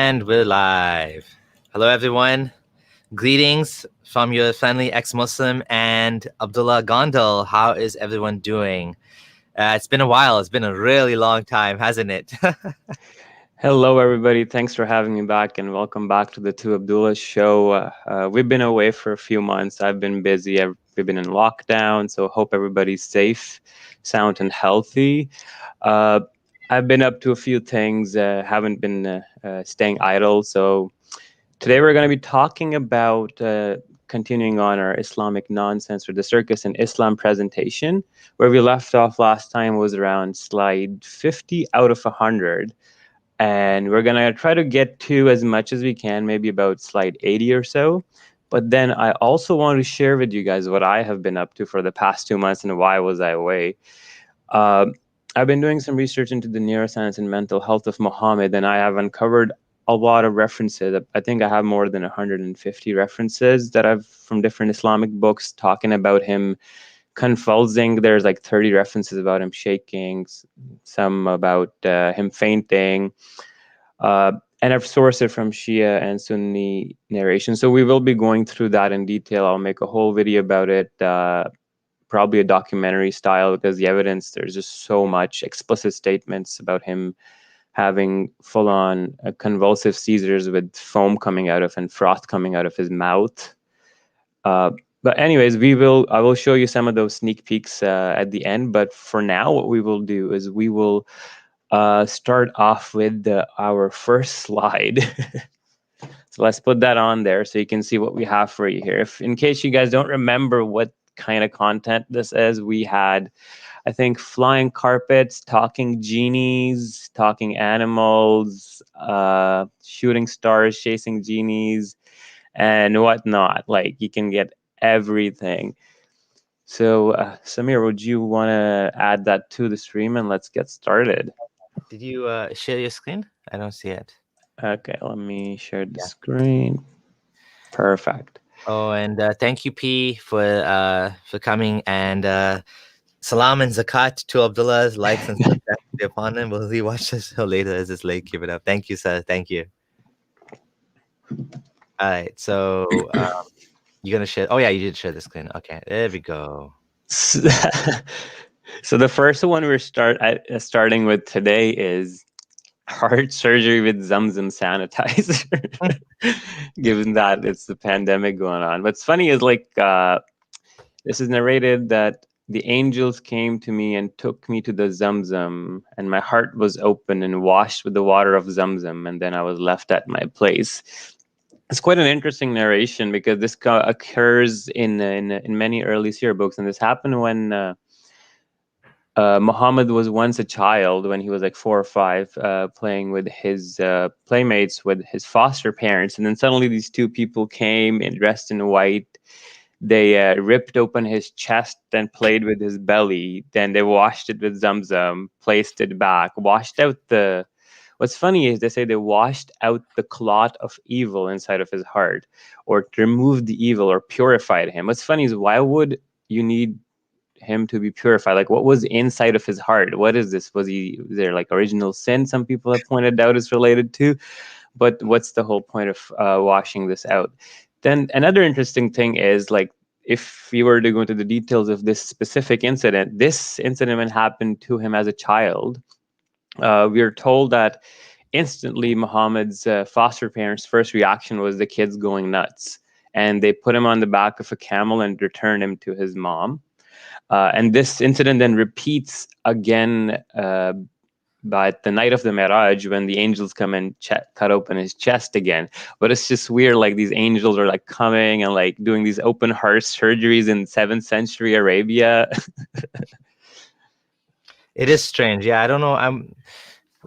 And we're live. Hello, everyone. Greetings from your friendly ex-Muslim and Abdullah Gondal. How is everyone doing? It's been a while. It's been a really long time, hasn't it? Hello, everybody. Thanks for having me back, and welcome back to the Two Abdullahs show. We've been away for a few months. I've been busy. We've been in lockdown, so hope everybody's safe, sound, and healthy. I've been up to a few things. Haven't been staying idle. So today we're going to be talking about continuing on our Islamic nonsense, or the Circus in Islam presentation. Where we left off last time was around slide 50 out of 100. And we're going to try to get to as much as we can, maybe about slide 80 or so. But then I also want to share with you guys what I have been up to for the past 2 months and why was I away. I've been doing some research into the neuroscience and mental health of Muhammad, and I have uncovered a lot of references. I think I have more than 150 references that I've from different Islamic books talking about him convulsing. There's like 30 references about him shaking, some about him fainting, and I've sourced it from Shia and Sunni narration. So we will be going through that in detail. I'll make a whole video about it, probably a documentary style, because the evidence, there's just so much explicit statements about him having full-on convulsive seizures with foam coming out of and froth coming out of his mouth. But anyways, I will show you some of those sneak peeks at the end. But for now, what we will do is we will start off with our first slide. So let's put that on there so you can see what we have for you here. If, in case you guys don't remember what kind of content this is, we had, I think, flying carpets, talking genies, talking animals, shooting stars, chasing genies, and whatnot. Like, you can get everything. So Samir, would you want to add that to the stream, and let's get started? Did you share your screen? I don't see it. Okay, let me share the screen. Perfect. Oh, and thank you, P, for coming, and salam and zakat to Abdullah's, likes and subscribe upon him. Will he watch this show later? Is this late? Keep it up. Thank you, sir. Thank you. All right, so you're gonna share. Oh yeah, you did share the screen. Okay, there we go. So the first one we're starting with today is heart surgery with Zamzam sanitizer. Given that it's the pandemic going on, what's funny is like this is narrated that the angels came to me and took me to the Zamzam, and my heart was open and washed with the water of Zamzam, and then I was left at my place. It's quite an interesting narration because this occurs in many early seer books, and this happened when Muhammad was once a child, when he was like 4 or 5, playing with his playmates, with his foster parents, and then suddenly these two people came and dressed in white. They ripped open his chest and played with his belly. Then they washed it with Zamzam, placed it back, washed out the. What's funny is they say they washed out the clot of evil inside of his heart, or removed the evil or purified him. What's funny is, why would you need him to be purified? Like, what was inside of his heart? What is this? Was there like original sin? Some people have pointed out is related to, but what's the whole point of washing this out? Then another interesting thing is, like, if you were to go into the details of this specific incident, this incident happened to him as a child. We are told that instantly Muhammad's foster parents' first reaction was the kid's going nuts, and they put him on the back of a camel and returned him to his mom. And this incident then repeats again by the night of the Miraj, when the angels come and cut open his chest again. But it's just weird, like these angels are like coming and like doing these open heart surgeries in 7th century Arabia. It is strange. Yeah, I don't know.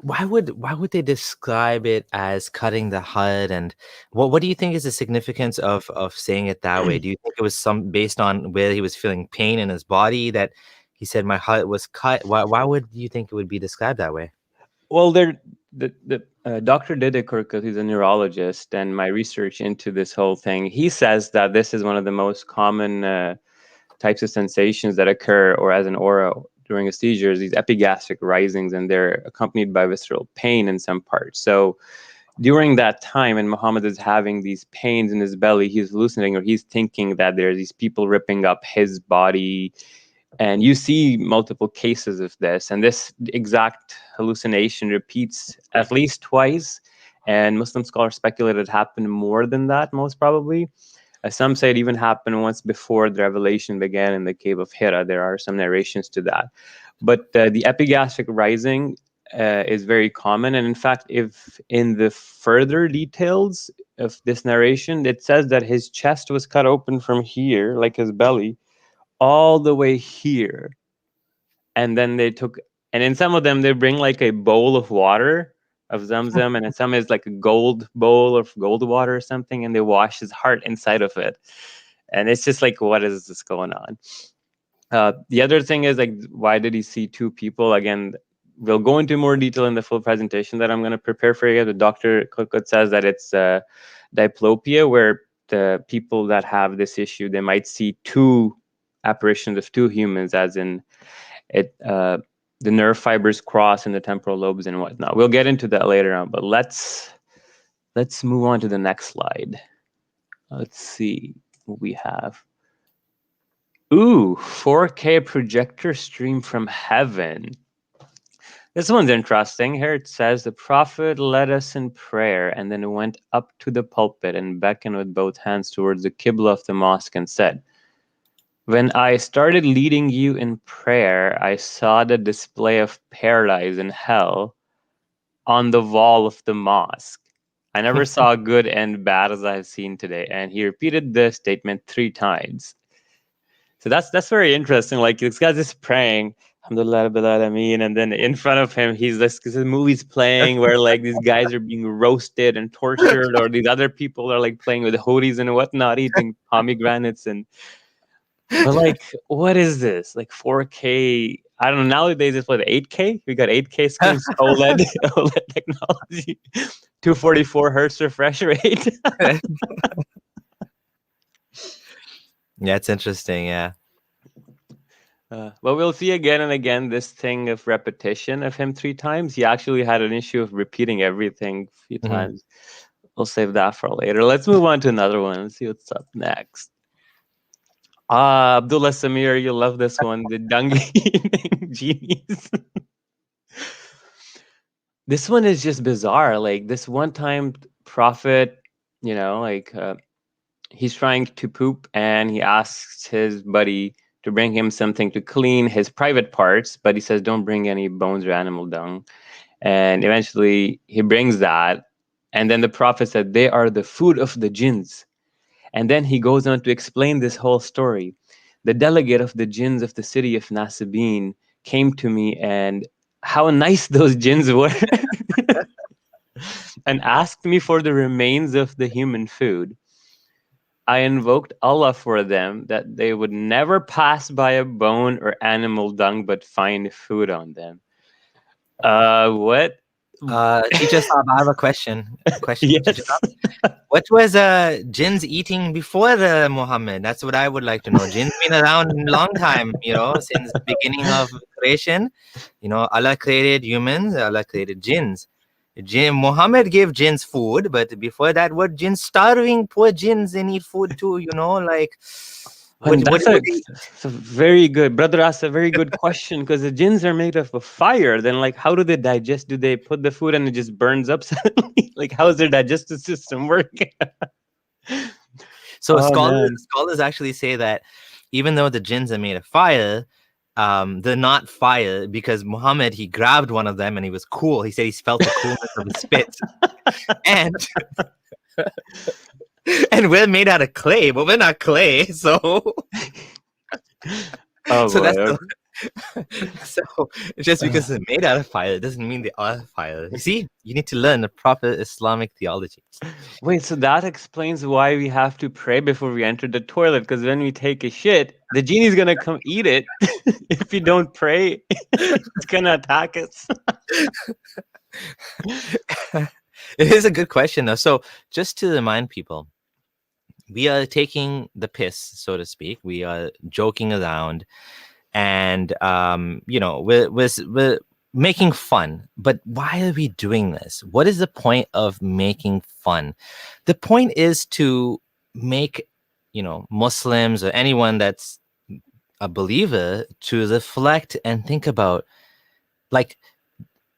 Why would they describe it as cutting the heart? And what do you think is the significance of saying it that way? Do you think it was based on where he was feeling pain in his body that he said my heart was cut? Why would you think it would be described that way? Well, Dr. Dideker, because he's a neurologist, and my research into this whole thing, he says that this is one of the most common types of sensations that occur, or as an aura during a seizure, these epigastric risings, and they're accompanied by visceral pain in some parts. So during that time, when Muhammad is having these pains in his belly, he's hallucinating, or he's thinking that there are these people ripping up his body. And you see multiple cases of this, and this exact hallucination repeats at least twice. And Muslim scholars speculate it happened more than that, most probably. Some say it even happened once before the revelation began in the cave of Hira. There are some narrations to that. But the epigastric rising is very common. And in fact, if in the further details of this narration, it says that his chest was cut open from here, like his belly, all the way here. And then they took, and in some of them, they bring like a bowl of water of Zamzam, and in some is like a gold bowl of gold water or something, and they wash his heart inside of it. And it's just like, what is this going on? The other thing is, like, why did he see two people? Again, we'll go into more detail in the full presentation that I'm going to prepare for you. The Dr. Cookwood says that it's diplopia, where the people that have this issue, they might see two apparitions of two humans, as in it the nerve fibers cross in the temporal lobes and whatnot. We'll get into that later on, but let's move on to the next slide. Let's see what we have. Ooh, 4K projector stream from heaven. This one's interesting. Here it says, the Prophet led us in prayer and then went up to the pulpit and beckoned with both hands towards the Qibla of the mosque and said, when I started leading you in prayer, I saw the display of paradise and hell on the wall of the mosque. I never saw good and bad as I've seen today. And he repeated the statement 3 times. So that's very interesting. Like, this guy's just praying, Alhamdulillah Rabbil Alameen, and then in front of him, he's this, because the movie's playing where like these guys are being roasted and tortured, or these other people are like playing with hoodies and whatnot, eating pomegranates and. But like, what is this? Like 4K? I don't know. Nowadays it's what, 8K? We got 8K screens, OLED, OLED technology, 244 hertz refresh rate. Yeah, it's interesting. Yeah. But we'll see again and again this thing of repetition of him 3 times. He actually had an issue of repeating everything a few times. We'll save that for later. Let's move on to another one. Let's see what's up next. Abdullah Samir, you love this one. The dung eating genies. This one is just bizarre. Like, this one time Prophet, he's trying to poop and he asks his buddy to bring him something to clean his private parts, but he says, don't bring any bones or animal dung. And eventually he brings that. And then the Prophet said, they are the food of the jinns. And then he goes on to explain this whole story. The delegate of the jinns of the city of Nasibin came to me, and how nice those jinns were, and asked me for the remains of the human food. I invoked Allah for them, that they would never pass by a bone or animal dung, but find food on them. What? Teacher Saab, I have a question. Yes. What was jinns eating before the Muhammad? That's what I would like to know. Jinns been around a long time, since the beginning of creation. Allah created humans, Allah created jinns. Muhammad gave jinns food, but before that, were jinns starving? Poor jinns, they need food too, like... That's a very good, brother asked a very good question, because the jinns are made of a then like, how do they digest? Do they put the food and it just burns up suddenly? Like, how does their digestive system work? So scholars actually say that even though the jinns are made of fire, they're not fire, because Muhammad, he grabbed one of them and he was cool. He said he felt the coolness of the spit. And we're made out of clay, but we're not clay, so. So just because they're made out of fire doesn't mean they are fire. You see, you need to learn the proper Islamic theology. Wait, so that explains why we have to pray before we enter the toilet, because when we take a shit, the genie's gonna come eat it. If we don't pray, it's gonna attack us. It is a good question, though. So just to remind people, we are taking the piss, so to speak. We are joking around, and we're making fun. But why are we doing this? What is the point of making fun? The point is to make, Muslims or anyone that's a believer to reflect and think about, like,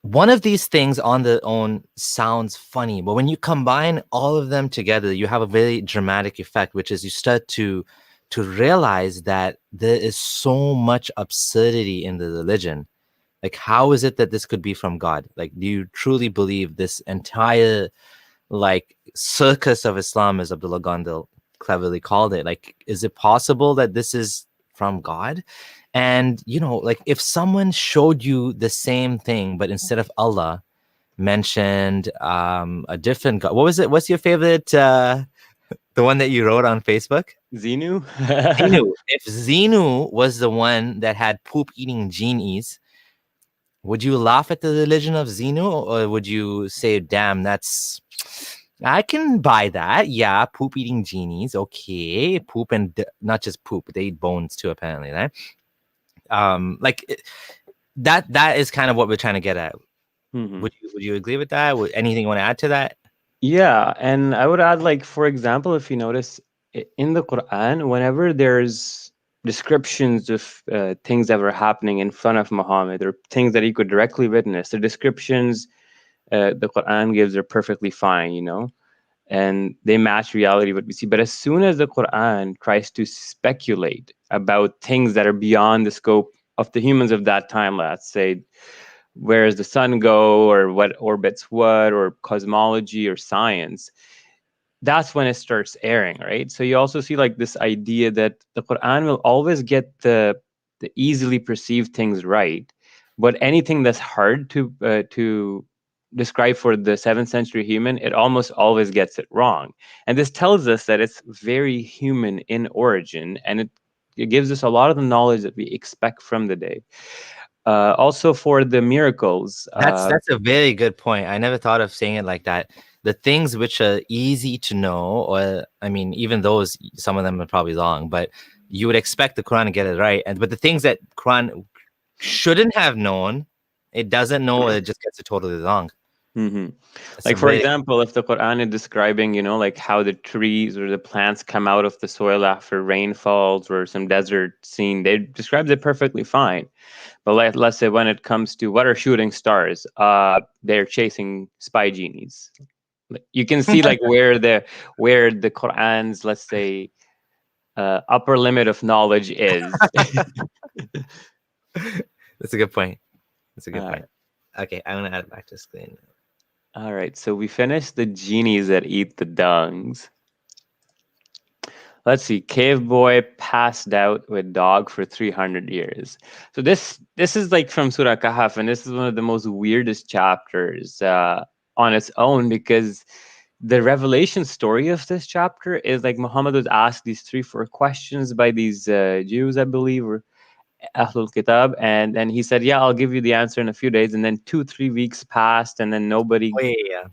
one of these things on their own sounds funny, but when you combine all of them together, you have a very dramatic effect, which is you start to realize that there is so much absurdity in the religion. Like, how is it that this could be from God? Like, do you truly believe this entire, like, circus of Islam, as Abdullah Gondal cleverly called it? Like, is it possible that this is from God? And, like, if someone showed you the same thing, but instead of Allah, mentioned a different God. What was it? What's your favorite, the one that you wrote on Facebook? Xenu? Xenu. If Xenu was the one that had poop eating genies, would you laugh at the religion of Xenu, or would you say, damn, I can buy that. Yeah, poop eating genies. Okay. Poop and not just poop, they eat bones too, apparently, right? That is kind of what we're trying to get at. Mhm. Would you agree with that? Anything you want to add to that? Yeah, and I would add, like, for example, if you notice in the Quran, whenever there's descriptions of things that were happening in front of Muhammad or things that he could directly witness, the descriptions the Quran gives are perfectly fine, and they match reality, what we see. But as soon as the Quran tries to speculate about things that are beyond the scope of the humans of that time, let's say, where does the sun go, or what orbits what, or cosmology or science, that's when it starts airing, right? So you also see, like, this idea that the Quran will always get the easily perceived things right, but anything that's hard to describe for the 7th century human, it almost always gets it wrong. And this tells us that it's very human in origin, and it gives us a lot of the knowledge that we expect from the day. Also, for the miracles, That's a very good point. I never thought of saying it like that. The things which are easy to know, or I mean, even those, some of them are probably wrong, but you would expect the Quran to get it right. But the things that Quran shouldn't have known, it doesn't know, or it just gets it totally wrong. mhm. That's a Like, for very example, if the Quran is describing, like, how the trees or the plants come out of the soil after rain falls, or some desert scene, they describe it perfectly fine. But let's say when it comes to what are shooting stars, they're chasing spy genies. You can see, like, where the Quran's, let's say, upper limit of knowledge is. that's a good point. That's a good uh, point. Okay, I'm gonna add it back to the screen. all right, so we finished the genies that eat the dungs. Let's see. Cave boy passed out with dog for 300 years. So this is, like, from Surah Kahf, and this is one of the most weirdest chapters on its own, because the revelation story of this chapter is, like, Muhammad was asked these 3-4 questions by these Jews, I believe, or Ahlul Kitab, and then he said, "Yeah, I'll give you the answer in a few days." And then 2-3 weeks passed, and then nobody Oh, yeah.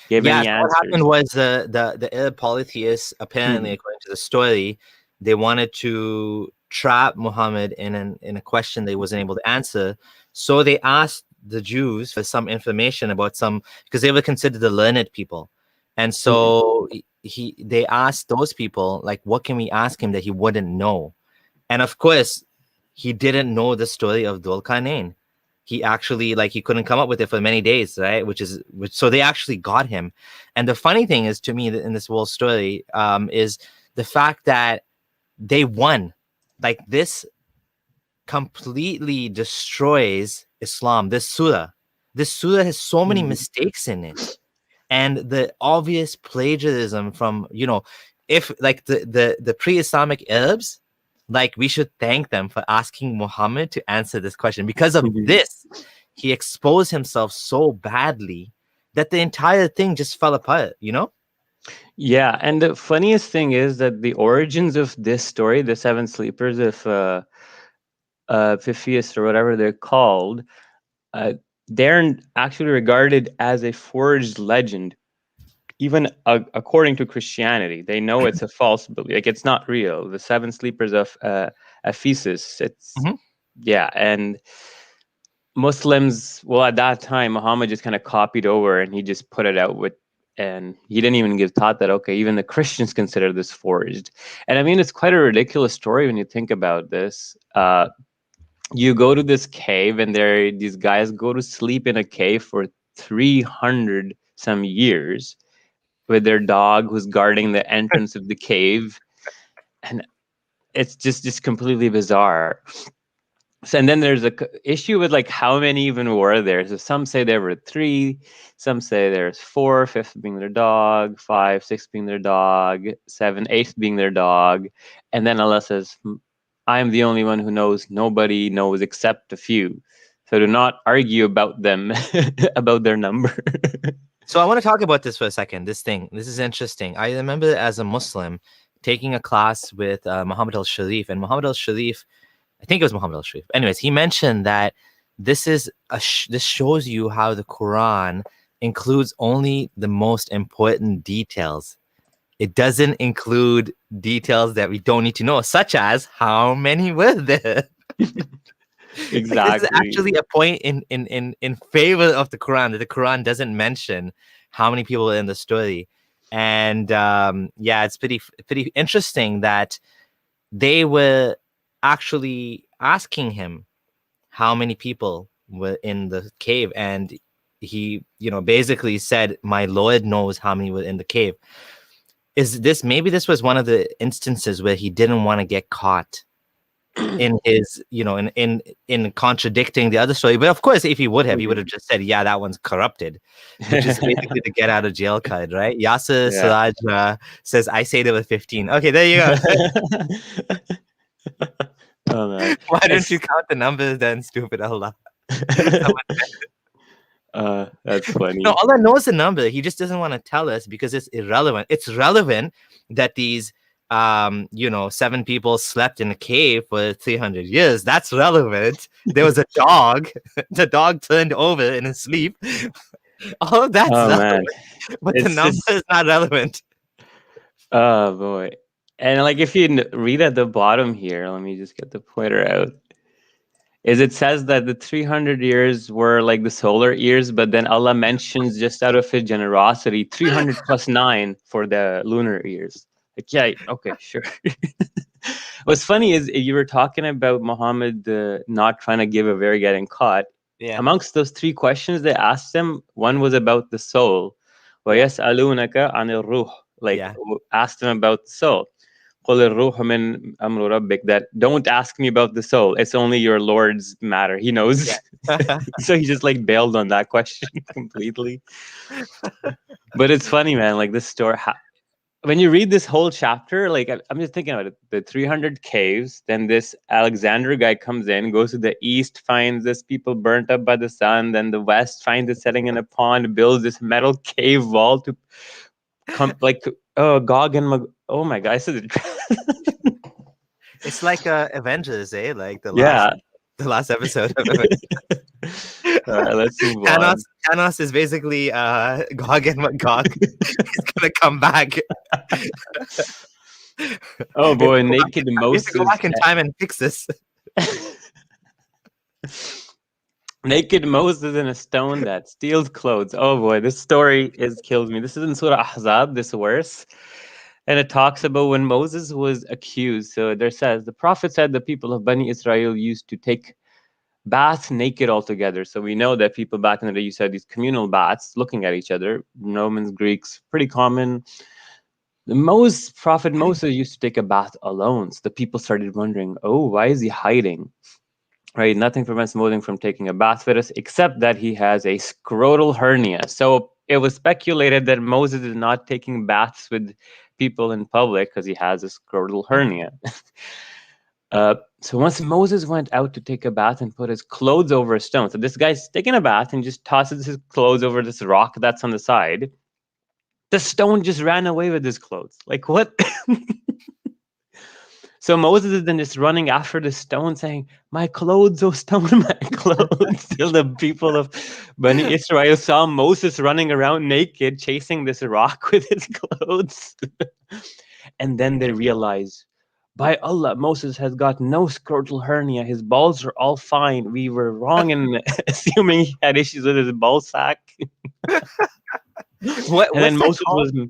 gave Yeah, any so what happened answers. was the Arab polytheists, apparently, Mhm. according to the story, they wanted to trap Muhammad in a question they wasn't able to answer. So they asked the Jews for some information about some, because they were considered the learned people. And Mhm. so they asked those people, like, what can we ask him that he wouldn't know? And of course, he didn't know the story of Dhul Qarnayn. He actually, like, he couldn't come up with it for many days, right? So they actually got him. And the funny thing is, to me, in this whole story, is the fact that they won. Like, this completely destroys Islam. This surah has so many Mhm. mistakes in it, and the obvious plagiarism from, if, like, the pre-Islamic Arabs, like, we should thank them for asking Muhammad to answer this question. Because of Mhm. this, he exposed himself so badly that the entire thing just fell apart. Yeah, and the funniest thing is that the origins of this story, the Seven Sleepers of Ephesus, or whatever they're called, uh, they're actually regarded as a forged legend. Even according to Christianity, they know it's a false belief. Like, it's not real. The Seven Sleepers of Ephesus. It's Mhm. yeah, and Muslims, well, at that time, Muhammad just kind of copied over and he just put it out with, and he didn't even give thought that, okay, even the Christians consider this forged. And I mean, it's quite a ridiculous story when you think about this. You go to this cave and these guys go to sleep in a cave for 300 some years with their dog who's guarding the entrance of the cave. And it's just completely bizarre. So, and then there's a issue with like how many even were there. So some say there were 3, some say there's 4, 5th being their dog, 5, 6 being their dog, 7, 8th being their dog, and then Allah says, "I am the only one who knows. Nobody knows except a few. So do not argue about them, about their number." So I want to talk about this for a second. This is interesting. I remember as a Muslim taking a class with Muhammad al-Sharif, and Muhammad al-Sharif, I think it was Muhammad al-Sharif. Anyways, he mentioned that this is this shows you how the Quran includes only the most important details. It doesn't include details that we don't need to know, such as how many were there. Exactly. Like, this is actually a point in favor of the Quran, that the Quran doesn't mention how many people are in the story. And yeah, it's pretty interesting that they were actually asking him how many people were in the cave, and he, basically said, "My Lord knows how many were in the cave." Is this, maybe this was one of the instances where he didn't want to get caught in his, in contradicting the other story? But of course, if he would have, he would have just said, "Yeah, that one's corrupted," which is basically the get out of jail card, right? Yasser Siraj says, "I say there were 15." Okay, there you go. Oh, man. Why don't you count the numbers then, stupid Allah? That's funny. No, Allah knows the number. He just doesn't want to tell us because it's irrelevant. It's relevant that these 7 people slept in a cave for 300 years. That's relevant. There was a dog. The dog turned over in his sleep. All of that's relevant, but the number is not relevant. Oh boy. And like, if you read at the bottom here, let me just get the pointer out. It says that the 300 years were like the solar years, but then Allah mentions, just out of his generosity, 300 plus 9 for the lunar years. Like, yeah, okay, sure. What's funny is, you were talking about Muhammad not trying to give away getting caught. Yeah. Amongst those 3 questions they asked him, one was about the soul. وَيَسْأَلُونَكَ عَنِ الرُّوحِ. Like, asked him about the soul. That don't ask me about the soul. It's only your Lord's matter. He knows. Yeah. So he just like bailed on that question completely. But it's funny, man. Like, this story, when you read this whole chapter, like, I'm just thinking about it. The 300 caves. Then this Alexander guy comes in, goes to the east, finds this people burnt up by the sun. Then the west finds it setting in a pond, builds this metal cave wall to come, like, Gog and Mag. Oh my God! I said it. It's like Avengers, eh? Like the last episode of Avengers. Let's move on. Thanos is basically Gog and Magog. He's gonna come back. Oh boy, naked Moses. Go back in time and fix this. Naked Moses in a stone that steals clothes. Oh boy, this story kills me. This is in Surah Ahzab, this verse. And it talks about when Moses was accused. So there says, the prophet said the people of Bani Israel used to take baths naked altogether. So we know that people back in the day used to have these communal baths looking at each other. Romans, Greeks, pretty common. The prophet Moses used to take a bath alone. So the people started wondering, oh, why is he hiding? Right? Nothing prevents Moses from taking a bath with us, except that he has a scrotal hernia. So it was speculated that Moses is not taking baths with people in public because he has a scrotal hernia. So once Moses went out to take a bath and put his clothes over a stone. So this guy's taking a bath and just tosses his clothes over this rock that's on the side. The stone just ran away with his clothes. Like, what? So Moses is then just running after the stone saying, my clothes, oh stone, my clothes. Till the people of Bani Israel saw Moses running around naked, chasing this rock with his clothes. And then they realize, By Allah, Moses has got no scrotal hernia. His balls are all fine. We were wrong in assuming he had issues with his ball sack. And What's then that Moses called? was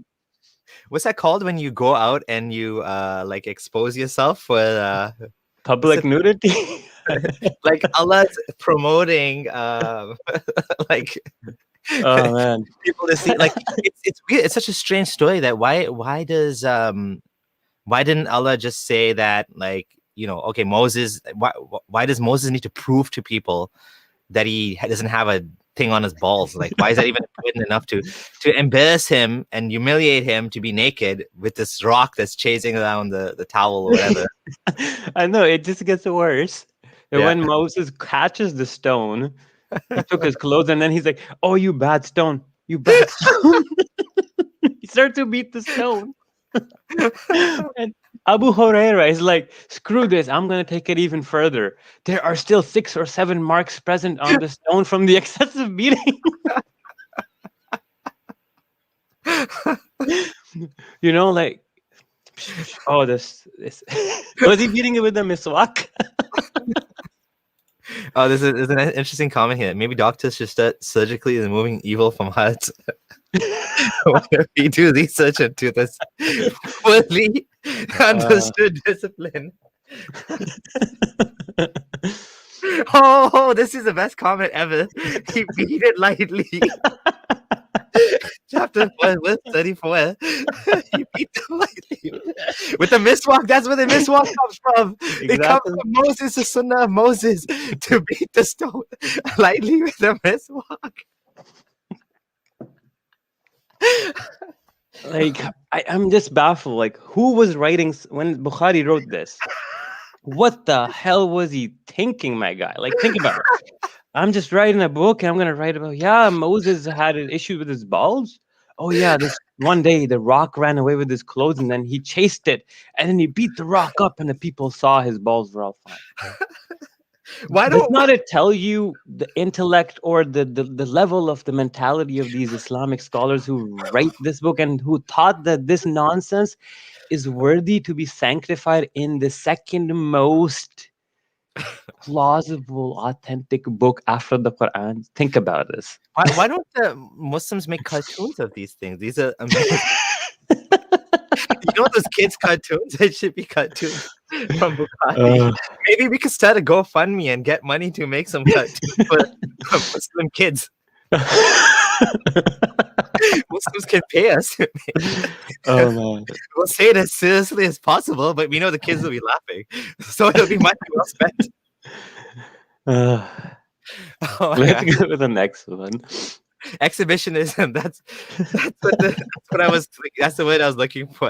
What's that called when you go out and you like expose yourself for what's public it nudity. like Allah's promoting like Oh man. people to see, like it's weird. It's such a strange story that why didn't Allah just say that, like, okay, Moses, why does Moses need to prove to people that he doesn't have a thing on his balls? Like, why is that even important enough to embarrass him and humiliate him to be naked with this rock that's chasing around the towel or whatever? I know, it just gets worse. And Yeah. when Moses catches the stone, he took his clothes and then he's like, "Oh, you bad stone, you bad stone." He started to beat the stone. And Abu Huraira is like, "Screw this, I'm going to take it even further. There are still 6 or 7 marks present on the stone from the excessive beating." Like, oh, this. Was he beating it with a miswak? Oh, there's an interesting comment here. Maybe doctors should start surgically removing evil from hearts. Why don't we do research into this fully understood discipline? Oh, this is the best comment ever. He beat it lightly. Chapter 4, verse 34. He beat it lightly with the miswak. That's where the miswak comes from. It comes Exactly. from Moses, the sunnah of Moses, to beat the stone lightly with the miswak. Like, I'm just baffled. Like, who was writing when Bukhari wrote this? What the hell was he thinking, my guy? Like, think about it. I'm just writing a book and I'm going to write about, yeah, Moses had an issue with his balls. Oh, yeah, this one day the rock ran away with his clothes and then he chased it and then he beat the rock up and the people saw his balls were all fine. Why Does don't not it tell you the intellect or the level of the mentality of these Islamic scholars who write this book and who thought that this nonsense is worthy to be sanctified in the second most plausible, authentic book after the Quran? Think about this. why don't the Muslims make cartoons of these things? These are amazing. Those kids' cartoons? It should be cartoons from Bukhari. Maybe we could start a GoFundMe and get money to make some cartoons for Muslim kids. Muslims can pay us. Oh man. We'll say it as seriously as possible, but we know the kids will be laughing. So it'll be money well spent. Let's go to the next one. Exhibitionism. That's what I was. That's the word I was looking for.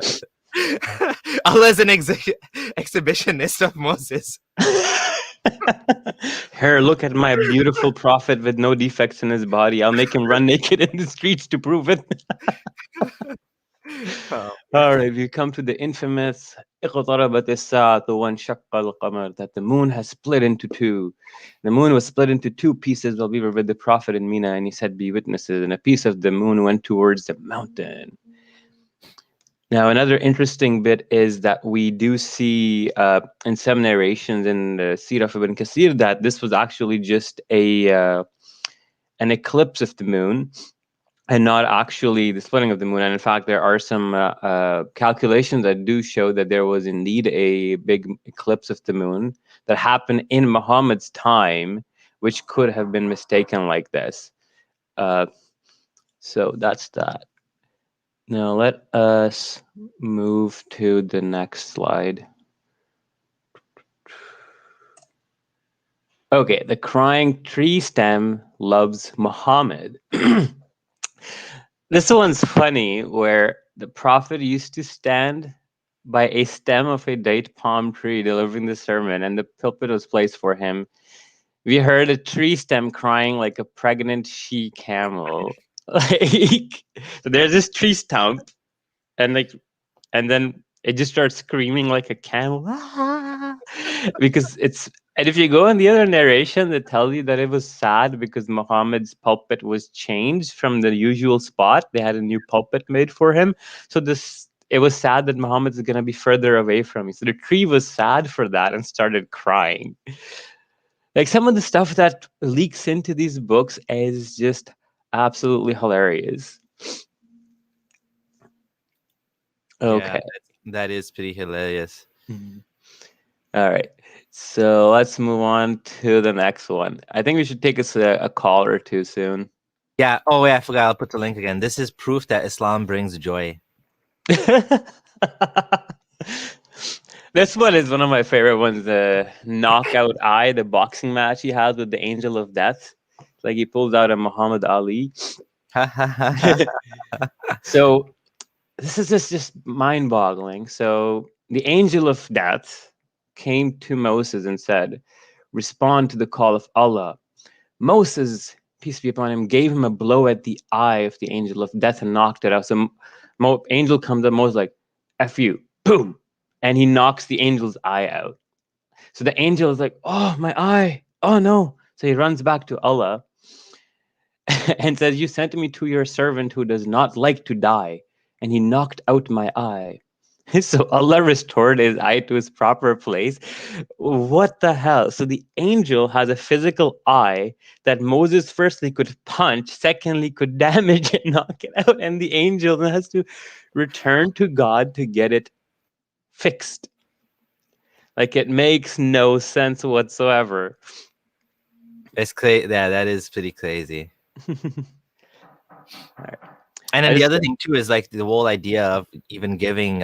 Allah is an exhibitionist of Moses. Here, look at my beautiful prophet with no defects in his body. I'll make him run naked in the streets to prove it. All right, we come to the infamous اقتربت الساعة وانشق القمر, that the moon has split into two. The moon was split into two pieces while we were with the prophet in Mina, and he said, "Be witnesses." And a piece of the moon went towards the mountain. Now, another interesting bit is that we do see in some narrations in the Sirah of Ibn Kathir that this was actually just an eclipse of the moon and not actually the splitting of the moon. And in fact, there are some calculations that do show that there was indeed a big eclipse of the moon that happened in Muhammad's time, which could have been mistaken like this. So that's that. Now let us move to the next slide. Okay, the crying tree stem loves Muhammad. This one's funny, where the prophet used to stand by a stem of a date palm tree delivering the sermon, and the pulpit was placed for him. We heard a tree stem crying like a pregnant she-camel. Like, so there's this tree stump, and then it just starts screaming like a camel. Because and if you go in the other narration, they tell you that it was sad because Muhammad's pulpit was changed from the usual spot. They had a new pulpit made for him. So it was sad that Muhammad is going to be further away from me. So the tree was sad for that and started crying. Like some of the stuff that leaks into these books is just absolutely hilarious. Yeah, Okay. that is pretty hilarious. Mhm. All right. So let's move on to the next one. I think we should take us a call or two soon. Yeah. Oh, wait, I forgot. I'll put the link again. This is proof that Islam brings joy. This one is one of my favorite ones. The knockout eye, the boxing match he has with the Angel of Death. Like he pulls out a Muhammad Ali. So this is just mind-boggling. So the Angel of Death came to Moses and said, "Respond to the call of Allah." Moses, peace be upon him, gave him a blow at the eye of the Angel of Death and knocked it out. So Angel comes up, Moses like, "F you," boom, and he knocks the angel's eye out. So the angel is like, "Oh, my eye, oh no." So he runs back to Allah and says, "You sent me to your servant who does not like to die, and he knocked out my eye." So Allah restored his eye to its proper place. What the hell? So the angel has a physical eye that Moses firstly could punch, secondly could damage and knock it out, and the angel has to return to God to get it fixed. Like it makes no sense whatsoever. It's crazy. Yeah, that is pretty crazy. Right. And then the other thing too is like the whole idea of even giving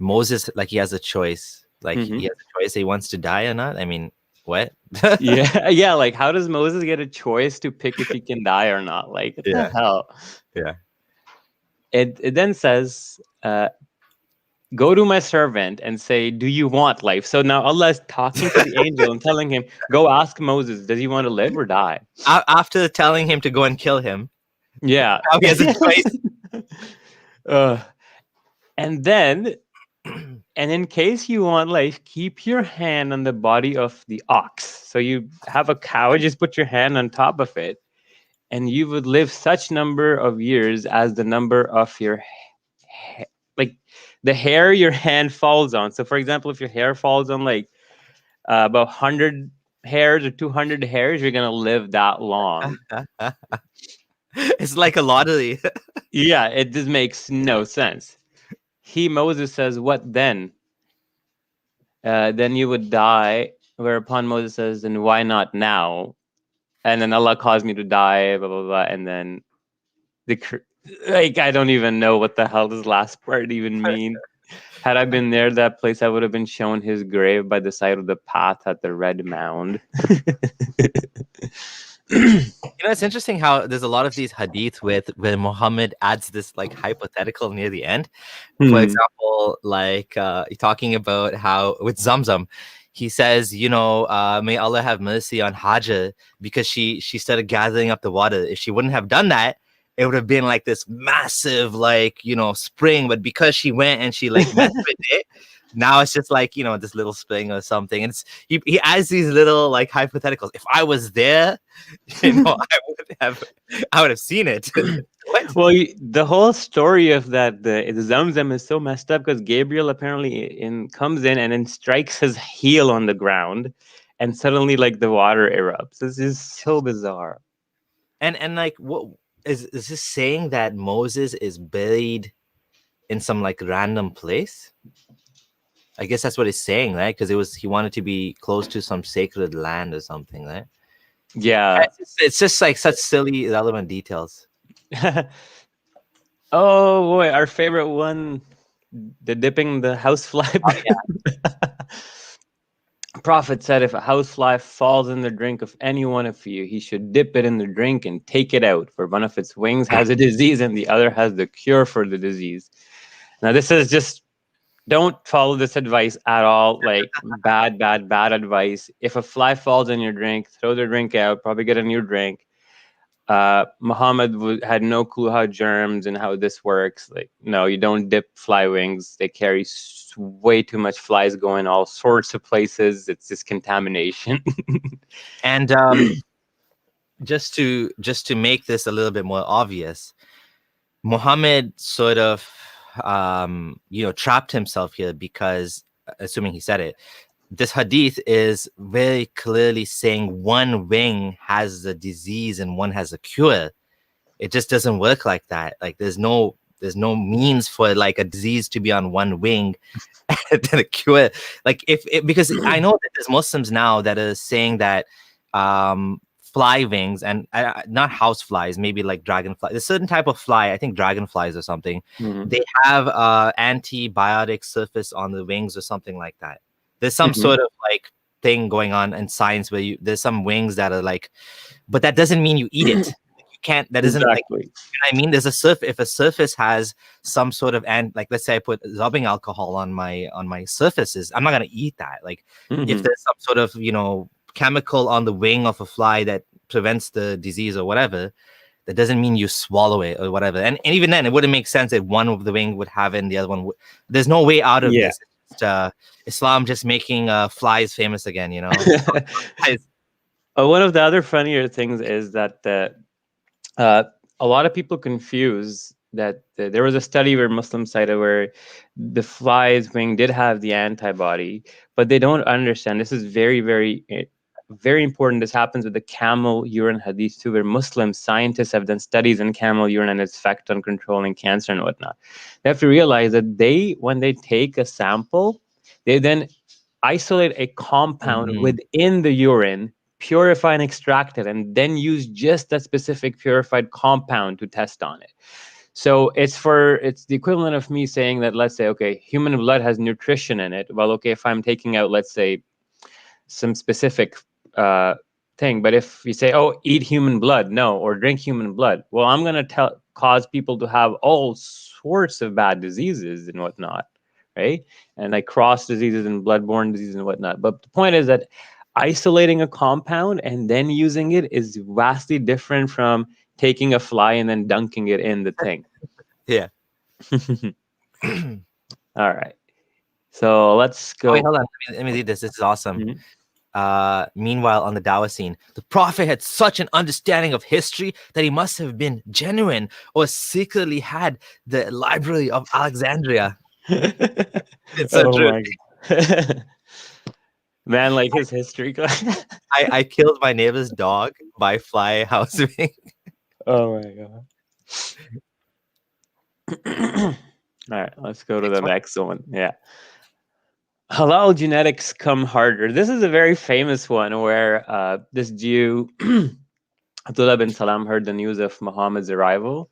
Moses, like he has a choice. Like he has a choice. He wants to die or not. I mean, what? yeah. Like, how does Moses get a choice to pick if he can die or not? Like, what the hell? Yeah. It then says, "Go to my servant and say, do you want life?" So now Allah is talking to the angel and telling him, "Go ask Moses, does he want to live or die?" After telling him to go and kill him. Yeah. Now he has a choice. And then, and in case you want life, keep your hand on the body of the ox. So you have a cow, just put your hand on top of it, and you would live such number of years as the number of your like the hair your hand falls on. So for example, if your hair falls on like about 100 hairs or 200 hairs, you're gonna live that long. It's like a lottery. Yeah, it just makes no sense. Moses says, "What then? Then you would die." Whereupon Moses says, "And why not now?" And then Allah caused me to die, blah blah blah. And then I don't even know what the hell this last part even mean. Had I been there, that place, I would have been shown his grave by the side of the path at the red mound. It's interesting how there's a lot of these hadith where Muhammad adds this like hypothetical near the end. For example, like talking about how with Zamzam, he says, may Allah have mercy on Hajar because she started gathering up the water. If she wouldn't have done that, it would have been like this massive, like, spring. But because she went and she like messed with it, now it's just like, this little spring or something. And he adds these little like hypotheticals. If I was there, I would have seen it. Well, the whole story of that the Zamzam is so messed up because Gabriel apparently comes in and then strikes his heel on the ground, and suddenly like the water erupts. This is so bizarre. And like, what is this saying that Moses is buried in some like random place? I guess that's what it's saying, right? Because he wanted to be close to some sacred land or something, right? Yeah. It's just like such silly, irrelevant details. Oh boy, our favorite one, the dipping the housefly. Oh, yeah. Prophet said, if a housefly falls in the drink of any one of you, he should dip it in the drink and take it out, for one of its wings has a disease and the other has the cure for the disease. Now this is just, don't follow this advice at all. Like bad advice. If a fly falls in your drink, throw the drink out, probably get a new drink. Muhammad had no clue how germs and how this works. Like, no, you don't dip fly wings. They carry way too much flies going all sorts of places. It's just contamination. And just to make this a little bit more obvious, Muhammad sort of trapped himself here because, assuming he said it, this hadith is very clearly saying one wing has a disease and one has a cure. It just doesn't work like that. Like there's no means for like a disease to be on one wing and a cure. Like because I know that there's Muslims now that are saying that fly wings and not house flies, maybe like dragonfly. There's a certain type of fly, I think dragonflies or something. They have antibiotic surface on the wings or something like that. There's some sort of like thing going on in science where there's some wings that are like, but that doesn't mean you eat it. You can't. That isn't like. You know what I mean, there's a if a surface has some sort of like let's say I put rubbing alcohol on my surfaces, I'm not gonna eat that. Like if there's some sort of chemical on the wing of a fly that prevents the disease or whatever, that doesn't mean you swallow it or whatever. And even then, it wouldn't make sense if one of the wing would have it and the other one would. There's no way out of this. Islam just making flies famous again, One of the other funnier things is that a lot of people confuse that there was a study where Muslims cited where the fly's wing did have the antibody, but they don't understand. This is very, very, very important. This happens with the camel urine hadith too, where Muslim scientists have done studies in camel urine and its effect on controlling cancer and whatnot. They have to realize that when they take a sample, they then isolate a compound within the urine, purify and extract it, and then use just that specific purified compound to test on it. So it's the equivalent of me saying that, let's say, okay, human blood has nutrition in it. Well, okay, if I'm taking out, let's say, some specific thing, but if you say, oh, eat human blood, no, or drink human blood, well, I'm going to cause people to have all sorts of bad diseases and whatnot, right? And like cross diseases and bloodborne diseases and whatnot. But the point is that isolating a compound and then using it is vastly different from taking a fly and then dunking it in the thing. Yeah. All right. So let's go. Wait, hold on. Let me read this. This is awesome. Meanwhile, on the Dawah scene, the Prophet had such an understanding of history that he must have been genuine or secretly had the library of Alexandria. It's so true. Man, like his history class. I killed my neighbor's dog by fly housing. Oh my god. All right, let's go to the next one. Yeah. Halal genetics come harder. This is a very famous one where this Jew, Abdullah bin Salam, heard the news of Muhammad's arrival.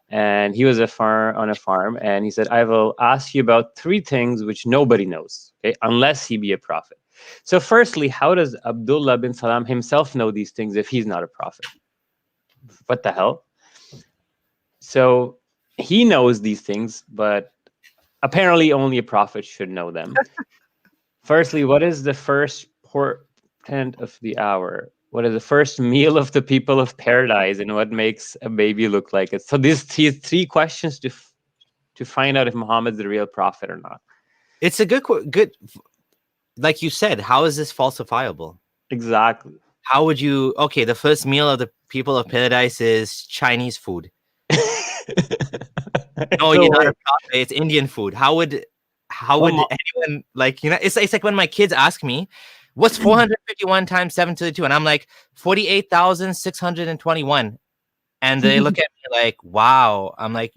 And he was on a farm. And he said, I will ask you about 3 things which nobody knows, okay, unless he be a prophet. So firstly, how does Abdullah bin Salam himself know these things if he's not a prophet? What the hell? So he knows these things, but apparently only a prophet should know them. Firstly, what is the first portent of the hour? What is the first meal of the people of paradise, and what makes a baby look like it? So these 3 questions to find out if Muhammad's the real prophet or not. It's a good, like you said, how is this falsifiable? Exactly. How would you? Okay, the first meal of the people of paradise is Chinese food. No, you're not a prophet. It's Indian food. How would anyone It's like when my kids ask me, "What's 451 times 732?" and I'm like 48,621, and they look at me like, "Wow." I'm like,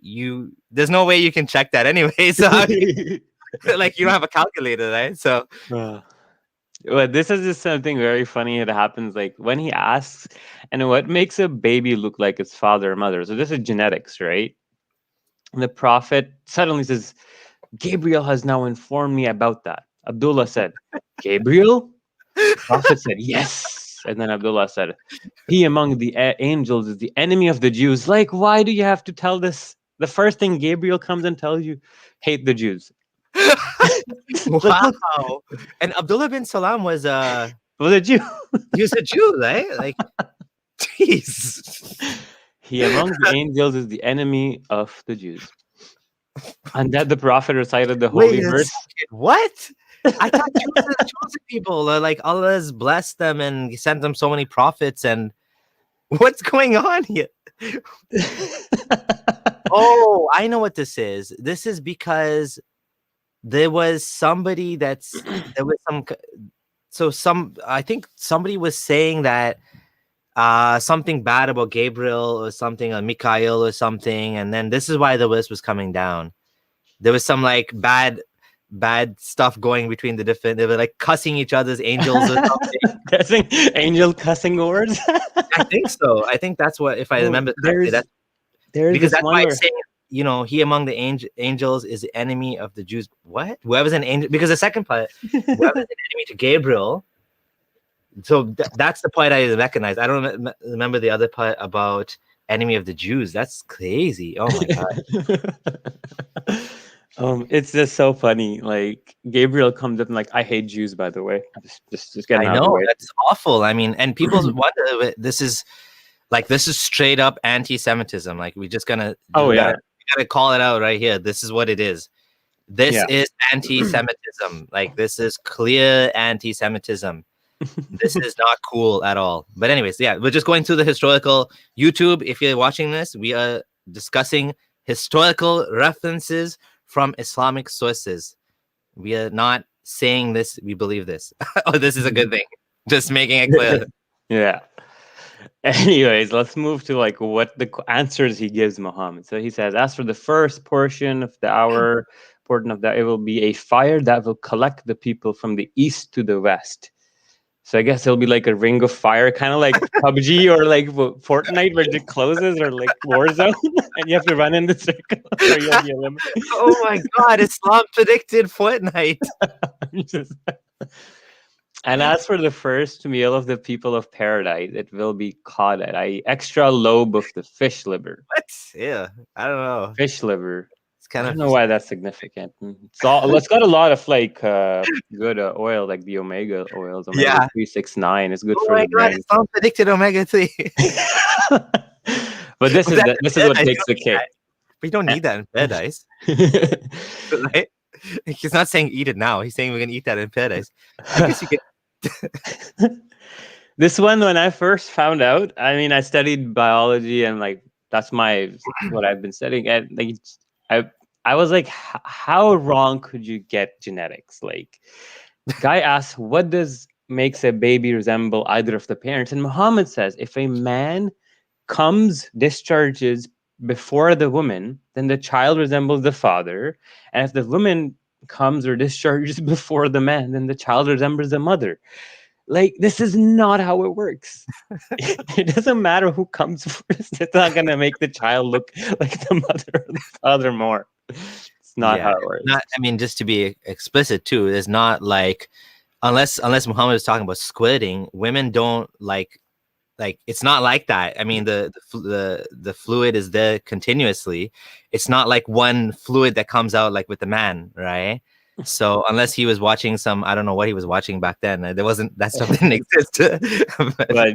There's no way you can check that anyway. So like you don't have a calculator, right? So. Well, this is just something very funny that happens like when he asks, and what makes a baby look like its father or mother? So this is genetics, right? And the prophet suddenly says, Gabriel has now informed me about that. Abdullah said, Gabriel? The prophet said, yes. And then Abdullah said, he among the angels is the enemy of the Jews. Like, why do you have to tell this? The first thing Gabriel comes and tells you, hate the Jews. Wow. And Abdullah bin Salam was a Jew. He was a Jew, right? Like, jeez. He among the angels is the enemy of the Jews. And that the prophet recited the holy verse. What? I thought Jews are the chosen people. Like Allah has blessed them and sent them so many prophets. And what's going on here? Oh, I know what this is. This is because there was somebody there was I think somebody was saying that something bad about Gabriel or something, or Mikhail or something, and then this is why the list was coming down. There was some like bad stuff going between the different. They were like cussing each other's angels or something. Cussing, angel cussing words. I think so. I think that's what, if I Oh, remember correctly, that's there's because this that's one why it's where saying, he among the angels is the enemy of the Jews. What? Whoever's an angel, because the second part, whoever's an enemy to Gabriel. So that's the part I recognize. I don't remember the other part about enemy of the Jews. That's crazy. Oh my god. it's just so funny. Like Gabriel comes up and like, I hate Jews, by the way. Just getting I out of the know, way. that's awful. I mean, and people wonder, this is straight up anti-Semitism. Like we gotta call it out right here. This is what it is. This is anti-Semitism. Like this is clear anti-Semitism. This is not cool at all. But anyways, yeah, we're just going through the historical. YouTube, if you're watching this, we are discussing historical references from Islamic sources. We are not saying this, we believe this. Oh, this is a good thing. Just making it clear. Yeah. Anyways, let's move to like what the answers he gives Muhammad. So he says, as for the first portion of the hour, it will be a fire that will collect the people from the east to the west. So I guess it'll be like a ring of fire, kind of like PUBG or like Fortnite, where it closes, or like Warzone, and you have to run in the circle or you'll be eliminated. Oh my god, Islam predicted Fortnite. And as for the first meal of the people of paradise, it will be caught at an extra lobe of the fish liver. What? Yeah, I don't know. Fish liver. It's kind I of don't know why that's significant. It's got a lot of like good oil, like the omega oils. Omega 369 is good for the brain. Islam predicted omega 3. But this is what takes the cake. We don't need that in paradise. Right? He's not saying eat it now. He's saying we're gonna eat that in paradise. I guess you can. This one, when I first found out, I mean, I studied biology and like that's what I've been studying. And like I was like, how wrong could you get genetics? Like, guy asks, what makes a baby resemble either of the parents? And Muhammad says, if a man discharges before the woman, then the child resembles the father. And if the woman comes or discharges before the man, then the child resembles the mother. Like, this is not how it works. It doesn't matter who comes first. It's not going to make the child look like the mother or the father more. It's not how it works. I mean, just to be explicit too, it's not like, unless Muhammad is talking about squirting, women don't like it's not like that. I mean, the fluid is there continuously. It's not like one fluid that comes out like with the man, right? So unless he was watching I don't know what he was watching back then. That stuff didn't exist. But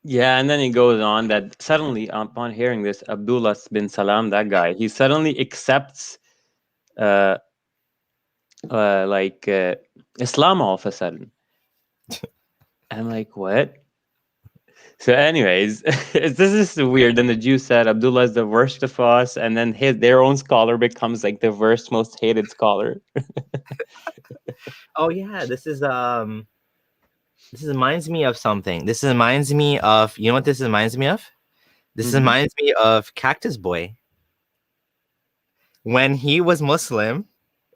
yeah, and then he goes on that suddenly upon hearing this, Abdullah bin Salam, that guy, he suddenly accepts Islam all of a sudden. I'm like, what? So anyways, this is weird. Then the Jew said Abdullah is the worst of us, and then their own scholar becomes like the worst, most hated scholar. Oh yeah, this reminds me of something. This reminds me of, you know what this reminds me of? This reminds me of Cactus Boy. When he was Muslim,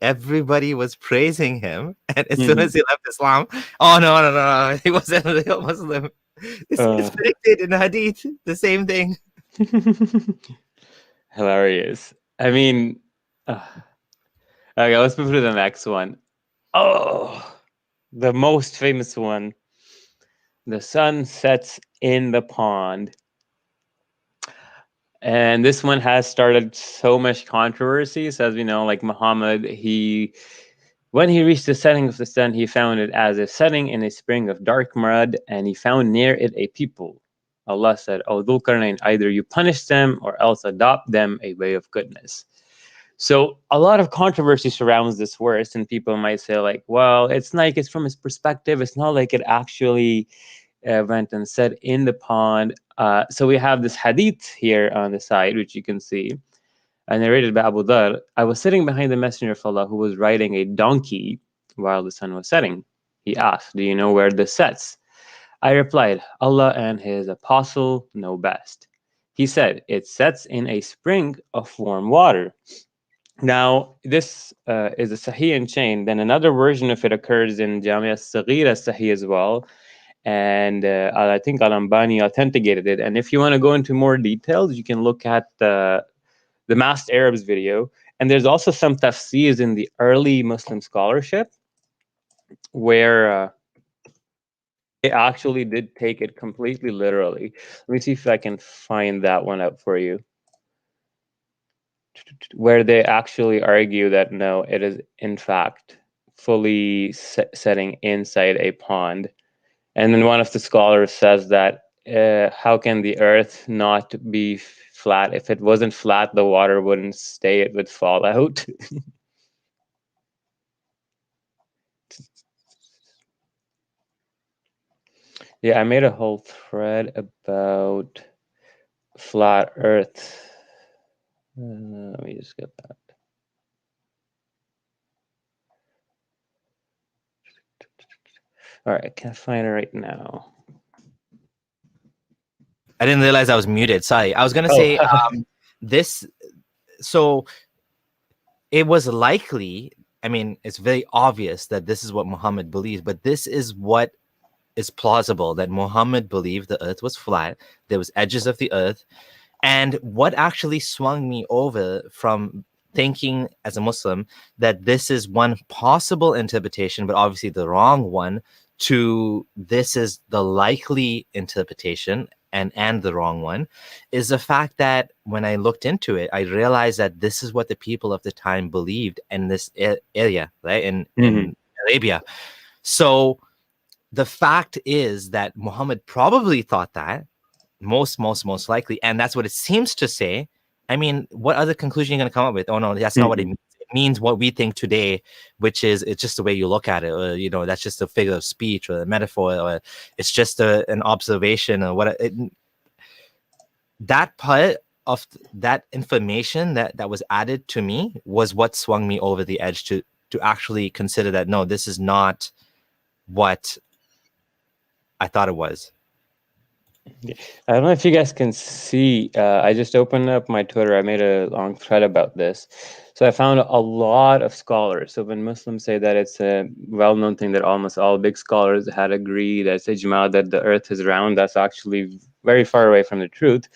everybody was praising him, and as soon as he left Islam, oh no, he wasn't a real Muslim. It's predicted in the Hadith, the same thing. Hilarious. I mean, okay, let's move to the next one. Oh, the most famous one. The sun sets in the pond. And this one has started so much controversy. So as we know, like Muhammad, when he reached the setting of the sun, he found it as a setting in a spring of dark mud, and he found near it a people. Allah said, "O Dhul-Qarnayn, either you punish them or else adopt them a way of goodness." So a lot of controversy surrounds this verse, and people might say like, well, it's from his perspective. It's not like it actually went and set in the pond. So we have this hadith here on the side, which you can see. narrated by Abu Dhar, I was sitting behind the Messenger of Allah who was riding a donkey while the sun was setting. He asked, do you know where this sets? I replied, Allah and His Apostle know best. He said, it sets in a spring of warm water. Now, this is a Sahih in chain. Then another version of it occurs in Jamia Saghira Sahih as well. And I think Al-Ambani authenticated it. And if you want to go into more details, you can look at the Masked Arabs video. And there's also some tafsirs in the early Muslim scholarship where they actually did take it completely literally. Let me see if I can find that one out for you, where they actually argue that no, it is in fact fully setting inside a pond. And then one of the scholars says that how can the earth not be flat? If it wasn't flat, the water wouldn't stay, it would fall out. Yeah, I made a whole thread about flat earth. Let me just get that. All right, I can't find it right now. I didn't realize I was muted. Sorry. I was going to say this. So it was likely, I mean, it's very obvious that this is what Muhammad believes, but this is what is plausible, that Muhammad believed the earth was flat. There was edges of the earth. And what actually swung me over from thinking as a Muslim that this is one possible interpretation, but obviously the wrong one, to this is the likely interpretation and the wrong one, is the fact that when I looked into it, I realized that this is what the people of the time believed in this area, right? In Arabia. So the fact is that Muhammad probably thought that, most likely, and that's what it seems to say. I mean, what other conclusion are you going to come up with? Oh no, that's not what it means. It means what we think today, which is it's just the way you look at it, or you know, that's just a figure of speech or a metaphor, or it's just an observation, or what. That part of that information that was added to me was what swung me over the edge to actually consider that no, this is not what I thought it was. I don't know if you guys can see, I just opened up my Twitter. I made a long thread about this. So I found a lot of scholars. So when Muslims say that it's a well-known thing that almost all big scholars had agreed, as ijma, that the earth is round, that's actually very far away from the truth.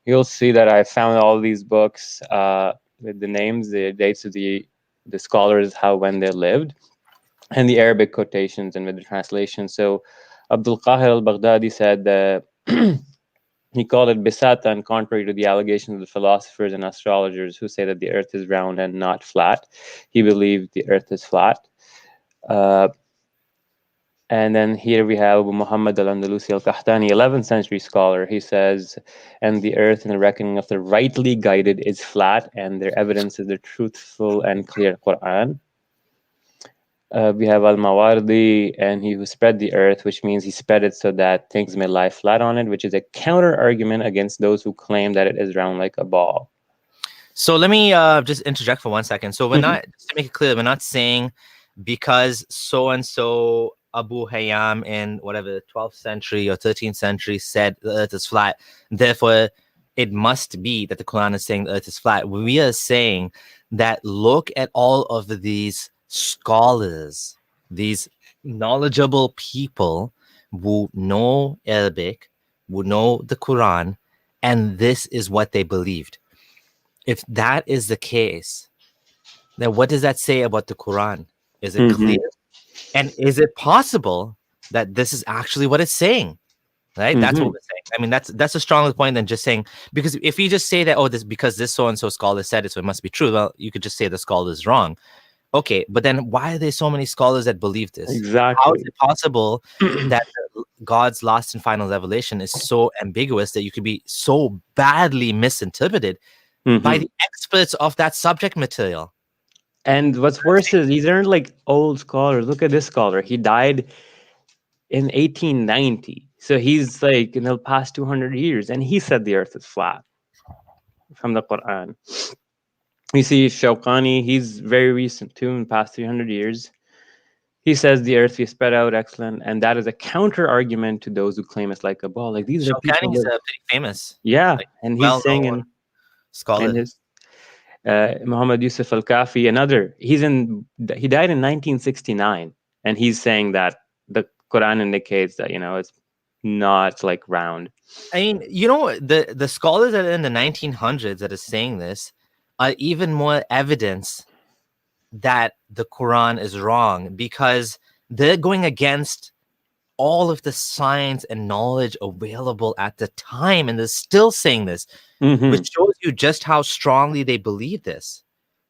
You'll see that I found all these books with the names, the dates of the scholars, when they lived, and the Arabic quotations and with the translation. So Abdul Qahir al-Baghdadi said that he called it bisatan, contrary to the allegations of the philosophers and astrologers who say that the earth is round and not flat. He believed the earth is flat. And then here we have Muhammad al-Andalusi al-Qahtani, 11th century scholar. He says, and the earth in the reckoning of the rightly guided is flat, and their evidence is the truthful and clear Quran. We have Al-Mawardi, and he who spread the earth, which means he spread it so that things may lie flat on it, which is a counter argument against those who claim that it is round like a ball. So let me just interject for 1 second. So we're not, just to make it clear, we're not saying because so-and-so Abu Hayyam in whatever 12th century or 13th century said the earth is flat, therefore it must be that the Quran is saying the earth is flat. We are saying that look at all of these scholars, these knowledgeable people who know Arabic, who know the Quran, and this is what they believed. If that is the case, then what does that say about the Quran? Is it clear? And is it possible that this is actually what it's saying? Right? That's what we're saying. I mean, that's a stronger point than just saying, because if you just say that, oh, this because this so-and-so scholar said it, so it must be true. Well, you could just say the scholar is wrong. Okay, but then why are there so many scholars that believe this? Exactly. How is it possible that God's last and final revelation is so ambiguous that you could be so badly misinterpreted by the experts of that subject material? And what's worse is these aren't like old scholars. Look at this scholar. He died in 1890. So he's like in the past 200 years, and he said the earth is flat from the Quran. We see Shawkani, he's very recent too, in the past 300 years. He says the earth is spread out, excellent, and that is a counter argument to those who claim it's like a ball. Like these are people Shawkani is that, pretty famous, yeah, like and he's saying well-known in scholar. his Muhammad Yusuf al-Kafi, another, he died in 1969, and he's saying that the Quran indicates that, it's not like round. I mean, the scholars that are in the 1900s that are saying this are even more evidence that the Quran is wrong, because they're going against all of the science and knowledge available at the time, and they're still saying this, which shows you just how strongly they believe this.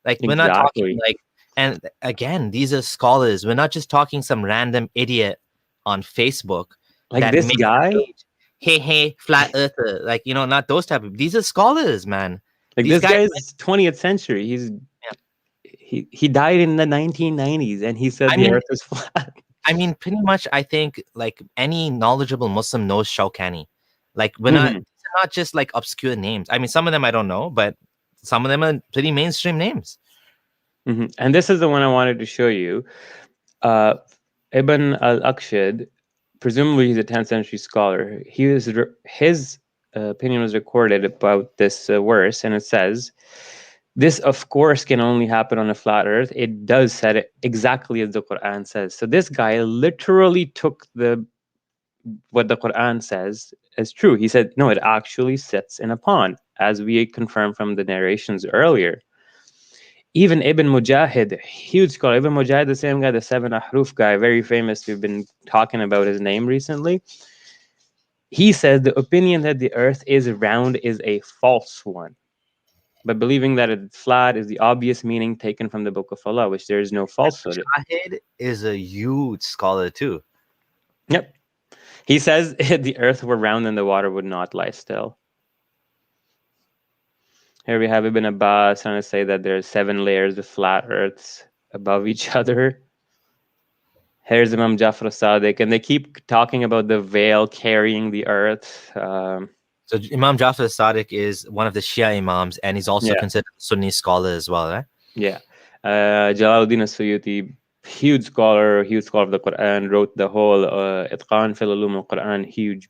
Like, we're not talking Exactly. like, and again, these are scholars. We're not just talking some random idiot on Facebook Like that this makes a guy, page. Hey, flat earther. Like, not those type of. These are scholars, man. like These this guys. guy is 20th century. He died in the 1990s, and he said I the mean, earth is flat. pretty much, I think like any knowledgeable Muslim knows Shawkani. Like, these are not just like obscure names. I mean, some of them I don't know, but some of them are pretty mainstream names. And this is the one I wanted to show you. Ibn al-Aqshid, presumably he's a 10th century scholar. His opinion was recorded about this verse, and it says, this, of course, can only happen on a flat earth. It does set it exactly as the Quran says. So this guy literally took what the Quran says as true. He said, no, it actually sits in a pond, as we confirmed from the narrations earlier. Even Ibn Mujahid, huge scholar. Ibn Mujahid, the same guy, the 7 ahruf guy, very famous. We've been talking about his name recently. He says the opinion that the earth is round is a false one. But believing that it's flat is the obvious meaning taken from the Book of Allah, which there is no falsehood. Mujahid is a huge scholar too. Yep. He says if the earth were round, then the water would not lie still. Here we have Ibn Abbas trying to say that there are 7 layers of flat earths above each other. Here's Imam Jafar Sadiq, and they keep talking about the veil carrying the earth. So Imam Jafar Sadiq is one of the Shia imams, and he's also considered a Sunni scholar as well, right? Yeah. Jalaluddin as-Suyuti, huge scholar of the Quran, wrote the whole Itqan fil Ulum al-Quran, huge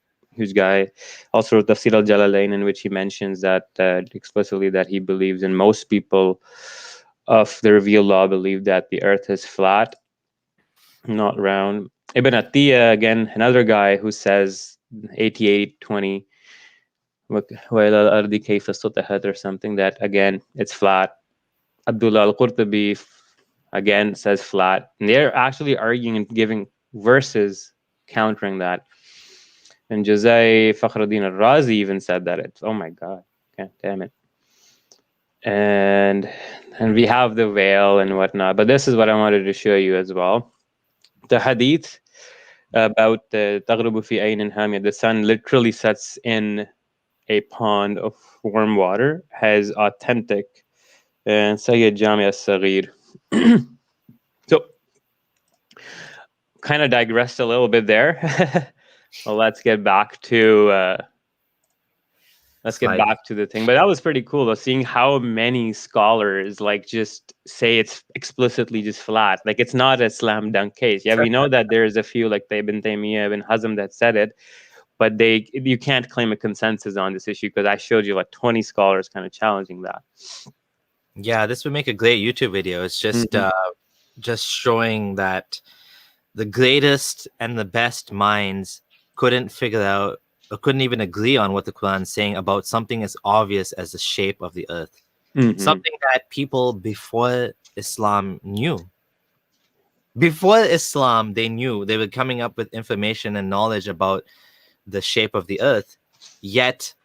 guy. Also wrote Tafsir al-Jalalain, in which he mentions that explicitly that he believes, and most people of the revealed law believe, that the earth is flat, not round. Ibn Atiyah, again, another guy who says 88:20, or something, that again, it's flat. Abdullah al-Qurtubi, again, says flat. And they're actually arguing and giving verses countering that. And Jazai Fakhruddin al-Razi even said that it's, oh my God, okay, damn it. And we have the veil and whatnot. But this is what I wanted to show you as well. The hadith about Taghrubu fi aynin hamiyah, the sun literally sets in a pond of warm water, has authentic and Sayyid Jami as-Saghir. So, kind of digressed a little bit there. Well, let's get back to the thing. But that was pretty cool, though, seeing how many scholars like just say it's explicitly just flat. Like, it's not a slam dunk case. Yeah, we know that there's a few like Ibn Taymiyyah, Ibn Hazm that said it, but you can't claim a consensus on this issue, because I showed you like 20 scholars kind of challenging that. Yeah, this would make a great YouTube video. It's just showing that the greatest and the best minds couldn't figure out, or couldn't even agree on what the Quran is saying about something as obvious as the shape of the earth. Something that people before Islam knew. Before Islam, they knew. They were coming up with information and knowledge about the shape of the earth. Yet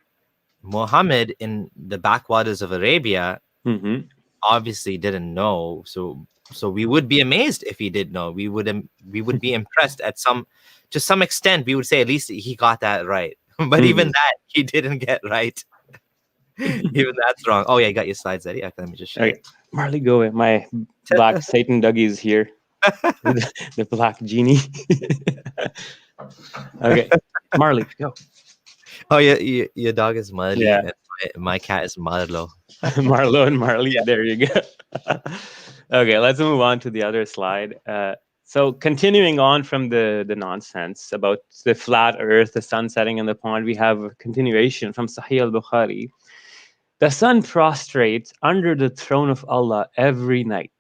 Muhammad, in the backwaters of Arabia, obviously didn't know. So we would be amazed if he did know. We would be impressed to some extent. We would say at least he got that right. But even that he didn't get right. Even that's wrong. Oh yeah, you got your slides ready. Okay, let me just show you. Marley, go away. My black Satan Dougie is here. The black genie. Okay, Marley, go. Oh yeah, your dog is Marley. Yeah. And My cat is Marlo. Marlo and Marley. There you go. Okay, let's move on to the other slide. So continuing on from the nonsense about the flat earth, the sun setting in the pond, we have a continuation from Sahih al-Bukhari. The sun prostrates under the throne of Allah every night.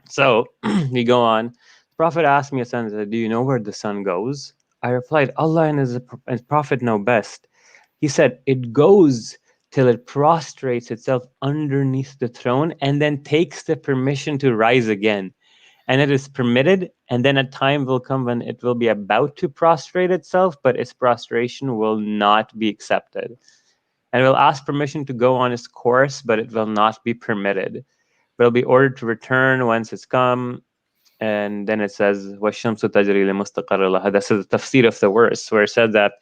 So we go on. The Prophet asked me, do you know where the sun goes? I replied, Allah and his Prophet know best. He said, it goes till it prostrates itself underneath the throne and then takes the permission to rise again. And it is permitted, and then a time will come when it will be about to prostrate itself, but its prostration will not be accepted. And it will ask permission to go on its course, but it will not be permitted. But it will be ordered to return whence it's come. And then it says, وَالشَّمْسُ تَجْرِي لِمُسْتَقَرٍّ لَهَا. That's the tafsir of the verse, where it says that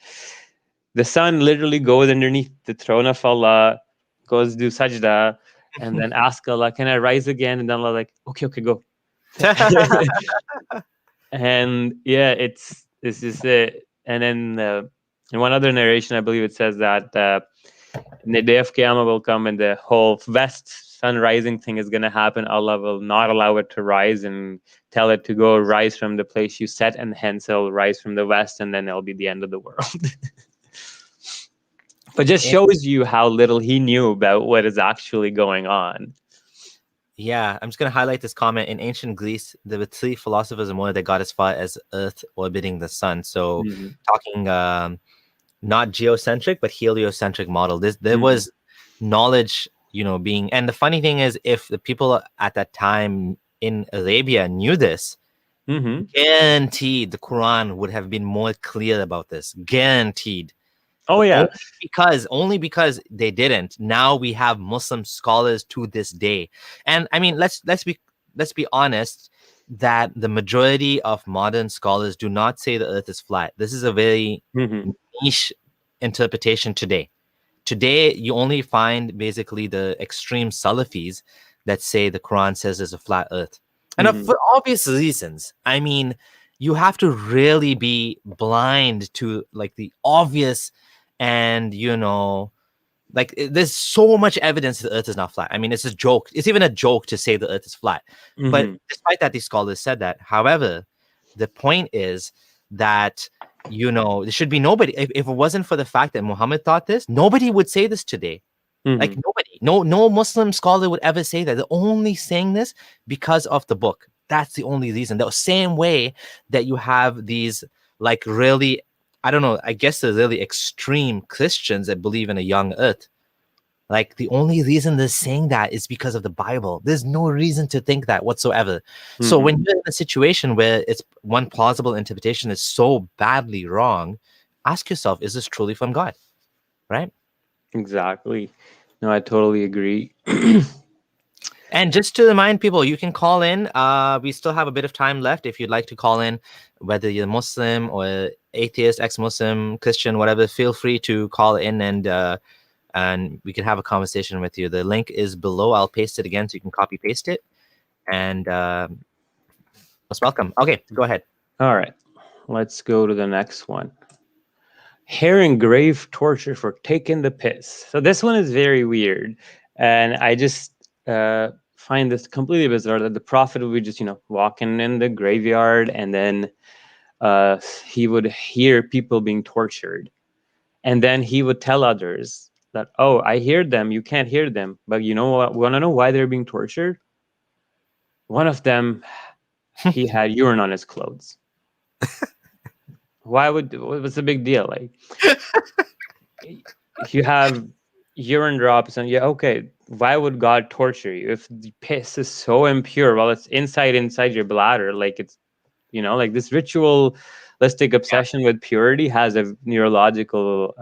the sun literally goes underneath the throne of Allah, goes do sajda, and then ask Allah, can I rise again? And then Allah like, okay, go. And yeah, it's just it. And then in one other narration, I believe it says that the day of Qiyamah will come and the whole west sun rising thing is going to happen. Allah will not allow it to rise and tell it to go rise from the place you set, and hence it'll rise from the west, and then it'll be the end of the world. But just shows you how little he knew about what is actually going on. Yeah, I'm just going to highlight this comment. In ancient Greece, there were 3 philosophers and more that got as far as Earth orbiting the sun. So talking not geocentric, but heliocentric model. There was knowledge, being... And the funny thing is, if the people at that time in Arabia knew this, guaranteed the Quran would have been more clear about this. Guaranteed. Oh yeah. Only because they didn't. Now we have Muslim scholars to this day. And I mean, let's be honest, that the majority of modern scholars do not say the earth is flat. This is a very niche interpretation today. Today, you only find basically the extreme Salafis that say the Quran says there's a flat earth. And for obvious reasons. I mean, you have to really be blind to like the obvious. And, there's so much evidence the earth is not flat. I mean, it's a joke. It's even a joke to say the earth is flat. But despite that, these scholars said that. However, the point is that, there should be nobody. If it wasn't for the fact that Muhammad thought this, nobody would say this today. Like nobody. No Muslim scholar would ever say that. They're only saying this because of the book. That's the only reason. The same way that you have these like really... I don't know, I guess the really extreme Christians that believe in a young earth. Like, the only reason they're saying that is because of the Bible. There's no reason to think that whatsoever. So when you're in a situation where it's one plausible interpretation is so badly wrong, ask yourself, is this truly from God? Right? Exactly. No, I totally agree. And just to remind people, you can call in. We still have a bit of time left. If you'd like to call in, whether you're Muslim or atheist, ex-Muslim, Christian, whatever, feel free to call in and we can have a conversation with you. The link is below. I'll paste it again so you can copy paste it. And most welcome. Okay, go ahead. All right, let's go to the next one. Hearing grave torture for taking the piss. So this one is very weird, and I just find this completely bizarre that the Prophet would be just walking in the graveyard, and then he would hear people being tortured, and then he would tell others that, oh, I hear them, you can't hear them, but you know what, want to know why they're being tortured? One of them, he had urine on his clothes. What's the big deal? Like, if you have urine drops and okay, why would God torture you if the piss is so impure? Well, it's inside your bladder. Like, it's like this ritualistic obsession with purity has a neurological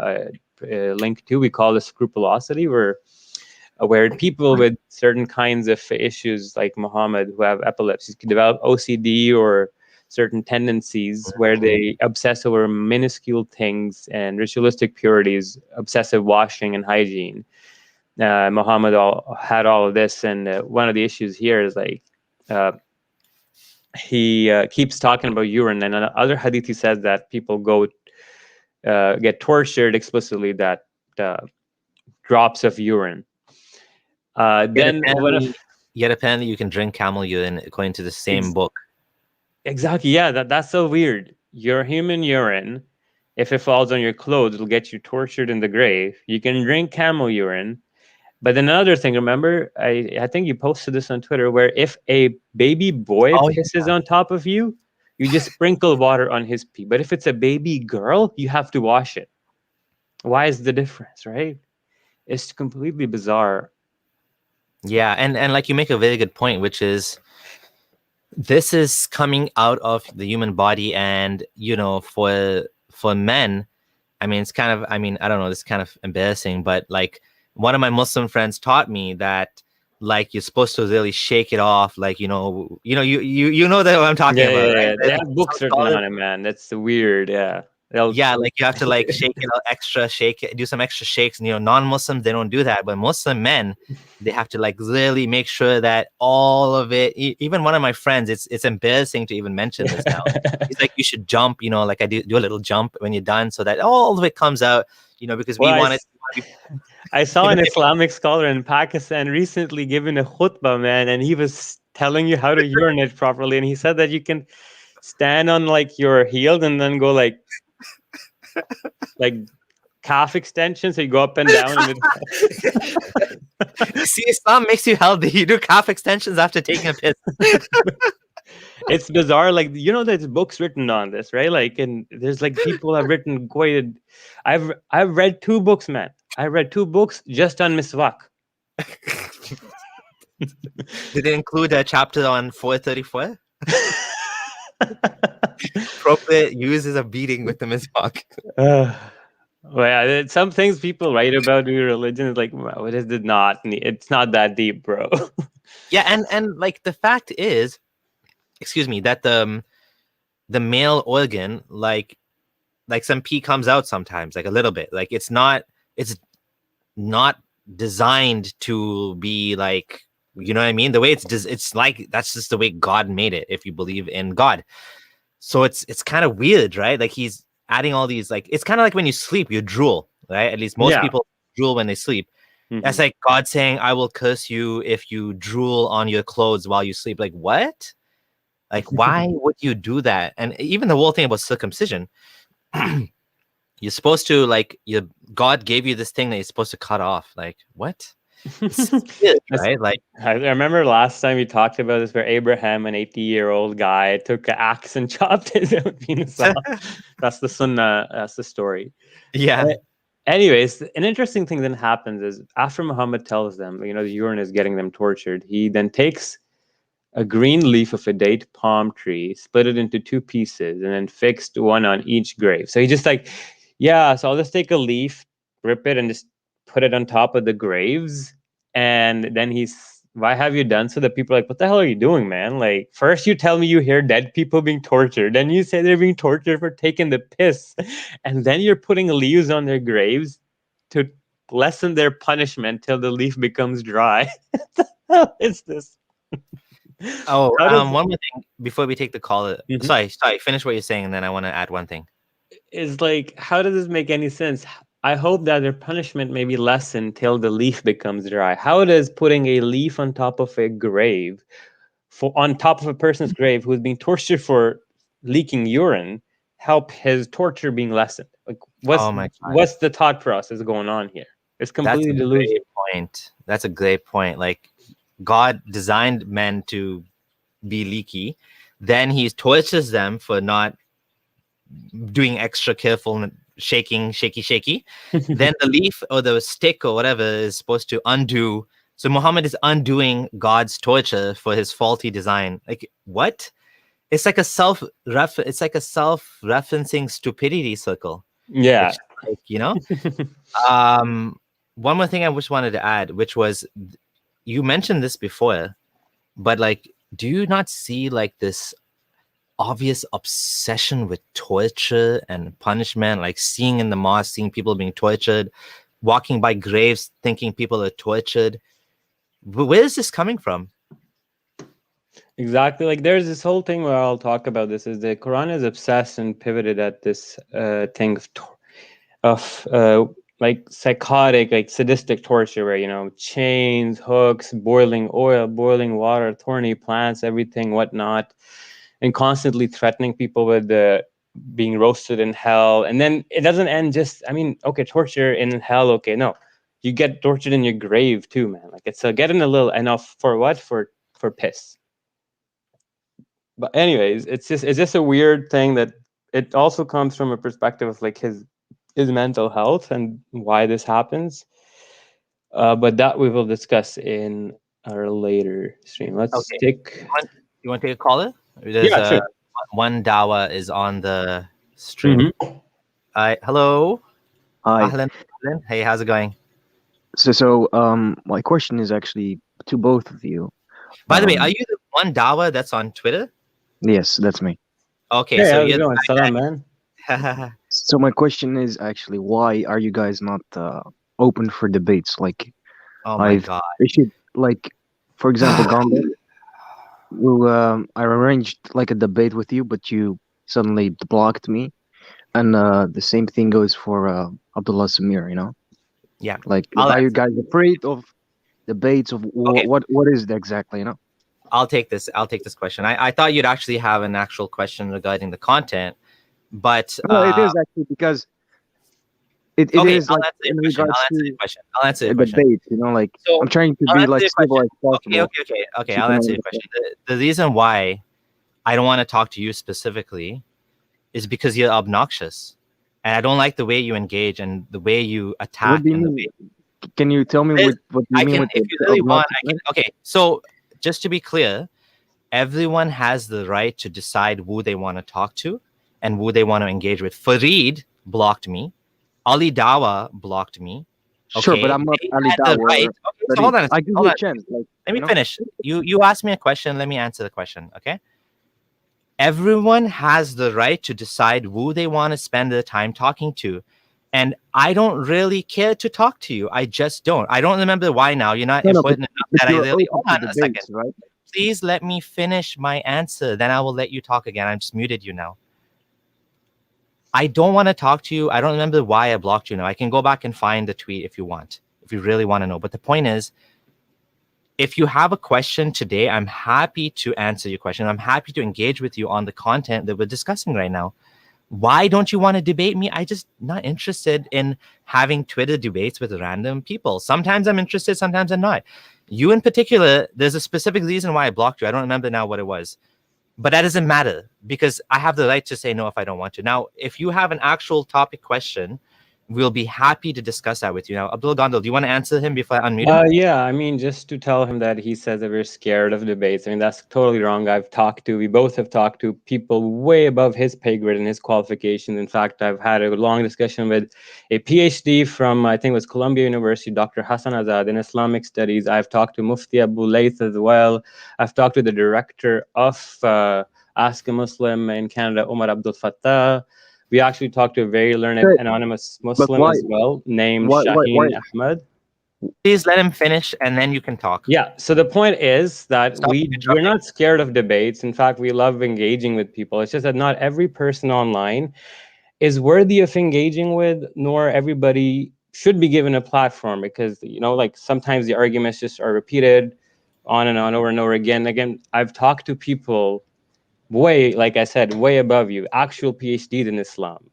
link too. We call this scrupulosity, where people with certain kinds of issues like Muhammad, who have epilepsy, can develop OCD or certain tendencies where they obsess over minuscule things and ritualistic purities, obsessive washing and hygiene. Muhammad had all of this, and one of the issues here is like he keeps talking about urine, and in other hadith he says that people go get tortured explicitly, that drops of urine. Then what if Yet apparently you can drink camel urine according to the same book. Exactly, yeah, that's so weird. Your human urine, if it falls on your clothes, it'll get you tortured in the grave. You can drink camel urine. But then another thing, remember, I think you posted this on Twitter, where if a baby boy pisses on top of you, you just sprinkle water on his pee. But if it's a baby girl, you have to wash it. Why is the difference, right? It's completely bizarre. Yeah, and like you make a very good point, which is this is coming out of the human body, and for men, I mean, it's kind of, I mean, I don't know, this is kind of embarrassing, but like one of my Muslim friends taught me that like you're supposed to really shake it off, like you know that what I'm talking about, right? They have books written on it, man. That's weird. Yeah. Yeah, like you have to like shake it out extra, do some extra shakes. And non-Muslims, they don't do that, but Muslim men, they have to like really make sure that all of it. Even one of my friends, it's embarrassing to even mention this now. He's like, you should jump, like I do a little jump when you're done, so that all of it comes out, because we wanted. I saw an Islamic scholar in Pakistan recently giving a khutbah, man, and he was telling you how to urinate properly, and he said that you can stand on like your heels and then go like calf extension, so you go up and down. See, Islam makes you healthy. You do calf extensions after taking a piss. It's bizarre. Like, there's books written on this, right? Like, and there's like people have written I've read 2 books, man. I read 2 books just on miswak. Did it include a chapter on 434? Appropriate uses of beating with the miswak. Well, yeah, some things people write about your religion is like, well, it is not. It's not that deep, bro. Yeah, and like the fact is, excuse me, that the male organ, like some pee comes out sometimes, like a little bit. Like it's not designed to be like, you know what I mean? The way it's like, that's just the way God made it, if you believe in God. So it's kind of weird, right? Like he's adding all these, like, it's kind of like when you sleep, you drool, right? At least most people drool when they sleep. Mm-hmm. That's like God saying, I will curse you if you drool on your clothes while you sleep. Like, what? Like, why would you do that? And even the whole thing about circumcision, you're supposed to, like, God gave you this thing that you're supposed to cut off. Like, what? Weird, right? Like, I remember last time we talked about this, where Abraham, an 80-year-old guy, took an axe and chopped his own penis off. That's the sunnah. That's the story. Yeah. Anyways, an interesting thing then happens is after Muhammad tells them, the urine is getting them tortured, he then takes a green leaf of a date palm tree, split it into 2 pieces, and then fixed one on each grave. So he just like, so I'll just take a leaf, rip it, and just put it on top of the graves. And then why have you done so? That people are like, what the hell are you doing, man? Like, first you tell me you hear dead people being tortured, then you say they're being tortured for taking the piss, and then you're putting leaves on their graves to lessen their punishment till the leaf becomes dry. What the hell is this? One more thing before we take the call. Mm-hmm. Sorry, finish what you're saying, and then I want to add one thing. Is like, how does this make any sense? I hope that their punishment may be lessened till the leaf becomes dry. How does putting a leaf on top of a grave, on top of a person's grave who's being tortured for leaking urine, help his torture being lessened? Like, what's the thought process going on here? It's completely delusional. That's a great point. Like, God designed men to be leaky, then he tortures them for not doing extra careful shaking, shaky. Then the leaf or the stick or whatever is supposed to undo. So Muhammad is undoing God's torture for his faulty design. Like, what? It's like a self-referencing stupidity circle. Yeah. One more thing I wanted to add, which was, you mentioned this before, but like, do you not see like this obvious obsession with torture and punishment, like seeing in the mosque, seeing people being tortured, walking by graves, thinking people are tortured? Where is this coming from? Exactly. Like, there's this whole thing where I'll talk about this, is the Quran is obsessed and pivoted at this thing of like psychotic, like sadistic torture where, chains, hooks, boiling oil, boiling water, thorny plants, everything, whatnot, and constantly threatening people with being roasted in hell. And then it doesn't end just, okay, torture in hell, okay, no. You get tortured in your grave too, man. Like it's getting a little enough for what? For piss. But anyways, it's just a weird thing that it also comes from a perspective of like his mental health and why this happens. But that we will discuss in our later stream. Let's Okay. take. You want to take a caller? There's Yeah, sure. One Dawah is on the stream. Hello. Hi. Ahlan. Ahlan. Hey, how's it going? My question is actually to both of you. By the way, are you the One Dawah that's on Twitter? Yes, that's me. Okay, Hey, so how's it you're going? Salam, man. So my question is actually, why are you guys not open for debates? Like, oh my God. issued, like, for example, Gondal, I arranged like a debate with you, but you suddenly blocked me, and the same thing goes for Abdullah Samir. Yeah. Like, I'll are you answer. guys afraid of debates of Okay. what is it exactly? I'll take this question. I thought you'd actually have an actual question regarding the content, but No, it is actually because it okay, is like in regards to I'll answer your a question. debate. Like So, I'm trying to I'll be answer like your civil as question. possible. Okay. I'll answer your question. The reason why I don't want to talk to you specifically is because you're obnoxious, and I don't like the way you engage and the way you attack. What do you mean? Can you tell me what you mean with if you really want, I can. Okay, so just to be clear, everyone has the right to decide who they want to talk to and who they want to engage with. Fareed blocked me. Ali Dawah blocked me. Okay? Sure, but I'm not Ali Dawah. Right. Okay, so hold on. I give you a chance. Let me finish. You asked me a question. Let me answer the question. Okay. Everyone has the right to decide who they want to spend their time talking to. And I don't really care to talk to you. I just don't. I don't remember why now. You're not important enough that I really. Hold on a second. Right? Please let me finish my answer. Then I will let you talk again. I just muted you now. I don't want to talk to you. I don't remember why I blocked you now. I can go back and find the tweet if you want, if you really want to know. But the point is, if you have a question today, I'm happy to answer your question. I'm happy to engage with you on the content that we're discussing right now. Why don't you want to debate me? I just not interested in having Twitter debates with random people. Sometimes I'm interested, sometimes I'm not. You in particular, there's a specific reason why I blocked you. I don't remember now what it was. But that doesn't matter because I have the right to say no if I don't want to. Now, if you have an actual topic question, we'll be happy to discuss that with you. Now, Abdullah Gondal, do you want to answer him before I unmute him? Yeah, just to tell him that he says that we're scared of debates. That's totally wrong. We both have talked to people way above his pay grade and his qualifications. In fact, I've had a long discussion with a PhD from, I think it was Columbia University, Dr. Hassan Azad in Islamic Studies. I've talked to Mufti Abu Layth as well. I've talked to the director of Ask a Muslim in Canada, Omar Abdul Fattah. We actually talked to a very learned anonymous Muslim as well, named Shaheen Ahmed. Please let him finish, and then you can talk. Yeah, so the point is that we're not scared of debates. In fact, we love engaging with people. It's just that not every person online is worthy of engaging with, nor everybody should be given a platform because, like sometimes the arguments just are repeated on and on over and over again. Again, I've talked to people like I said, way above you, actual PhDs in Islam.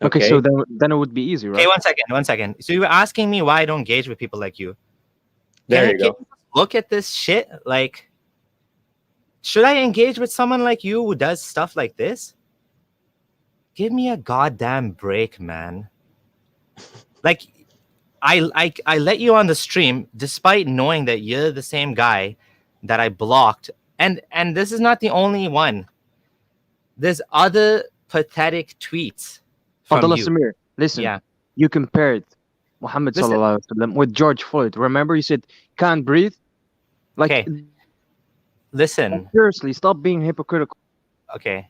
Okay, so then it would be easy, right? Okay, one second. So you were asking me why I don't engage with people like you. There you go. Look at this shit. Like, should I engage with someone like you who does stuff like this? Give me a goddamn break, man. Like, I let you on the stream despite knowing that you're the same guy that I blocked. And this is not the only one. There's other pathetic tweets from Abdullah you. Samir, listen, you compared Muhammad sallallahu alaihi wasallam with George Floyd. Remember, you said can't breathe. Like, listen. Seriously, stop being hypocritical. Okay,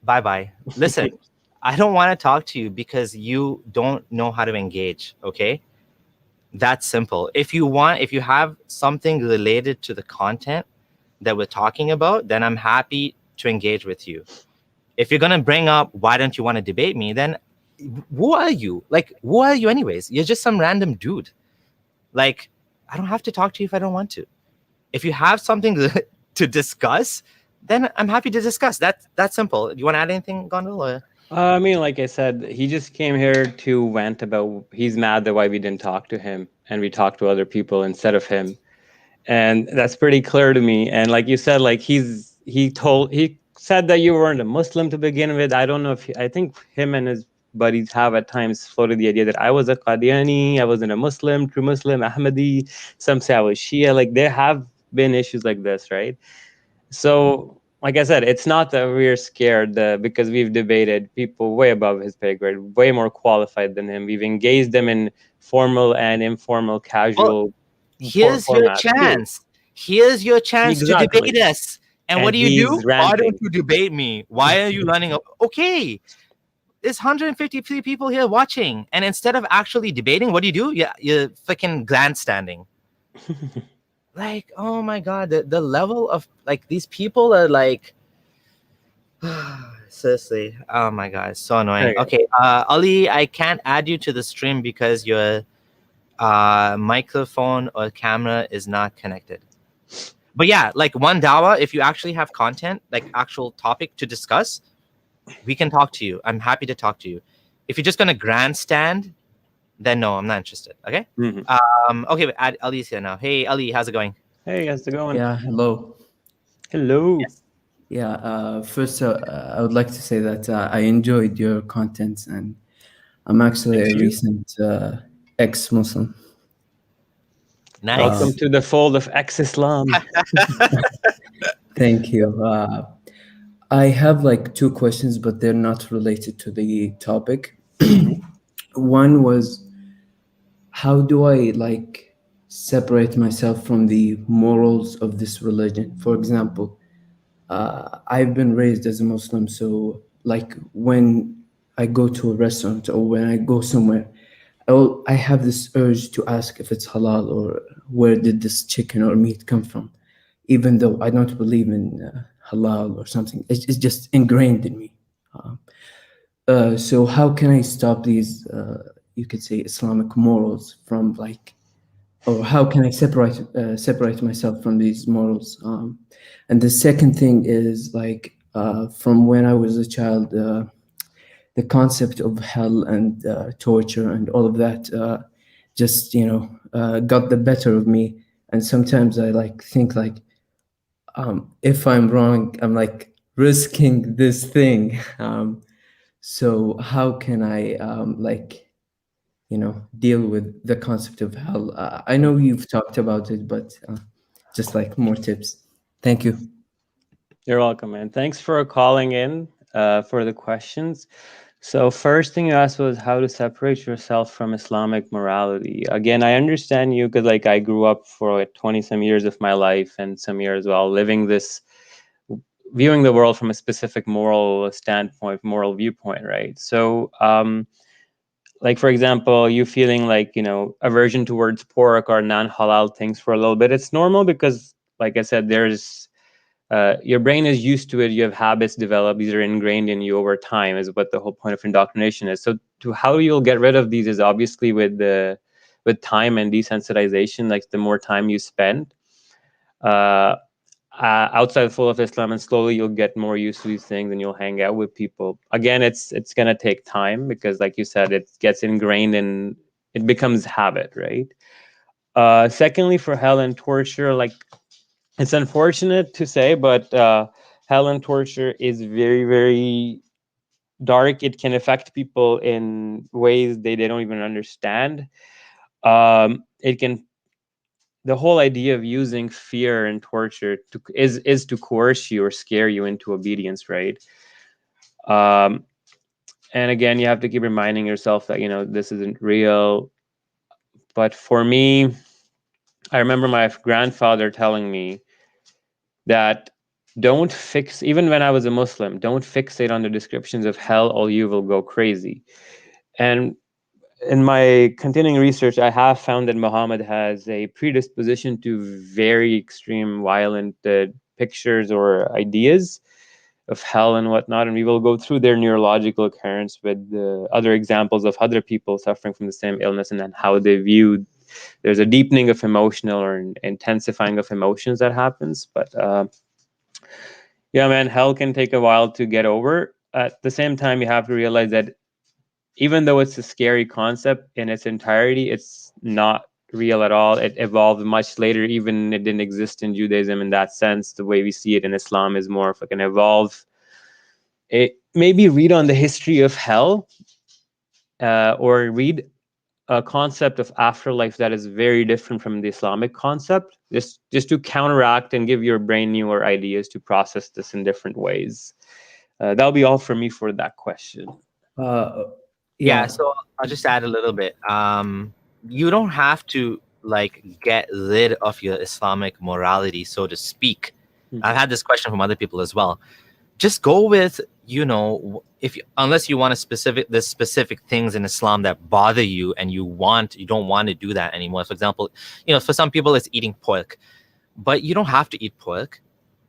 bye. Listen, I don't want to talk to you because you don't know how to engage. Okay, that's simple. If you have something related to the content that we're talking about, then I'm happy to engage with you. If you're gonna bring up why don't you want to debate me, then who are you? Like, who are you anyways? You're just some random dude. Like, I don't have to talk to you if I don't want to. If you have something to discuss, then I'm happy to discuss. That's simple. Do you want to add anything, Gondal? Or? I mean, like I said, he just came here to vent about he's mad that why we didn't talk to him and we talked to other people instead of him. And that's pretty clear to me. And like you said, like he said that you weren't a Muslim to begin with. I don't know if I think him and his buddies have at times floated the idea that I was a Qadiani, I wasn't a Muslim, true Muslim, Ahmadi. Some say I was Shia. Like there have been issues like this, right? So, like I said, it's not that we're scared because we've debated people way above his pay grade, way more qualified than him. We've engaged them in formal and informal, casual Here's your formats too. chance. Here's your chance to Exactly. debate us. And what do? He's Why ranting. don't you debate me? Why are you running up? Okay, there's 153 people here watching, and instead of actually debating, what do? You're freaking grandstanding. Like, oh my god, the level of like these people are like, seriously, oh my god, it's so annoying. Okay, Ali, I can't add you to the stream because your microphone or camera is not connected. But yeah, like One Dawah, if you actually have content, like actual topic to discuss, we can talk to you. I'm happy to talk to you. If you're just gonna grandstand, then no, I'm not interested. Okay. Okay, but Ali's here now. Hey, Ali, how's it going? Hey, how's it going? Yeah, hello. Hello. Yes. Yeah, first I would like to say that I enjoyed your content, and I'm actually a recent ex-Muslim. Nice. Welcome to the fold of ex-Islam. Thank you. I have like two questions, but they're not related to the topic. One was, how do I like separate myself from the morals of this religion? For example, I've been raised as a Muslim, so like when I go to a restaurant or when I go somewhere, I have this urge to ask if it's halal or where did this chicken or meat come from, even though I don't believe in halal or something. It's just ingrained in me. So how can I stop these, you could say, Islamic morals from like, or how can I separate myself from these morals? And the second thing is like from when I was a child, the concept of hell and torture and all of that just got the better of me. And sometimes I like think like if I'm wrong, I'm like risking this thing. So how can I deal with the concept of hell? I know you've talked about it, but just like more tips. Thank you. You're welcome, man. Thanks for calling in for the questions. So first thing you asked was how to separate yourself from Islamic morality. Again, I understand you because like I grew up for like 20 some years of my life and some years while living this, viewing the world from a specific moral standpoint, moral viewpoint, right? So like, for example, you feeling like, aversion towards pork or non-halal things for a little bit, it's normal because, like I said, there's, your brain is used to it. You have habits developed. These are ingrained in you over time is what the whole point of indoctrination is. So to how you'll get rid of these is obviously with time and desensitization, like the more time you spend outside the fold of Islam, and slowly you'll get more used to these things and you'll hang out with people. Again, it's going to take time because, like you said, it gets ingrained and it becomes habit, right? Secondly, for hell and torture, like it's unfortunate to say, but hell and torture is very, very dark. It can affect people in ways they don't even understand. The whole idea of using fear and torture is to coerce you or scare you into obedience, right? And again, you have to keep reminding yourself that, this isn't real. But for me, I remember my grandfather telling me that even when I was a Muslim, don't fixate on the descriptions of hell or you will go crazy. And in my continuing research, I have found that Muhammad has a predisposition to very extreme, violent pictures or ideas. of hell and whatnot, and we will go through their neurological occurrence with other examples of other people suffering from the same illness, and then how they view. There's a deepening of emotional or intensifying of emotions that happens, but yeah, man, hell can take a while to get over. At the same time, you have to realize that even though it's a scary concept in its entirety, it's not real at all. It evolved much later. Even it didn't exist in Judaism in that sense. The way we see it in Islam is more of like an evolve. Maybe read on the history of hell, or read a concept of afterlife that is very different from the Islamic concept, just to counteract and give your brain newer ideas to process this in different ways. That'll be all for me for that question. Yeah, so I'll just add a little bit. You don't have to like get rid of your Islamic morality, so to speak. I've had this question from other people as well. Just go with, unless you want there's specific things in Islam that bother you and you don't want to do that anymore. For example, for some people it's eating pork, but you don't have to eat pork.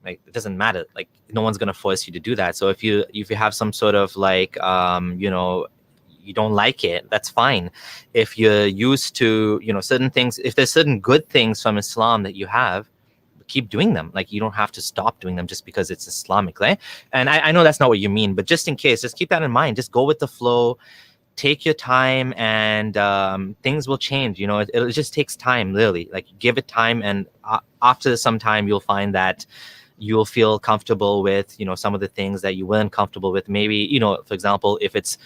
Like, it doesn't matter. Like, no one's gonna force you to do that. So if you have some sort of like you don't like it, that's fine. If you're used to certain things, if there's certain good things from Islam that you have, keep doing them. Like, you don't have to stop doing them just because it's Islamic, right? And I know that's not what you mean, but just in case, just keep that in mind. Just go with the flow, take your time, and things will change. It just takes time, literally. Like, give it time, and after some time you'll find that you'll feel comfortable with some of the things that you weren't comfortable with. Maybe for example, if it's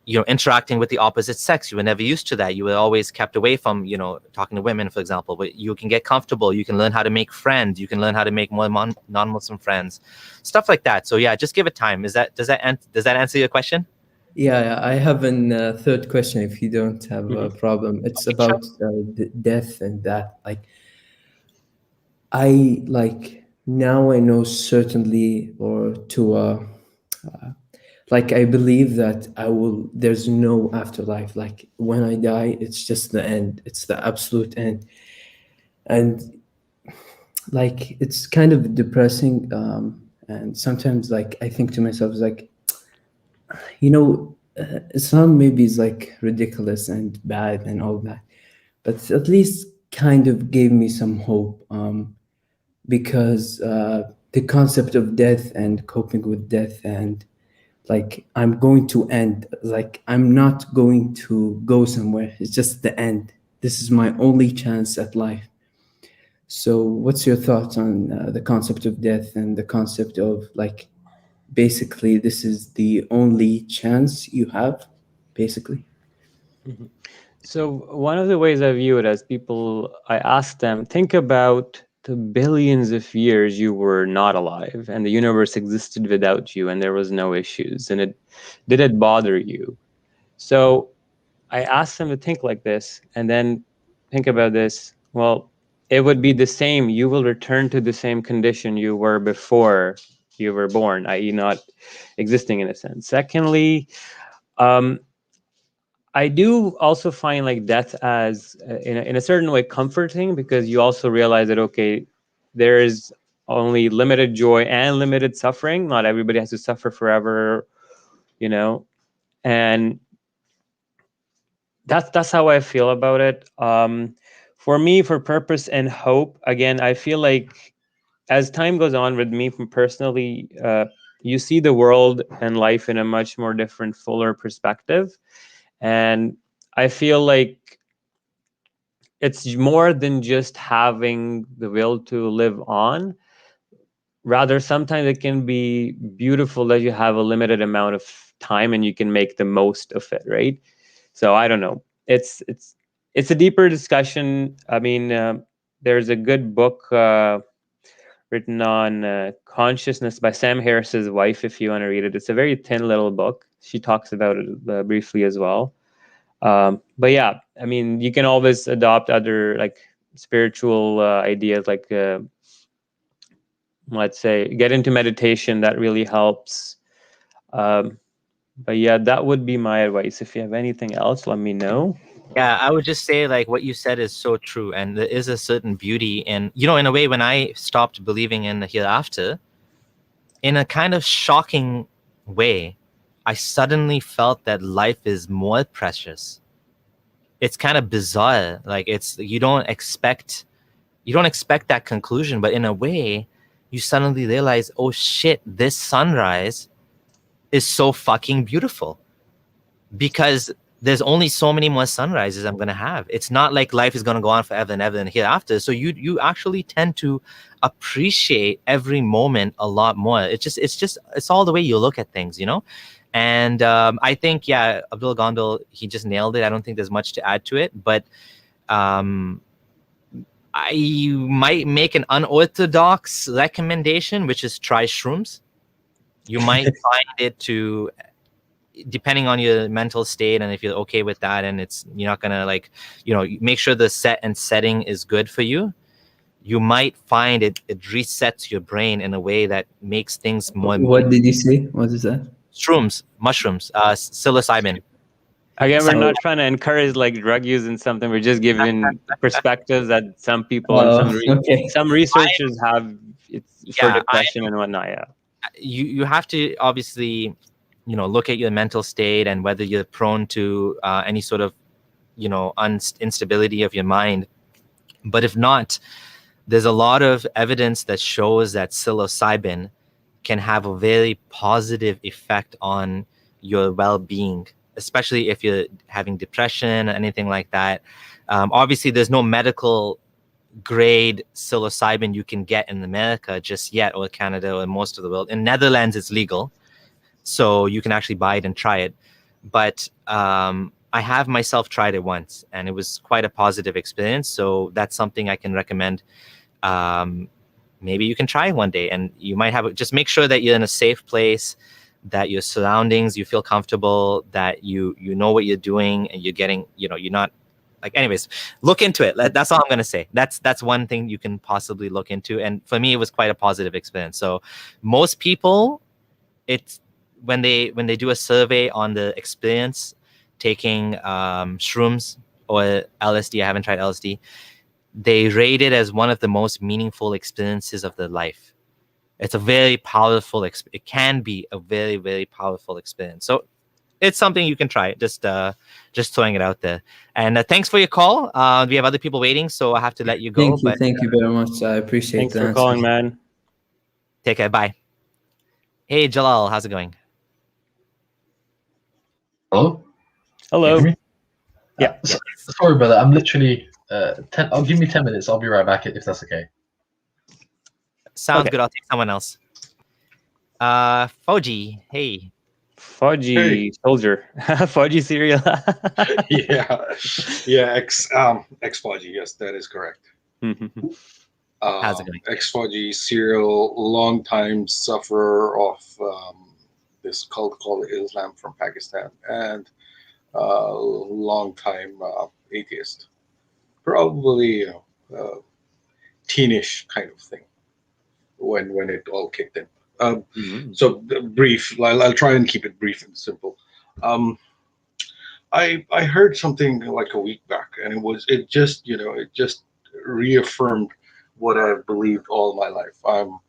interacting with the opposite sex, you were never used to that. You were always kept away from, talking to women, for example. But you can get comfortable. You can learn how to make friends. You can learn how to make more non-Muslim friends, stuff like that. So yeah, just give it time. Does that answer your question? Yeah, I have a third question, if you don't have a problem. It's about death and that. Now I know certainly, or to I believe that there's no afterlife. Like, when I die, it's just the end. It's the absolute end. And it's kind of depressing. And sometimes I think to myself, Islam maybe is ridiculous and bad and all that, but at least kind of gave me some hope, because the concept of death and coping with death, and I'm going to end, I'm not going to go somewhere. It's just the end. This is my only chance at life. So what's your thoughts on the concept of death and the concept of basically this is the only chance you have, basically? So one of the ways I view it, as I ask them, think about the billions of years you were not alive and the universe existed without you and there was no issues, and did it bother you? So I asked them to think like this, and then think about this. Well, it would be the same. You will return to the same condition you were before you were born, i.e. not existing in a sense. Secondly, I do also find death as in a certain way comforting, because you also realize that, okay, there is only limited joy and limited suffering. Not everybody has to suffer forever, and that's how I feel about it. For me, for purpose and hope, again, I feel like as time goes on with me personally, you see the world and life in a much more different, fuller perspective. And I feel like it's more than just having the will to live on. Rather, sometimes it can be beautiful that you have a limited amount of time and you can make the most of it, right? So I don't know. It's a deeper discussion. I mean, there's a good book written on consciousness by Sam Harris's wife, if you want to read it. It's a very thin little book. She talks about it briefly as well. But yeah, I mean, you can always adopt other spiritual ideas, let's say get into meditation. That really helps. But yeah, that would be my advice. If you have anything else, let me know. Yeah, I would just say what you said is so true, and there is a certain beauty in, in a way, when I stopped believing in the hereafter, in a kind of shocking way, I suddenly felt that life is more precious. It's kind of bizarre. Like you don't expect that conclusion, but in a way, you suddenly realize, oh shit, this sunrise is so fucking beautiful, because there's only so many more sunrises I'm gonna have. It's not like life is gonna go on forever and ever and hereafter. So you actually tend to appreciate every moment a lot more. It's all the way you look at things, you know. And I think, yeah, Abdullah Gondal, he just nailed it. I don't think there's much to add to it, but I might make an unorthodox recommendation, which is try shrooms. You might find it to, depending on your mental state, and if you're okay with that, and you're not gonna make sure the setting is good for you, you might find it resets your brain in a way that makes things more. What did you say? What is that? Shrooms, mushrooms, psilocybin. Again, we're not trying to encourage like drug use and something. We're just giving perspectives that some people and some researchers have for depression and whatnot. Yeah, you have to obviously, look at your mental state and whether you're prone to any sort of, instability of your mind. But if not, there's a lot of evidence that shows that psilocybin can have a very positive effect on your well-being, especially if you're having depression or anything like that. Obviously, there's no medical grade psilocybin you can get in America just yet, or Canada, or most of the world. In Netherlands, it's legal, so you can actually buy it and try it. But I have myself tried it once, and it was quite a positive experience. So that's something I can recommend. Maybe you can try one day, and you might have just make sure that you're in a safe place, that your surroundings, you feel comfortable, that you know what you're doing, and you're getting, you're not like, anyways, look into it. That's all I'm going to say. That's one thing you can possibly look into. And for me, it was quite a positive experience. So most people, it's when they do a survey on the experience taking shrooms or LSD, I haven't tried LSD, they rate it as one of the most meaningful experiences of their life. It's a very powerful, it can be a very, very powerful experience. So it's something you can try. Just throwing it out there. And thanks for your call. We have other people waiting, so I have to let you go. Thank you very much. I appreciate it. Thanks for calling, man. Take care. Bye. Hey, Jalal, how's it going? Hello? Hello. Yeah. Sorry, brother. I'm literally... give me 10 minutes. I'll be right back if that's okay. Sounds good. I'll take someone else. Foji, hey. Foji soldier. Foji cereal. yeah. Ex Foji. Yes, that is correct. How's it going? Ex Foji serial, long time sufferer of this cult called Islam from Pakistan, and long time atheist. Probably teenish kind of thing when it all kicked in. So brief. I'll try and keep it brief and simple. I heard something like a week back, and it just reaffirmed what I've believed all my life. I'm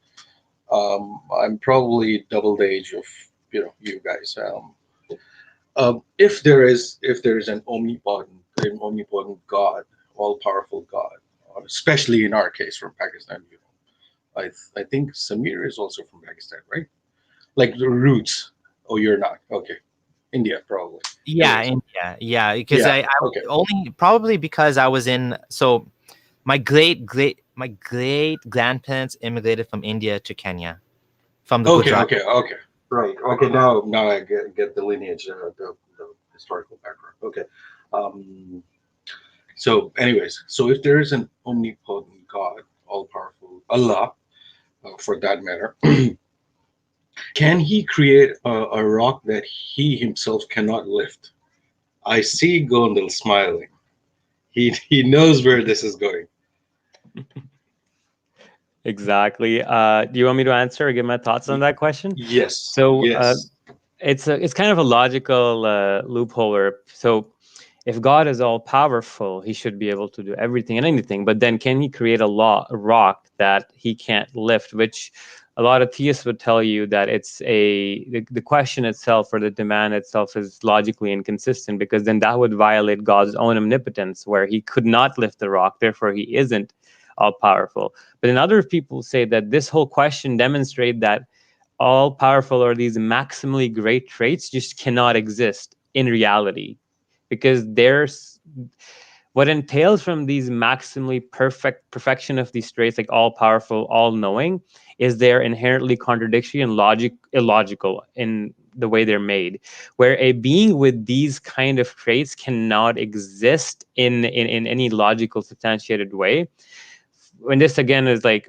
probably double the age of you guys. If there is an omnipotent God, all-powerful God, especially in our case from Pakistan, I think Samir is also from Pakistan, right? Like the roots. Oh, you're not. Okay. India, probably. Yeah, India. Yeah, because I only probably because I was in. So my great grandparents immigrated from India to Kenya, from the Gujarat. Okay. Right. Okay. Now I get the lineage, the historical background. Okay. So, anyways, if there is an omnipotent God, all-powerful Allah, for that matter, can he create a rock that he himself cannot lift? I see Gondal smiling. He knows where this is going. Exactly. Do you want me to answer or give my thoughts on that question? Yes. So yes. It's kind of a logical loophole. So if God is all powerful, he should be able to do everything and anything. But then can he create a rock that he can't lift, which a lot of theists would tell you that the question itself or the demand itself is logically inconsistent, because then that would violate God's own omnipotence, where he could not lift the rock, therefore he isn't all powerful. But then other people say that this whole question demonstrates that all powerful or these maximally great traits just cannot exist in reality, because there's what entails from these maximally perfection of these traits, like all powerful, all knowing, is they're inherently contradictory and illogical in the way they're made, where a being with these kind of traits cannot exist in any logical substantiated way. When this again is like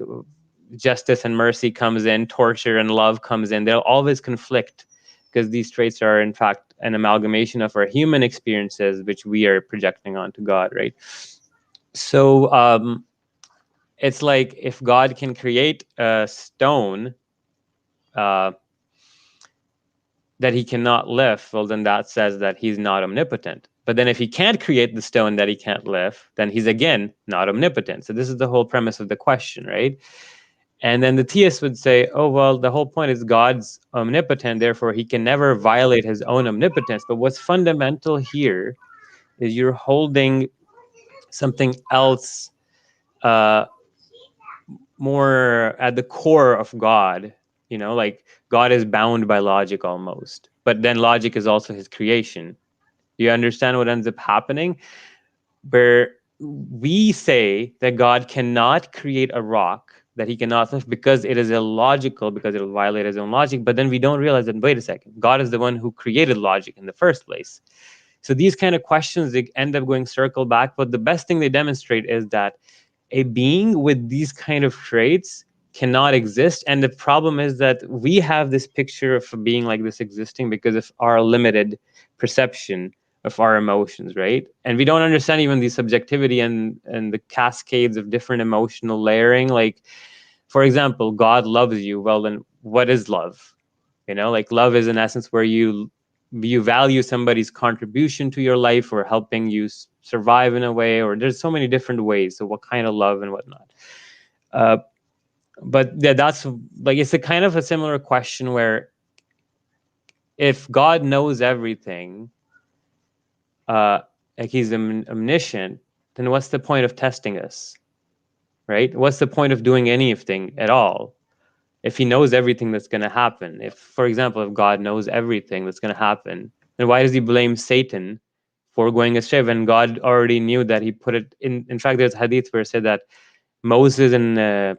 justice and mercy comes in, torture and love comes in, they'll always conflict, because these traits are in fact an amalgamation of our human experiences, which we are projecting onto God, right? So it's like if God can create a stone that he cannot lift, well, then that says that he's not omnipotent. But then if he can't create the stone that he can't lift, then he's again not omnipotent. So this is the whole premise of the question, right? And then the theist would say, oh, well, the whole point is God's omnipotent, therefore he can never violate his own omnipotence. But what's fundamental here is you're holding something else more at the core of God. You know, like God is bound by logic almost, but then logic is also his creation. You understand what ends up happening? Where we say that God cannot create a rock that he cannot lift because it is illogical, because it will violate his own logic. But then we don't realize that, wait a second, God is the one who created logic in the first place. So these kind of questions, they end up going circle back. But the best thing they demonstrate is that a being with these kind of traits cannot exist. And the problem is that we have this picture of a being like this existing because of our limited perception of our emotions, right? And we don't understand even the subjectivity and the cascades of different emotional layering. Like, for example, God loves you. Well, then what is love? You know, like love is in essence where you value somebody's contribution to your life or helping you survive in a way, or there's so many different ways. So what kind of love and whatnot. But yeah, that's like, it's a kind of a similar question where if God knows everything, like he's omniscient, then what's the point of testing us, right? What's the point of doing anything at all if he knows everything that's going to happen? If, for example, if God knows everything that's going to happen, then why does he blame Satan for going astray when God already knew that he put it in? In fact, there's hadith where it said that Moses and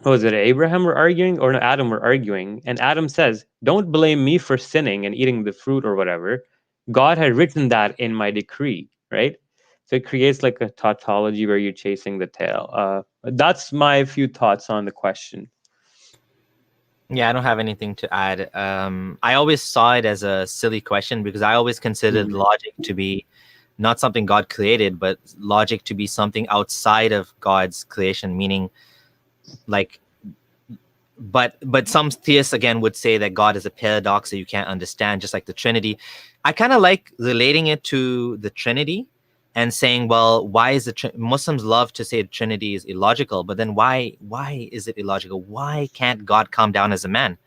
what was it, Abraham were arguing, or no, Adam were arguing, and Adam says, don't blame me for sinning and eating the fruit or whatever. God had written that in my decree, right? So it creates like a tautology where you're chasing the tail. That's my few thoughts on the question. Yeah, I don't have anything to add. I always saw it as a silly question because I always considered logic to be not something God created, but logic to be something outside of God's creation, meaning like, but some theists again would say that God is a paradox that you can't understand, just like the Trinity. I kind of like relating it to the Trinity and saying, well, why is Muslims love to say the Trinity is illogical, but then why is it illogical? Why can't God come down as a man?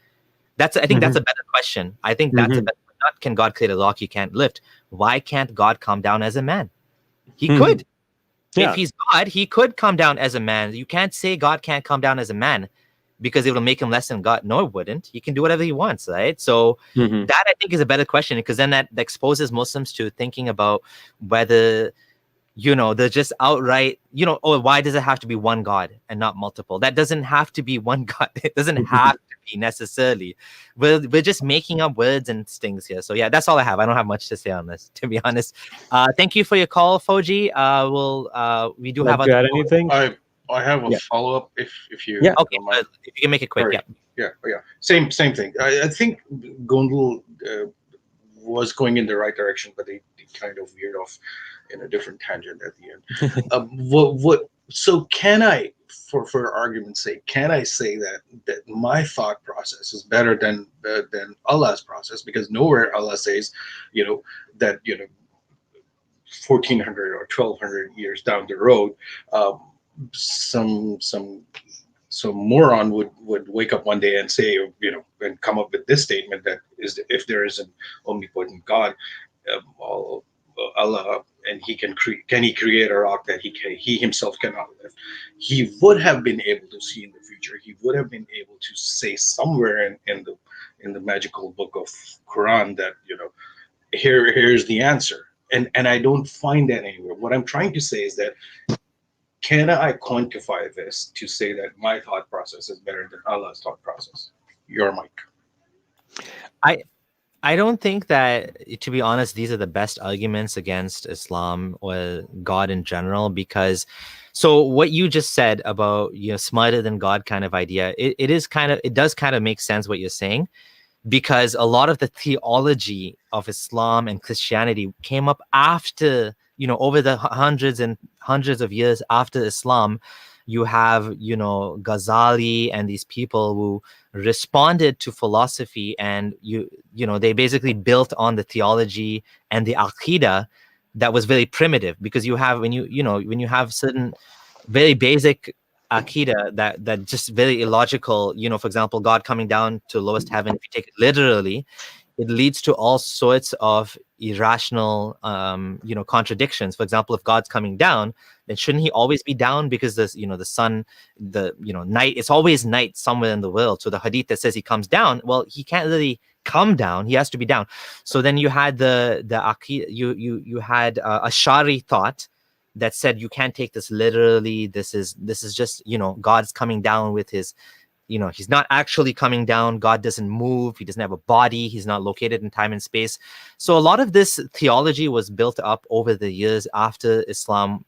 I think that's a better question. I think that's a better, not can God create a rock you can't lift? Why can't God come down as a man? He could. Yeah. If he's God, he could come down as a man. You can't say God can't come down as a man because it will make him less than God. No, it wouldn't. He can do whatever he wants, right? So that I think is a better question, because then that exposes Muslims to thinking about whether, you know, they're just outright, you know, oh, why does it have to be one God and not multiple? That doesn't have to be one God. It doesn't have to be necessarily. We're just making up words and things here. So yeah, that's all I have. I don't have much to say on this, to be honest. Thank you for your call, Foji. We do have other anything. I have a follow-up if you okay, if you can make it quick. Yeah. Same thing. I think Gondal was going in the right direction, but they kind of veered off in a different tangent at the end. So can I, for argument's sake, can I say that my thought process is better than Allah's process? Because nowhere Allah says, you know, that, you know, 1400 or 1200 years down the road, some moron would wake up one day and say, and come up with this statement that is, if there is an omnipotent God, Allah, and can he create a rock that he himself cannot lift? He would have been able to see in the future. He would have been able to say somewhere in the magical book of Quran that here's the answer. And I don't find that anywhere. What I'm trying to say is that, can I quantify this to say that my thought process is better than Allah's thought process? Your mic. I don't think that, to be honest, these are the best arguments against Islam or God in general, because so what you just said about smarter than God kind of idea, it does kind of make sense what you're saying, because a lot of the theology of Islam and Christianity came up after, over the hundreds and hundreds of years after Islam. You have, Ghazali and these people who responded to philosophy, and they basically built on the theology and the aqidah that was very primitive, because you have when you have certain very basic aqidah that just very illogical, for example, God coming down to lowest heaven, if you take it literally, it leads to all sorts of irrational contradictions. For example, if God's coming down, then shouldn't he always be down? Because the sun, night, it's always night somewhere in the world. So the hadith that says he comes down, well, he can't really come down, he has to be down. So then you had the aqidah, you had a Ash'ari thought that said you can't take this literally. This is just God's coming down with his, he's not actually coming down. God doesn't move. He doesn't have a body. He's not located in time and space. So a lot of this theology was built up over the years after Islam,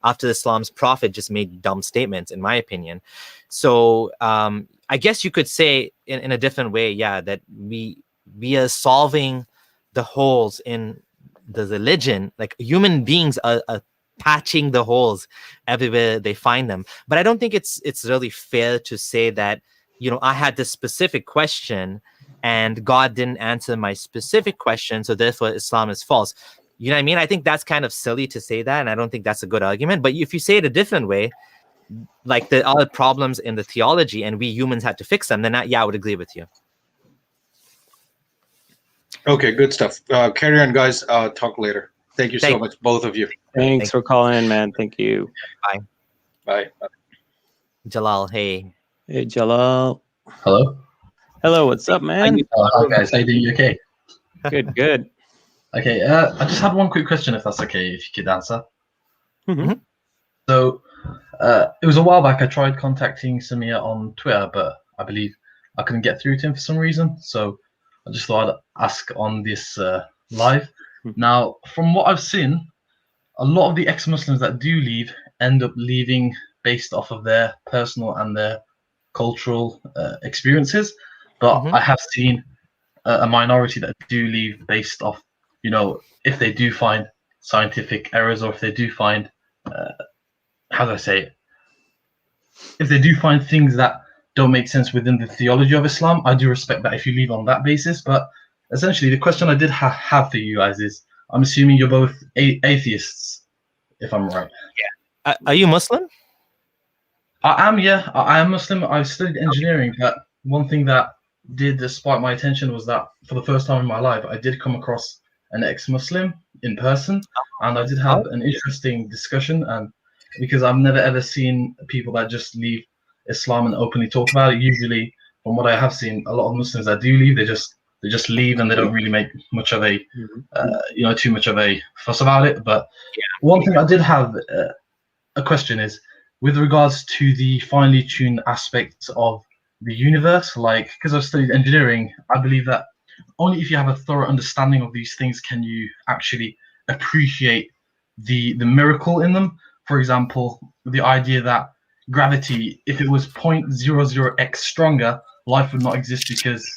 after Islam's prophet just made dumb statements, in my opinion. So I guess you could say in a different way, that we are solving the holes in the religion. Like human beings are patching the holes everywhere they find them. But I don't think it's really fair to say that, I had this specific question and God didn't answer my specific question, so therefore Islam is false. You know what I mean? I think that's kind of silly to say that, and I don't think that's a good argument. But if you say it a different way, like there are problems in the theology and we humans had to fix them, then I would agree with you. Okay, good stuff. Carry on, guys. Talk later. Thank you so much, both of you. Thanks for calling in, man. Thank you. Bye. Jalal, hey. Hey, Jalal. Hello. Hello, what's up, man? Hi, guys. How you doing? You okay? Good. Okay, I just had one quick question, if that's okay, if you could answer. Mm-hmm. So, it was a while back. I tried contacting Samir on Twitter, but I believe I couldn't get through to him for some reason. So, I just thought I'd ask on this live. Now, from what I've seen, a lot of the ex-Muslims that do leave end up leaving based off of their personal and their cultural experiences. But I have seen a minority that do leave based off, if they do find scientific errors, or if they do find, how do I say it? If they do find things that don't make sense within the theology of Islam, I do respect that if you leave on that basis. But essentially, the question I did have for you guys is, I'm assuming you're both atheists, if I'm right. Yeah. Are you Muslim? I am, yeah. I am Muslim. I've studied engineering, but one thing that did spark my attention was that for the first time in my life, I did come across an ex-Muslim in person, and I did have an interesting discussion. And because I've never ever seen people that just leave Islam and openly talk about it. Usually, from what I have seen, a lot of Muslims that do leave, they just leave and they don't really make much of a, too much of a fuss about it. But one thing I did have a question is, with regards to the finely tuned aspects of the universe, because I've studied engineering, I believe that only if you have a thorough understanding of these things can you actually appreciate the miracle in them. For example, the idea that gravity, if it was 0.00x stronger, life would not exist, because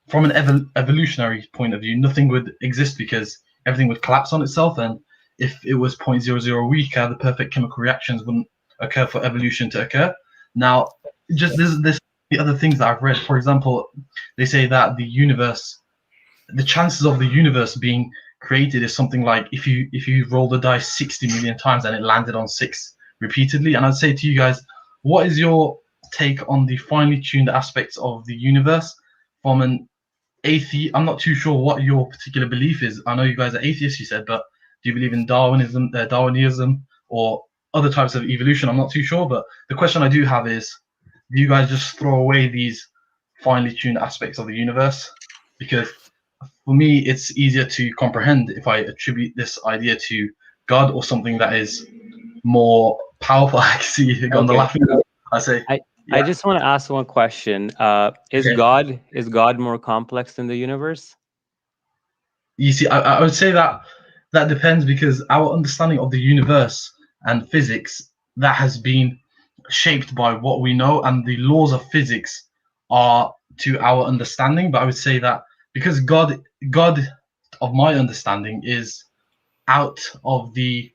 from an evolutionary point of view, nothing would exist because everything would collapse on itself. And if it was 0.00 weaker, the perfect chemical reactions wouldn't occur for evolution to occur. Now, just there's the other things that I've read. For example, they say that the chances of the universe being created is something like if you roll the dice 60 million times and it landed on 6 repeatedly. And I'd say to you guys, what is your take on the finely tuned aspects of the universe from an atheist. I'm not too sure what your particular belief is. I know you guys are atheists, you said, but do you believe in Darwinism, or other types of evolution? I'm not too sure, but the question I do have is, do you guys just throw away these finely tuned aspects of the universe? Because for me, it's easier to comprehend if I attribute this idea to God or something that is more powerful. I can see Gondal laughing. I say, I just want to ask one question. Is God more complex than the universe? You see, I would say that depends, because our understanding of the universe and physics, that has been shaped by what we know, and the laws of physics are to our understanding. But I would say that because God of my understanding is out of the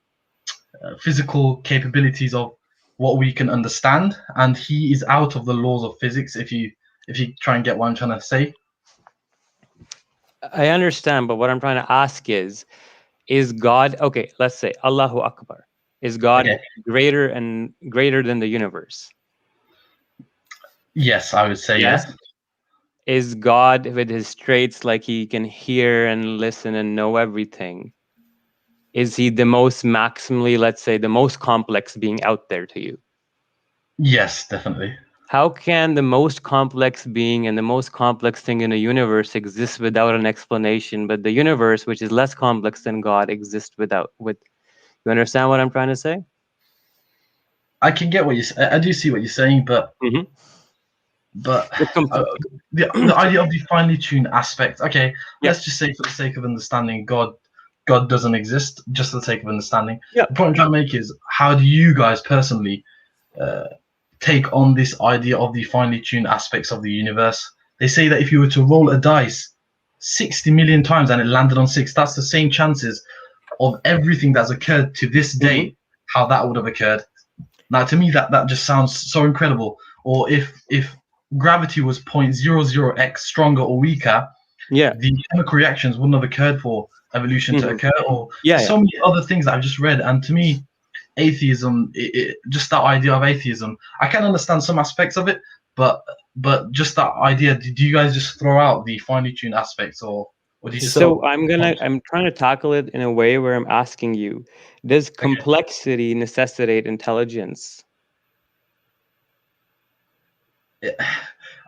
physical capabilities of what we can understand, and he is out of the laws of physics, if you try and get what I'm trying to say. I understand, but what I'm trying to ask is God, okay, let's say Allahu Akbar, is God greater than the universe? Yes, I would say yes. Is God with his traits, like he can hear and listen and know everything, is he the most maximally, let's say, the most complex being out there to you? Yes, definitely. How can the most complex being and the most complex thing in the universe exist without an explanation, but the universe, which is less complex than God, exists without? You understand what I'm trying to say? I can get what I do see what you're saying, but the idea of the finely tuned aspect. Okay, let's just say, for the sake of understanding, God doesn't exist, just for the sake of understanding. The point I'm trying to make is, how do you guys personally take on this idea of the finely tuned aspects of the universe? They say that if you were to roll a dice 60 million times and it landed on 6, that's the same chances of everything that's occurred to this day, how that would have occurred. Now, to me, that just sounds so incredible. Or if gravity was 0.00x stronger or weaker, the chemical reactions wouldn't have occurred for evolution to occur. Or so many other things that I've just read. And to me, atheism, just that idea of atheism, I can understand some aspects of it, but just that idea, do you guys just throw out the finely tuned aspects, or do you just? So I'm trying to tackle it in a way where I'm asking you, does complexity necessitate intelligence?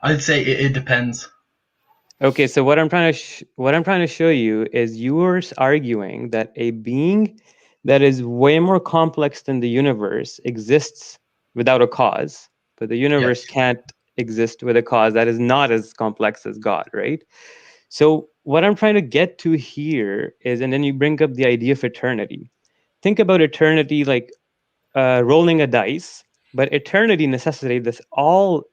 I'd say it depends. Okay, so what I'm trying to show you is you're arguing that a being that is way more complex than the universe exists without a cause, but the universe can't exist with a cause that is not as complex as God, right? So what I'm trying to get to here is, and then you bring up the idea of eternity. Think about eternity like rolling a dice, but eternity necessitates this all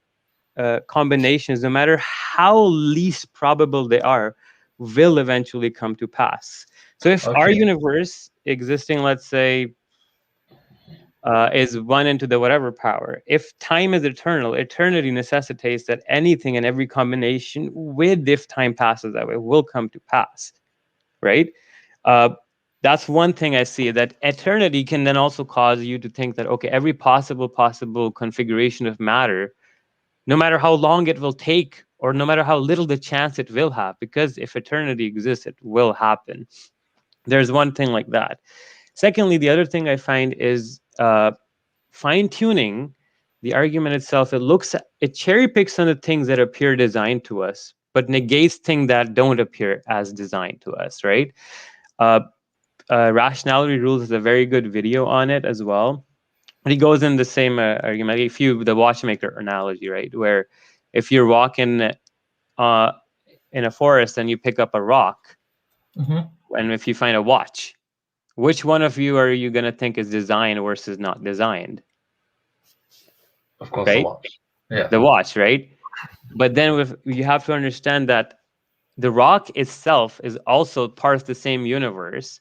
combinations, no matter how least probable they are, will eventually come to pass. So if our universe existing, let's say, is 1 into the whatever power, if time is eternal, eternity necessitates that anything and every combination with, if time passes that way, will come to pass, right? That's one thing I see, that eternity can then also cause you to think that, okay, every possible configuration of matter, no matter how long it will take, or no matter how little the chance it will have, because if eternity exists, it will happen. There's one thing like that. Secondly, the other thing I find is fine-tuning the argument itself. It cherry picks on the things that appear designed to us, but negates things that don't appear as designed to us, right? Rationality Rules is a very good video on it as well. He goes in the same argument. If the watchmaker analogy, right, where if you're walking in a forest and you pick up a rock, and if you find a watch, which one of you are you going to think is designed versus not designed? Of course, right? the watch. Yeah. The watch, right? But then you have to understand that the rock itself is also part of the same universe.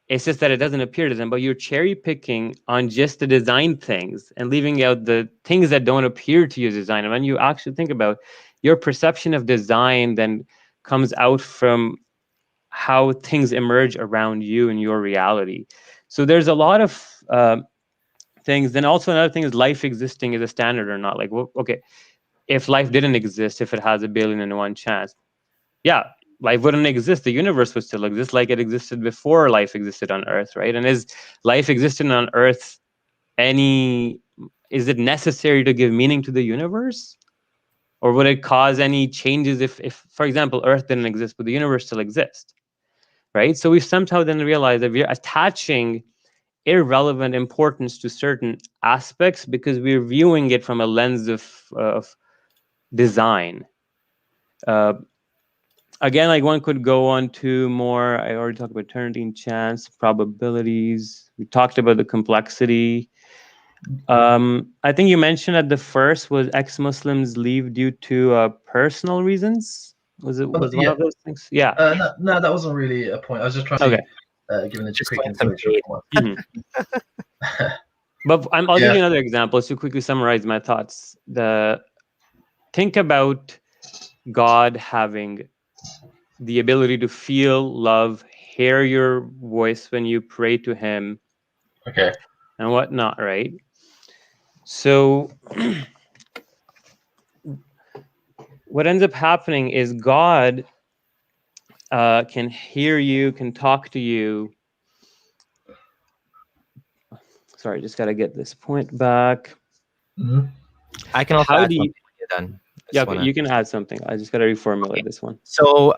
It's just that it doesn't appear to them, but you're cherry picking on just the design things and leaving out the things that don't appear to you as design. And when you actually think about your perception of design, then comes out from how things emerge around you and your reality. So there's a lot of things. Then also another thing is life existing is a standard or not. Like, well, okay, if life didn't exist, if it has 1,000,000,001 chance, yeah, life wouldn't exist. The universe would still exist like it existed before life existed on Earth, right? And is life existing on Earth is it necessary to give meaning to the universe? Or would it cause any changes if, for example, Earth didn't exist, but the universe still exists, right? So we somehow then realize that we're attaching irrelevant importance to certain aspects because we're viewing it from a lens of design. Again, like one could go on to more, I already talked about eternity and chance, probabilities. We talked about the complexity. I think you mentioned that the first was ex-Muslims leave due to personal reasons. Was one of those things? Yeah. No, that wasn't really a point. I was just trying to give a quick introduction. But I'll give you another example to quickly summarize my thoughts. Think about God having the ability to feel love, hear your voice when you pray to him, and whatnot, right? So what ends up happening is God can hear you, can talk to you. Sorry, just got to get this point back. I can also add something when you're done. Yeah, okay, you can add something. I just got to reformulate this one. So,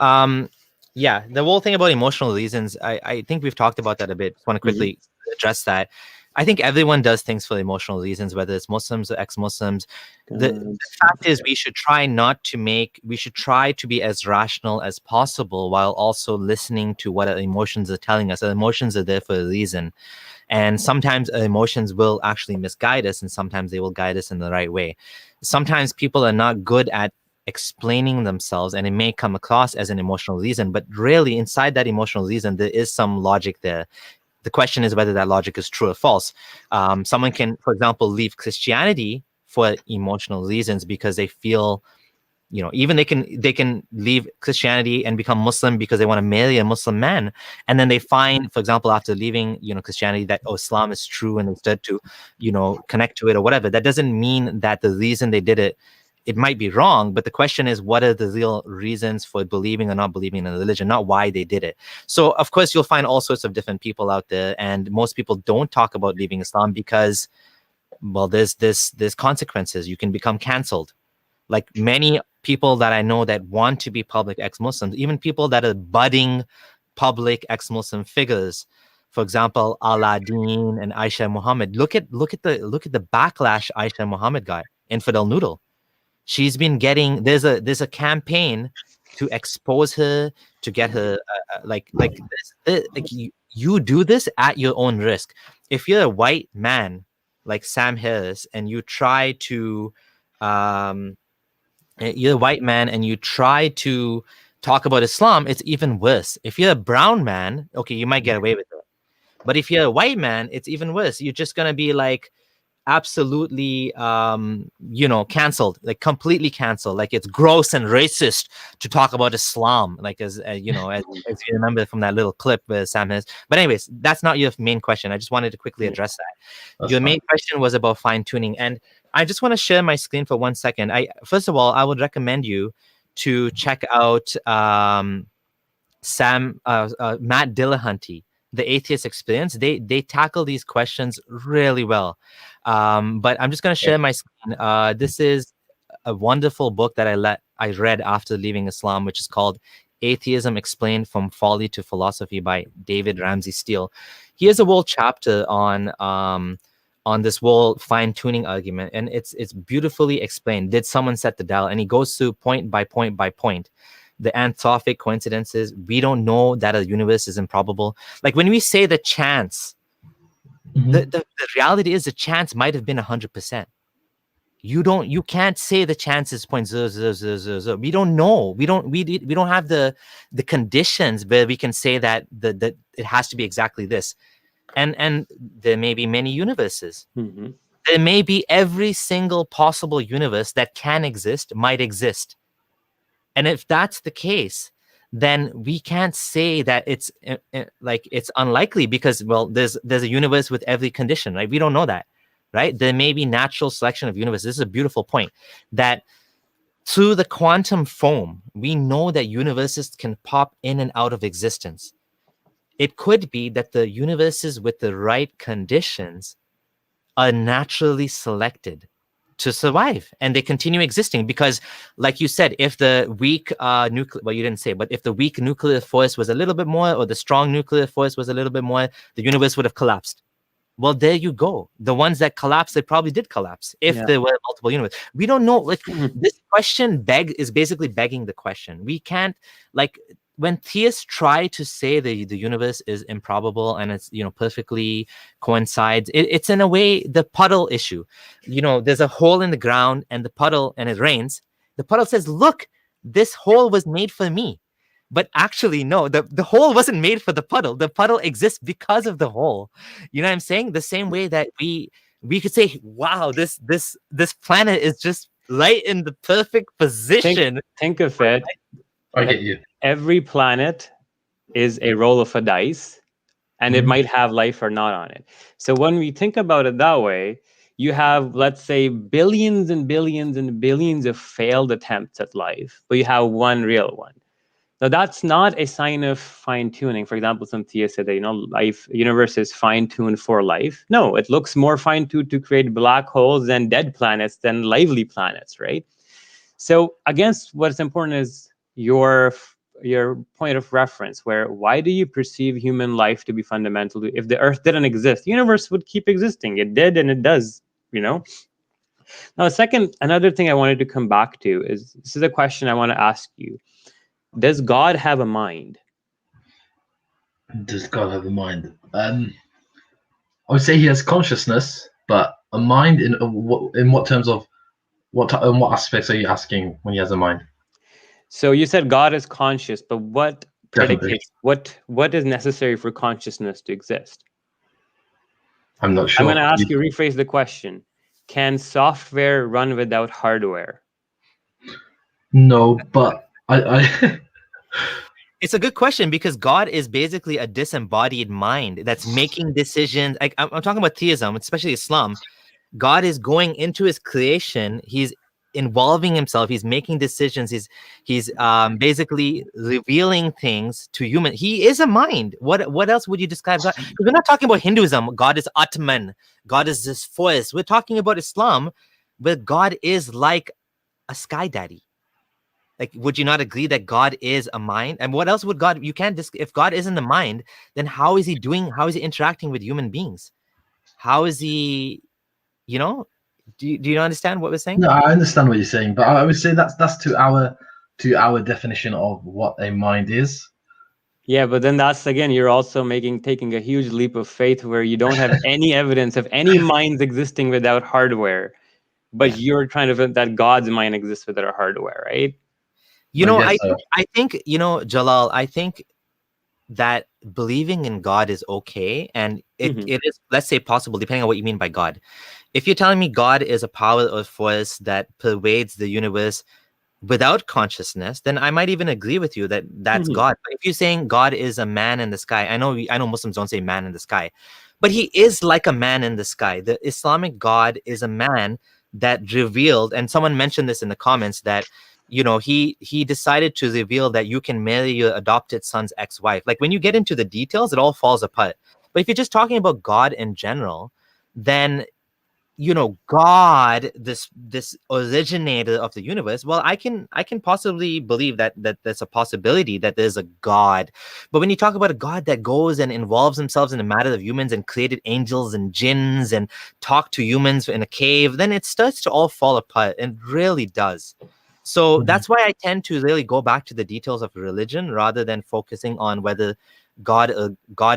yeah, the whole thing about emotional reasons, I think we've talked about that a bit. Just want to quickly address that. I think everyone does things for emotional reasons, whether it's Muslims or ex-Muslims. The fact is we should try to be as rational as possible while also listening to what our emotions are telling us. Our emotions are there for a reason. And sometimes our emotions will actually misguide us, and sometimes they will guide us in the right way. Sometimes people are not good at explaining themselves, and it may come across as an emotional reason, but really inside that emotional reason, there is some logic there. The question is whether that logic is true or false. Someone can, for example, leave Christianity for emotional reasons because they feel, even they can leave Christianity and become Muslim because they want to marry a Muslim man. And then they find, for example, after leaving, Christianity, that Islam is true and instead to, connect to it or whatever. That doesn't mean that the reason they did it might be wrong, but the question is, what are the real reasons for believing or not believing in a religion, not why they did it. So, of course, you'll find all sorts of different people out there, and most people don't talk about leaving Islam because, well, there's consequences. You can become canceled. Like many people that I know that want to be public ex-Muslims, even people that are budding public ex-Muslim figures, for example, Aladdin and Aisha Muhammad. Look at the backlash Aisha Muhammad got. Infidel Noodle. She's been getting, there's a campaign to expose her, to get her you do this at your own risk. If you're a white man like Sam Harris and you try to you're a white man and you try to talk about Islam, it's even worse. If you're a brown man, okay, you might get away with it. But if you're a white man, it's even worse. You're just gonna be like absolutely canceled, like completely canceled. Like it's gross and racist to talk about Islam, like as you remember from that little clip where Sam has. But anyways, that's not your main question. I just wanted to quickly address that. Your main question was about fine-tuning, and I just want to share my screen for 1 second. First of all, I would recommend you to check out Matt Dillahunty, The Atheist Experience. They tackle these questions really well. But I'm just going to share my screen. This is a wonderful book that I read after leaving Islam, which is called Atheism Explained from Folly to Philosophy by David Ramsey Steele. He has a whole chapter on this whole fine-tuning argument, and it's beautifully explained. Did someone set the dial? And he goes through point by point by point. The anthropic coincidences. We don't know that a universe is improbable. Like when we say the chance, the reality is the chance might have been 100%. You can't say the chance is 0.0000. We don't know. We don't have the conditions where we can say that it has to be exactly this. And there may be many universes. There may be every single possible universe that can exist, might exist. And if that's the case, then we can't say that it's unlikely because, well, there's a universe with every condition, right? We don't know that. right? There may be natural selection of universes. This is a beautiful point, that through the quantum foam, we know that universes can pop in and out of existence. It could be that the universes with the right conditions are naturally selected to survive, and they continue existing because, like you said, if the weak nuclear, well, you didn't say, but if the weak nuclear force was a little bit more, or the strong nuclear force was a little bit more, the universe would have collapsed. Well, there you go. The ones that collapsed, they probably did collapse if there were multiple universes. We don't know. Like this question is basically begging the question. We can't, like, when theists try to say the universe is improbable and it's, you know, perfectly coincides, it's in a way the puddle issue. You know, there's a hole in the ground and the puddle, and it rains. The puddle says, look, this hole was made for me. But actually, no, the hole wasn't made for the puddle. The puddle exists because of the hole. You know what I'm saying? The same way that we could say, wow, this planet is just right in the perfect position. Think of it. I get you. Every planet is a roll of a dice, and it might have life or not on it. So when we think about it that way, you have, let's say, billions and billions and billions of failed attempts at life, but you have one real one. Now, that's not a sign of fine-tuning. For example, some theists say that, you know, universe is fine-tuned for life. No, it looks more fine-tuned to create black holes and dead planets than lively planets, right? So, against what's important is your point of reference, where why do you perceive human life to be fundamental? If the Earth didn't exist, the universe would keep existing. It did, and it does, you know? Now, another thing I wanted to come back to is, this is a question I want to ask you. Does God have a mind? Does God have a mind? I would say he has consciousness, but a mind in what terms of what aspects are you asking when he has a mind? So you said God is conscious, but what predicates, what is necessary for consciousness to exist? I'm not sure. I'm going to ask you, rephrase the question. Can software run without hardware? No, but I It's a good question, because God is basically a disembodied mind that's making decisions. Like, I'm talking about theism, especially Islam. God is going into his creation. He's involving himself. He's making decisions. He's basically revealing things to human. He is a mind. What else would you describe God? We're not talking about Hinduism. God is Atman. God is this force. We're talking about Islam, where God is like a sky daddy. Like, would you not agree that God is a mind? And what else would God? You can't if God isn't the mind, then how is he interacting with human beings? How is he? You know, do you understand what we're saying? No, I understand what you're saying, but I would say that's to our definition of what a mind is. Yeah, but then that's, again, you're also taking a huge leap of faith where you don't have any evidence of any minds existing without hardware, but you're trying to think that God's mind exists without hardware, right? You know, I think, you know, Jalal, I think that believing in God is okay, and it is, let's say, possible, depending on what you mean by God. If you're telling me God is a power or force that pervades the universe without consciousness, then I might even agree with you that that's God. But if you're saying God is a man in the sky, I know Muslims don't say man in the sky, but he is like a man in the sky. The Islamic God is a man that revealed, and someone mentioned this in the comments, that, you know, he decided to reveal that you can marry your adopted son's ex-wife. Like, when you get into the details, it all falls apart. But if you're just talking about God in general, then, you know, God, this originator of the universe, well, I can possibly believe that there's a possibility that there's a God. But when you talk about a God that goes and involves himself in the matter of humans and created angels and jinns and talked to humans in a cave, then it starts to all fall apart, and really does. So that's why I tend to really go back to the details of religion rather than focusing on whether God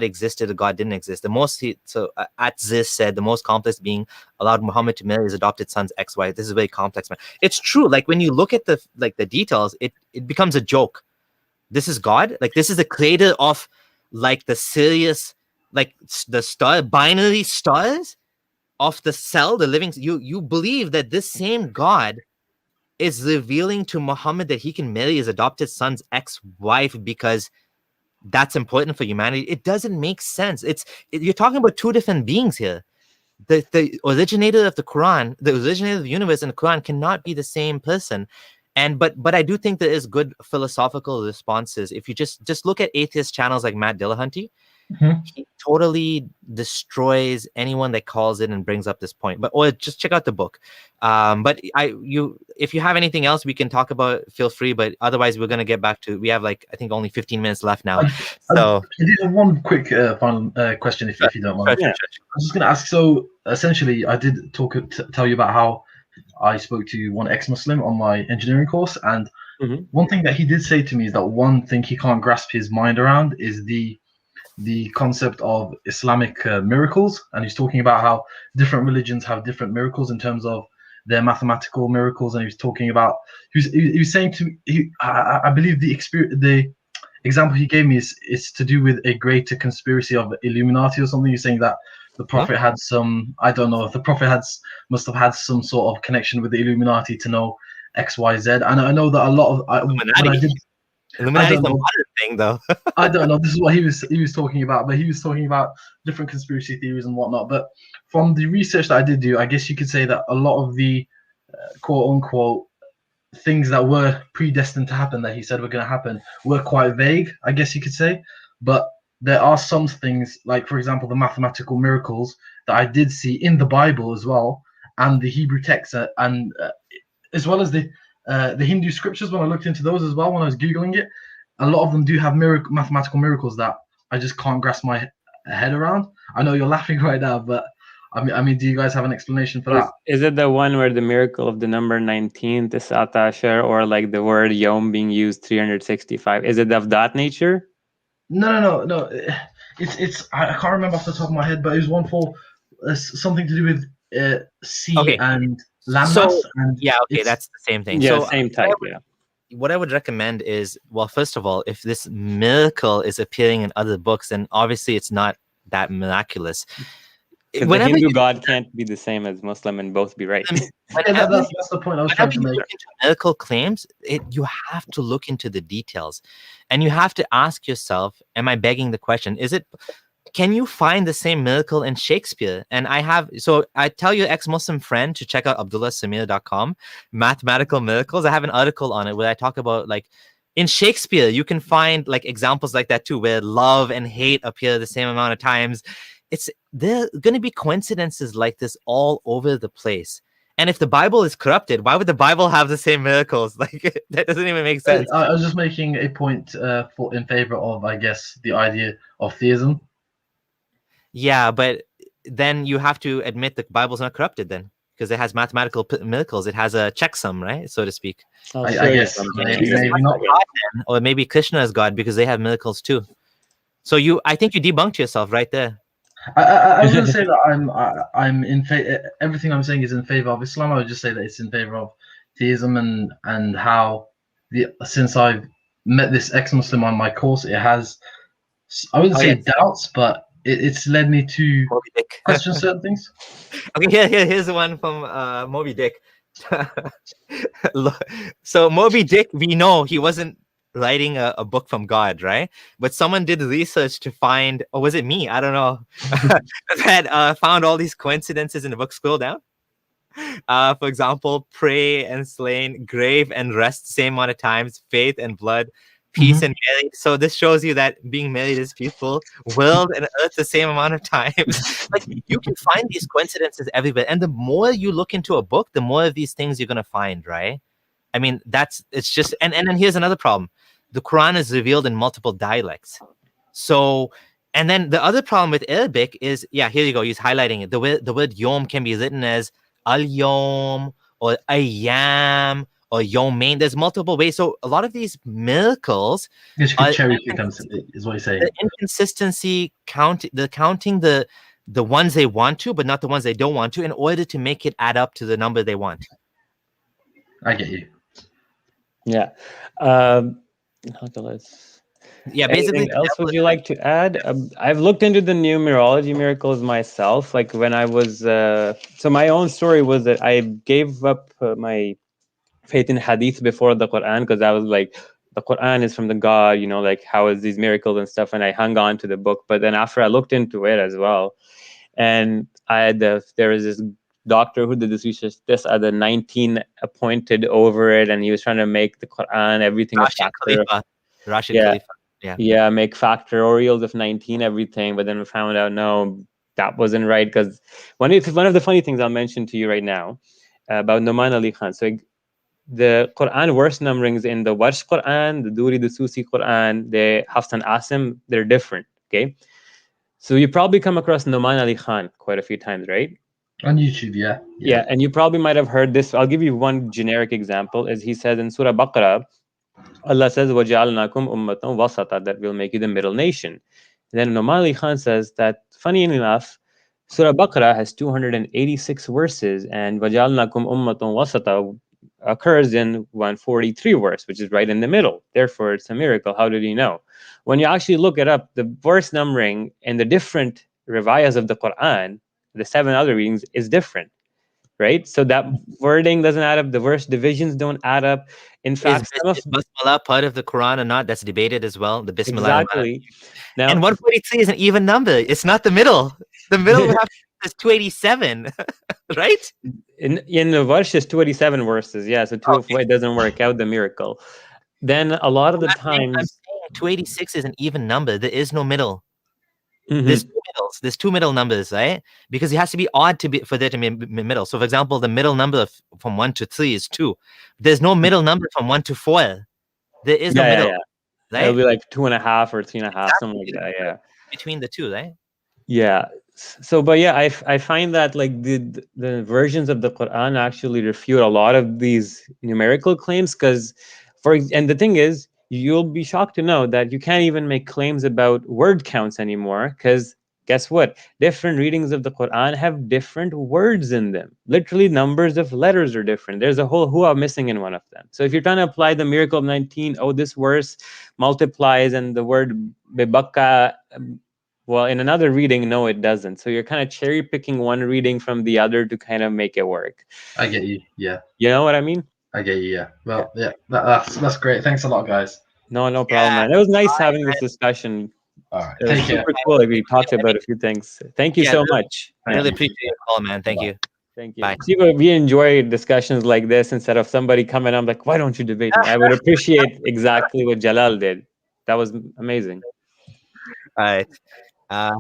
existed or God didn't exist. Atheists said the most complex being allowed Muhammad to marry his adopted son's ex-wife. This is very complex, man. It's true. Like, when you look at the details, it becomes a joke. This is God. Like, this is the creator of, like, the serious, like, the binary stars of the cell, the living. You believe that this same God is revealing to Muhammad that he can marry his adopted son's ex-wife because that's important for humanity. It doesn't make sense. You're talking about two different beings here. the originator of the Quran, the originator of the universe and the Quran cannot be the same person. And but I do think there is good philosophical responses. If you just look at atheist channels like Matt Dillahunty, he totally destroys anyone that calls in and brings up this point. But or just check out the book. But if you have anything else we can talk about, feel free. But otherwise, we're gonna get back to. We have like I think only 15 minutes left now. So I did have one quick final question, if you don't mind. Yeah. I was just gonna ask. So essentially, I did tell you about how I spoke to one ex-Muslim on my engineering course, and one thing that he did say to me is that one thing he can't grasp his mind around is the concept of Islamic miracles. And he's talking about how different religions have different miracles in terms of their mathematical miracles. And he was talking about he was saying to me, I believe the example he gave me is to do with a greater conspiracy of Illuminati or something. He's saying that the Prophet had some, I don't know if the Prophet must have had some sort of connection with the Illuminati to know X, Y, Z. And I know that a lot of Illuminati is the modern thing, though. I don't know. This is what he was talking about, but he was talking about different conspiracy theories and whatnot. But from the research that I did do, I guess you could say that a lot of the quote unquote things that were predestined to happen that he said were going to happen were quite vague, I guess you could say. But there are some things, like for example, the mathematical miracles that I did see in the Bible as well, and the Hebrew text, and as well as the Hindu scriptures. When I looked into those as well, when I was googling it, a lot of them do have mathematical miracles that I just can't grasp my head around. I know you're laughing right now, but I mean, do you guys have an explanation for that? Is it the one where the miracle of the number 19, Tisat Ashar, or like the word Yom being used 365? Is it of that nature? No. It's I can't remember off the top of my head, but it was one for something to do with sea and landmass. And that's the same thing. Yeah, so same type. What I would recommend is, well, first of all, if this miracle is appearing in other books, then obviously it's not that miraculous. The Hindu God can't be the same as Muslim and both be right. That's the point I was trying to make. Look into miracle claims, you have to look into the details, and you have to ask yourself, am I begging the question? Can you find the same miracle in Shakespeare? And I tell your ex-Muslim friend to check out abdullahsamir.com, mathematical miracles. I have an article on it where I talk about, like, in Shakespeare, you can find like examples like that too, where love and hate appear the same amount of times. There are going to be coincidences like this all over the place. And if the Bible is corrupted, why would the Bible have the same miracles? Like, that doesn't even make sense. I was just making a point in favor of, I guess, the idea of theism. Yeah, but then you have to admit the Bible's not corrupted then, because it has mathematical miracles. It has a checksum, right, so to speak. I guess maybe not. God, then, or maybe Krishna is God because they have miracles too. So I think you debunked yourself right there. I was going to say that I'm in favor. Everything I'm saying is in favor of Islam. I would just say that it's in favor of theism and how since I've met this ex-Muslim on my course, it has, I wouldn't say doubts, but it's led me to question certain things. Okay, here's the one from Moby Dick. So Moby Dick, we know he wasn't writing a book from God, right? But someone did research to find, or was it me? I don't know. that found all these coincidences in the book. Scroll down. For example, prey and slain, grave and rest, same amount of times, faith and blood, peace and married. So this shows you that being married is peaceful, world and earth the same amount of times. Like, you can find these coincidences everywhere. And the more you look into a book, the more of these things you're going to find, right? I mean, it's just, and then here's another problem. The Quran is revealed in multiple dialects. So, and then the other problem with Arabic is, here you go, he's highlighting it. The word yom can be written as al-yom or ayyam or yomain. There's multiple ways. So a lot of these miracles is what you're saying. The inconsistency counting the ones they want to, but not the ones they don't want to, in order to make it add up to the number they want. I get you. Yeah. Yeah, basically. Anything else would you like to add? I've looked into the numerology miracles myself. Like when I was, so my own story was that I gave up my faith in Hadith before the Quran, because I was like, the Quran is from the God, like how is these miracles and stuff, and I hung on to the book. But then after I looked into it as well, and there was this doctor who did this research. This other 19 appointed over it, and he was trying to make the Quran everything a factor. Rashid Khalifa. Yeah, make factorials of 19 everything, but then we found out no, that wasn't right, because one of the funny things I'll mention to you right now about Noman Ali Khan. So the Quran verse numberings in the Warsh Quran, the Duri, the Susi Quran, the Hafs and Asim, they're different. Okay, so you probably come across Noman Ali Khan quite a few times, right? On YouTube, Yeah, and you probably might have heard this. I'll give you one generic example. As he says in Surah Baqarah, Allah says, وَجَعَلْنَاكُمْ أُمَّةً وَسَطًا, that will make you the middle nation. And then Noman Ali Khan says that, funny enough, Surah Baqarah has 286 verses, and وَجَعَلْنَاكُمْ أُمَّةً وَسَطًا occurs in 143 verse, which is right in the middle. Therefore, it's a miracle. How did he know? When you actually look it up, the verse numbering in the different riwayahs of the Quran, the 7 other readings, is different, right? So that wording doesn't add up. The verse divisions don't add up. In fact, is Basmala part of the Quran or not? That's debated as well. The Bismillah. Exactly. Now, and 143 is an even number. It's not the middle. The middle would have is 287, right? In the verse is 287 verses. Yeah, so 204 doesn't work out, the miracle. Then a lot of the times, I'm saying 286 is an even number. There is no middle. There's 2 middles. There's 2 middle numbers, right? Because it has to be odd for there to be middle. So, for example, the middle number from 1 to 3 is 2. There's no middle number from 1 to 4. There is no middle. Right? It'll be like 2.5 or 3.5, something like that. Yeah, between the two, right? Yeah. So, but yeah, I find that like the versions of the Quran actually refute a lot of these numerical claims, and the thing is, you'll be shocked to know that you can't even make claims about word counts anymore, because guess what? Different readings of the Quran have different words in them. Literally, numbers of letters are different. There's a whole hua missing in one of them. So if you're trying to apply the miracle of 19, this verse multiplies and the word bebaka, well, in another reading, no, it doesn't. So you're kind of cherry picking one reading from the other to kind of make it work. I get you. Yeah. You know what I mean? I get you. Yeah. Well, yeah. That's great. Thanks a lot, guys. No problem, man. It was nice having this discussion. All right. It was super cool. Like, we talked about a few things. Thank you so much. I really appreciate your call, man. Thank you. Thank you. Bye. See, we enjoy discussions like this instead of somebody coming up like, why don't you debate me? I would appreciate exactly what Jalal did. That was amazing. All right.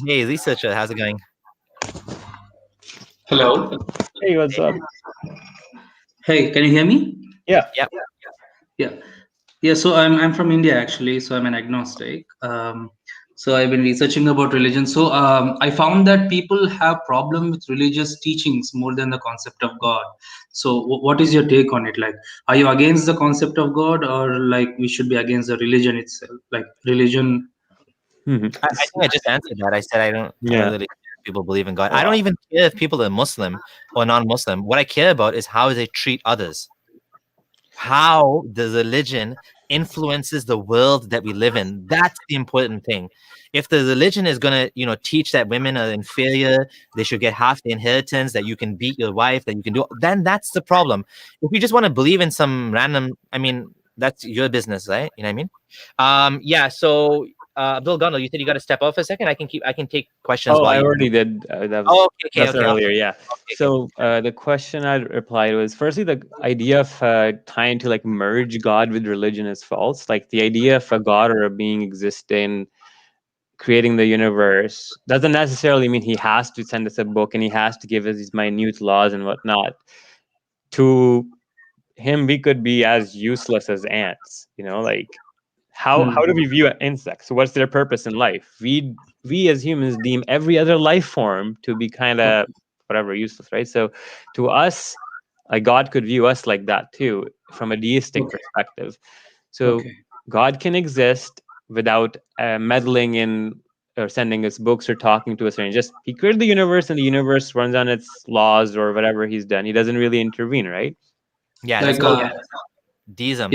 Hey, researcher, how's it going? Hello. Hey, what's up? Hey, can you hear me? Yeah. So I'm from India actually. So I'm an agnostic. So I've been researching about religion. So I found that people have problem with religious teachings more than the concept of God. So what is your take on it? Like, are you against the concept of God, or like we should be against the religion itself? Like religion. I think I just answered that. I said I don't really care if people believe in God. I don't even care if people are Muslim or non-Muslim. What I care about is how they treat others. How the religion influences the world that we live in. That's the important thing. If the religion is going to, teach that women are inferior, they should get half the inheritance, that you can beat your wife, that you can do, then that's the problem. If you just want to believe in some random, that's your business, right? You know what I mean? So Abdullah Gondal, you said you got to step off for a second. I can take questions. I already did. That was okay. Earlier, yeah. Okay. So the question I replied was, firstly, the idea of trying to like merge God with religion is false. Like the idea of a God or a being existing, creating the universe, doesn't necessarily mean he has to send us a book and he has to give us these minute laws and whatnot. To him, we could be as useless as ants, like. How do we view insects? So what's their purpose in life? We as humans deem every other life form to be kind of whatever, useless, right? So to us, like God could view us like that too, from a deistic perspective. So God can exist without meddling in or sending us books or talking to us, or just he created the universe and the universe runs on its laws or whatever he's done. He doesn't really intervene, right? Yeah, that's called deism.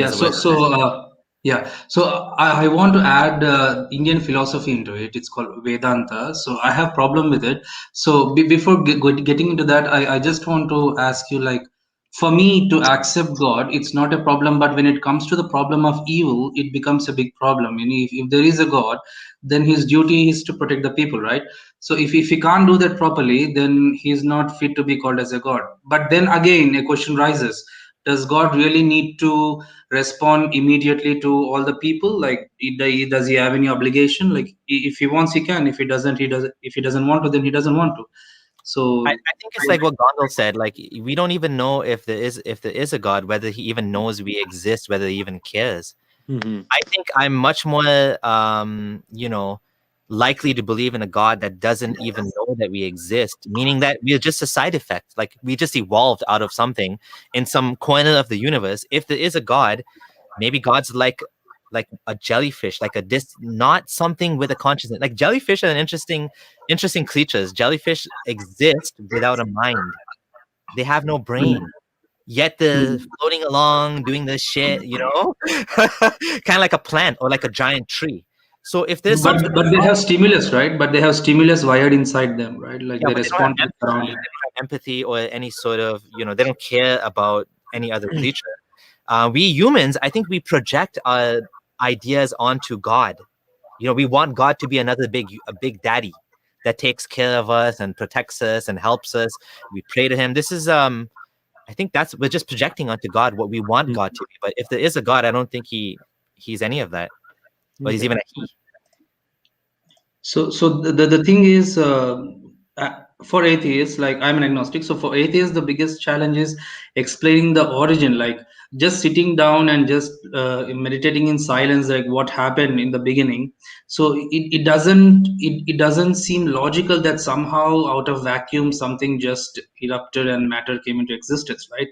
So I want to add Indian philosophy into it. It's called Vedanta. So I have problem with it. So before getting into that, I just want to ask you, like, for me to accept God, it's not a problem. But when it comes to the problem of evil, it becomes a big problem. And if there is a God, then his duty is to protect the people, right? So if he can't do that properly, then he's not fit to be called as a god. But then again, a question rises: does God really need to respond immediately to all the people? Like, does he have any obligation? Like, if he wants, he can. If he doesn't, he doesn't. If he doesn't want to, then he doesn't want to. So I think it's like what Gondal said. Like, we don't even know if there is a God, whether he even knows we exist, whether he even cares. I think I'm much more, likely to believe in a God that doesn't even know that we exist, meaning that we are just a side effect. Like, we just evolved out of something in some corner of the universe. If there is a God, maybe God's like a jellyfish, like not something with a consciousness. Like, jellyfish are an interesting creatures. Jellyfish exist without a mind. They have no brain. Yet they're floating along, doing this shit, kind of like a plant or like a giant tree. So if there's something, but they have stimulus, right? But they have stimulus wired inside them, right? Like, yeah, they but they don't have respond to the empathy. They surrounding. don't have empathy or any sort of, they don't care about any other creature. We humans, I think we project our ideas onto God. We want God to be a big daddy that takes care of us and protects us and helps us. We pray to him. This is I think we're just projecting onto God what we want God to be. But if there is a God, I don't think he's any of that. Or he's even a he. So the thing is, for atheists, like, I'm an agnostic, so for atheists the biggest challenge is explaining the origin. Like, just sitting down and just meditating in silence, like what happened in the beginning. So it doesn't seem logical that somehow out of vacuum something just erupted and matter came into existence, right?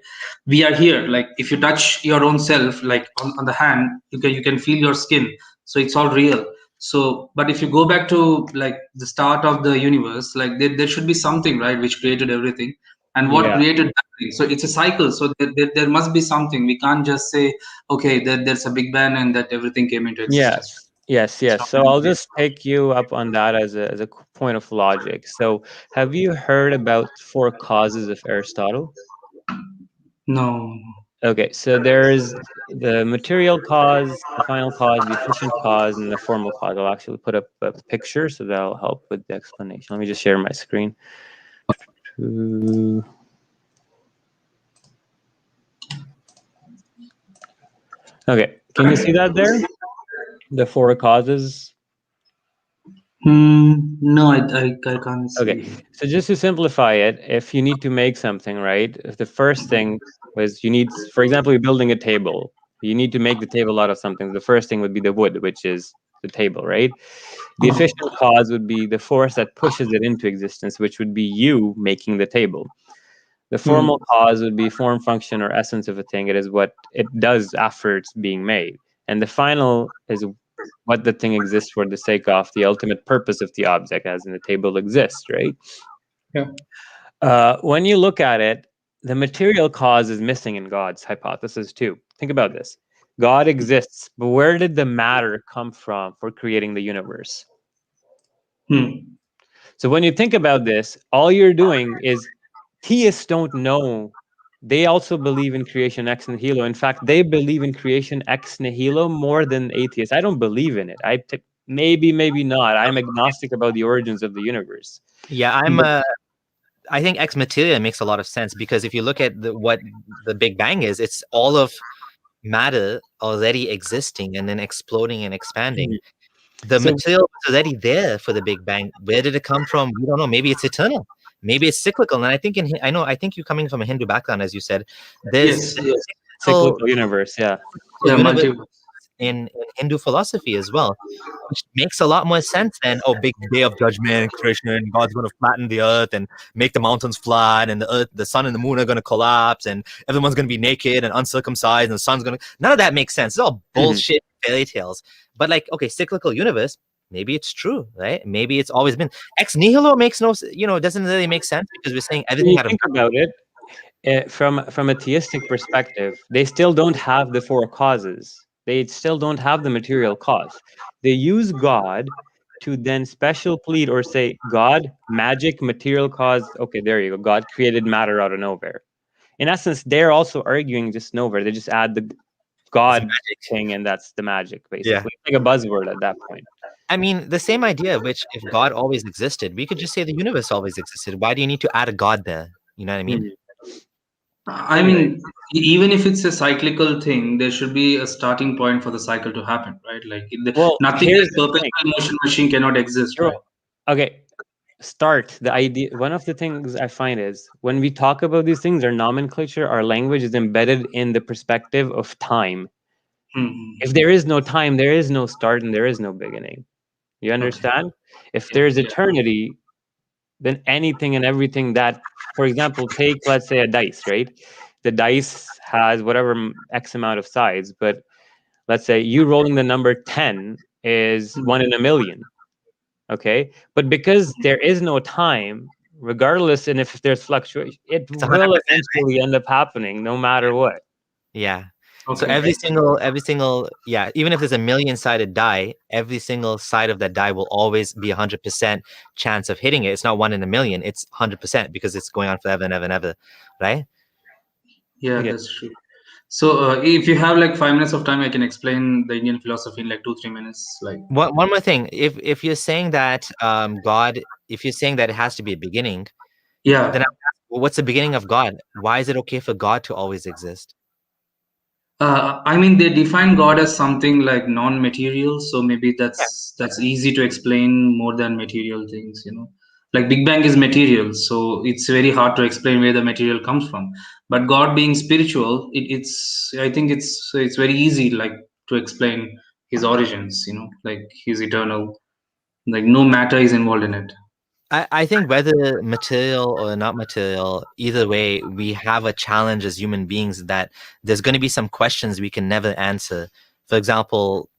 We are here. Like, if you touch your own self, like on the hand, you can feel your skin, so it's all real. So, but if you go back to like the start of the universe, like there should be something, right, which created everything, and what created that thing. So it's a cycle. So there must be something. We can't just say, okay, there's a big bang and that everything came into existence. Yes. So I'll just take you up on that as a point of logic. So have you heard about 4 causes of Aristotle? No. Okay, so there's the material cause, the final cause, the efficient cause, and the formal cause. I'll actually put up a picture so that'll help with the explanation. Let me just share my screen. Okay, can you see that there? The 4 causes. No, I can't see. Okay, so just to simplify it, if you need to make something, right? If the first thing was you need, for example, you're building a table. You need to make the table out of something. The first thing would be the wood, which is the table, right? The efficient cause would be the force that pushes it into existence, which would be you making the table. The formal cause would be form, function, or essence of a thing. It is what it does after it's being made. And the final is what the thing exists for the sake of the ultimate purpose of the object, as in the table exists, right? Yeah. When you look at it, the material cause is missing in God's hypothesis too. Think about this. God exists, but where did the matter come from for creating the universe? So when you think about this, all you're doing is, theists don't know. They also believe in creation ex nihilo. In fact, they believe in creation ex nihilo more than atheists. I don't believe in it. Maybe not. I'm agnostic about the origins of the universe. Yeah, I think ex materia makes a lot of sense, because if you look at what the Big Bang is, it's all of matter already existing and then exploding and expanding. The material was already there for the Big Bang. Where did it come from? We don't know. Maybe it's eternal. Maybe it's cyclical. And I think I think you're coming from a Hindu background, as you said. There's Yes. Cyclical universe, yeah. In Hindu philosophy as well, which makes a lot more sense than, big day of judgment, Krishna, and God's going to flatten the earth and make the mountains flat, and the sun and the moon are going to collapse, and everyone's going to be naked and uncircumcised, and the sun's going to. None of that makes sense. It's all bullshit fairy tales. But like, okay, cyclical universe, maybe it's true, right? Maybe it's always been. Ex nihilo makes no, doesn't really make sense, because we're saying everything out of. Think about it, from a theistic perspective, they still don't have the 4 causes. They still don't have the material cause. They use God to then special plead or say, God, magic, material cause. Okay, there you go. God created matter out of nowhere. In essence, they're also arguing just nowhere. They just add the God thing, and that's the magic, basically. It's like a buzzword at that point. I mean, the same idea, which if God always existed, we could just say the universe always existed. Why do you need to add a God there? You know what I mean? I Anyway, mean, even if it's a cyclical thing, there should be a starting point for the cycle to happen, right? Like well, nothing here's like the thing. perpetual motion machine cannot exist, Bro, right? okay, the idea. One of the things I find is when we talk about these things, our nomenclature, our language is embedded in the perspective of time. If there is no time, there is no start and there is no beginning. You understand? If there's Yeah. eternity, then anything and everything that, for example, take, let's say, a dice, right? The dice has whatever X amount of sides, but let's say you rolling the number 10 is 1 in a million. Okay. But because there is no time, regardless, and if there's fluctuation, it It's 100%, will right? eventually end up happening no matter what. Yeah. So Okay. every single, yeah, even if there's a million-sided die, every single side of that die will always be 100% chance of hitting it. It's not 1 in a million, it's 100% because it's going on forever and ever and ever, right? Yeah, Okay. that's true. So, if you have like 5 minutes of time, I can explain the Indian philosophy in like 2-3 minutes. Like, One more thing. If you're saying that God, if you're saying that it has to be a beginning, yeah, then I would ask, well, what's the beginning of God? Why is it okay for God to always exist? I mean, they define God as something like non-material, so maybe Yeah. that's easy to explain more than material things, you know. Like Big Bang is material, so it's very hard to explain where the material comes from. But God being spiritual, it's I think it's very easy like to explain his origins, you know, like he's eternal, like no matter is involved in it. I think whether material or not material, either way, we have a challenge as human beings that there's going to be some questions we can never answer. For example,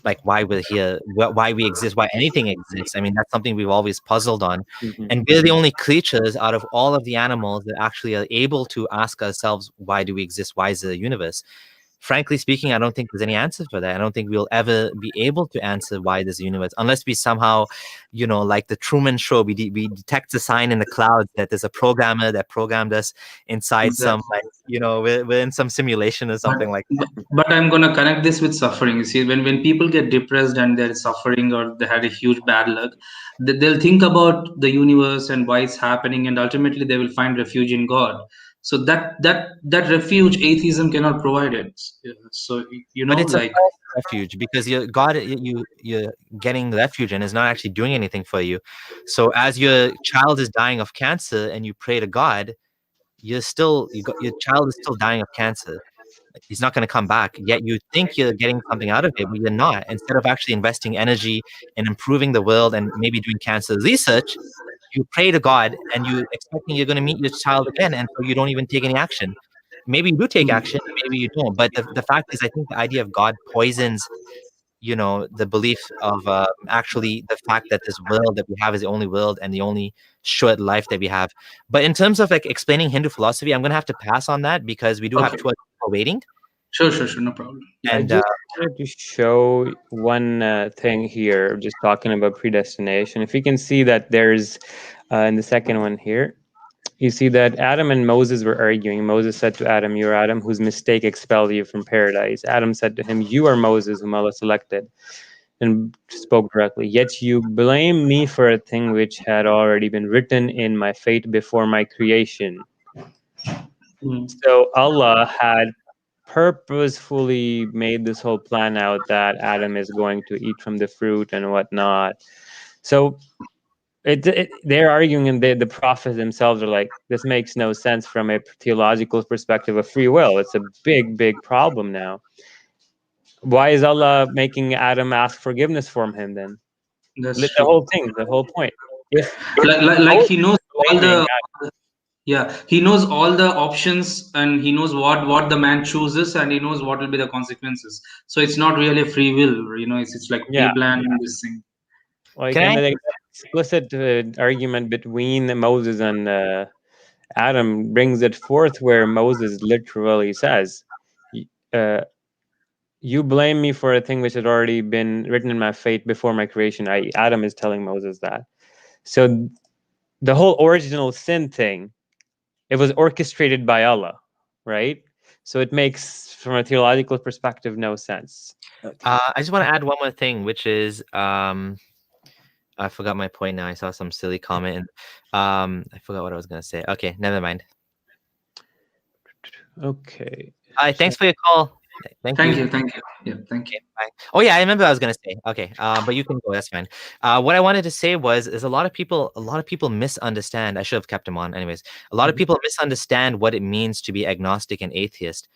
like why we're here, why we exist, why anything exists. I mean, that's something we've always puzzled on. And we're the only creatures out of all of the animals that actually are able to ask ourselves, why do we exist? Why is there a universe? Frankly speaking, I don't think there's any answer for that. I don't think we'll ever be able to answer why there's a universe unless we somehow, like the Truman Show, we detect a sign in the clouds that there's a programmer that programmed us inside some, Exactly. like, we're in some simulation or But, something like but but I'm gonna connect this with suffering. You see, when people get depressed and they're suffering or they had a huge bad luck, they'll think about the universe and why it's happening, and ultimately they will find refuge in God. So that refuge, atheism cannot provide it. So you But know, it's a like false refuge because God, you're getting refuge and is not actually doing anything for you. So as your child is dying of cancer and you pray to God, your child is still dying of cancer. He's not going to come back. Yet you think you're getting something out of it, but you're not. Instead of actually investing energy in improving the world and maybe doing cancer research, you pray to God and you expecting you're going to meet your child again, and so you don't even take any action. Maybe you do take action, maybe you don't. But the fact is, I think the idea of God poisons, the belief of actually the fact that this world that we have is the only world and the only short life that we have. But in terms of like explaining Hindu philosophy, I'm going to have to pass on that because we do have okay, two other people waiting. sure, no problem. I And just wanted to show one thing here, just talking about predestination. If you can see that there's, in the second one here, you see that Adam and Moses were arguing. Moses said to Adam, "You are Adam, whose mistake expelled you from paradise." Adam said to him, "You are Moses, whom Allah selected," and spoke directly. "Yet you blame me for a thing which had already been written in my fate before my creation." So Allah had purposefully made this whole plan out that Adam is going to eat from the fruit and whatnot. So they're arguing, and the prophets themselves are like, this makes no sense from a theological perspective of free will. It's a big problem now. Why is Allah making Adam ask forgiveness from him then? That's The true. whole point. If Like he Moses knows is all blaming the Yeah, he knows all the options and he knows what the man chooses and he knows what will be the consequences. So it's not really a free will, you know. It's like yeah, pre-planned this thing. like, can and I? the explicit argument between Moses and Adam brings it forth where Moses literally says, uh, "You blame me for a thing which had already been written in my fate before my creation." Adam is telling Moses that. So the whole original sin thing, it was orchestrated by Allah, right? So it makes, from a theological perspective, no sense. I just want to add one more thing, which is I forgot my point now. I saw some silly comment and I forgot what I was gonna say. Okay, never mind. Okay. Thanks for your call. Thank you. Thank you. Yeah, thank you. Okay, bye. Oh yeah, I remember what I was gonna say. Okay, but you can go. That's fine. What I wanted to say is a lot of people misunderstand. I should have kept him on, anyways. A lot of people misunderstand what it means to be agnostic and atheist.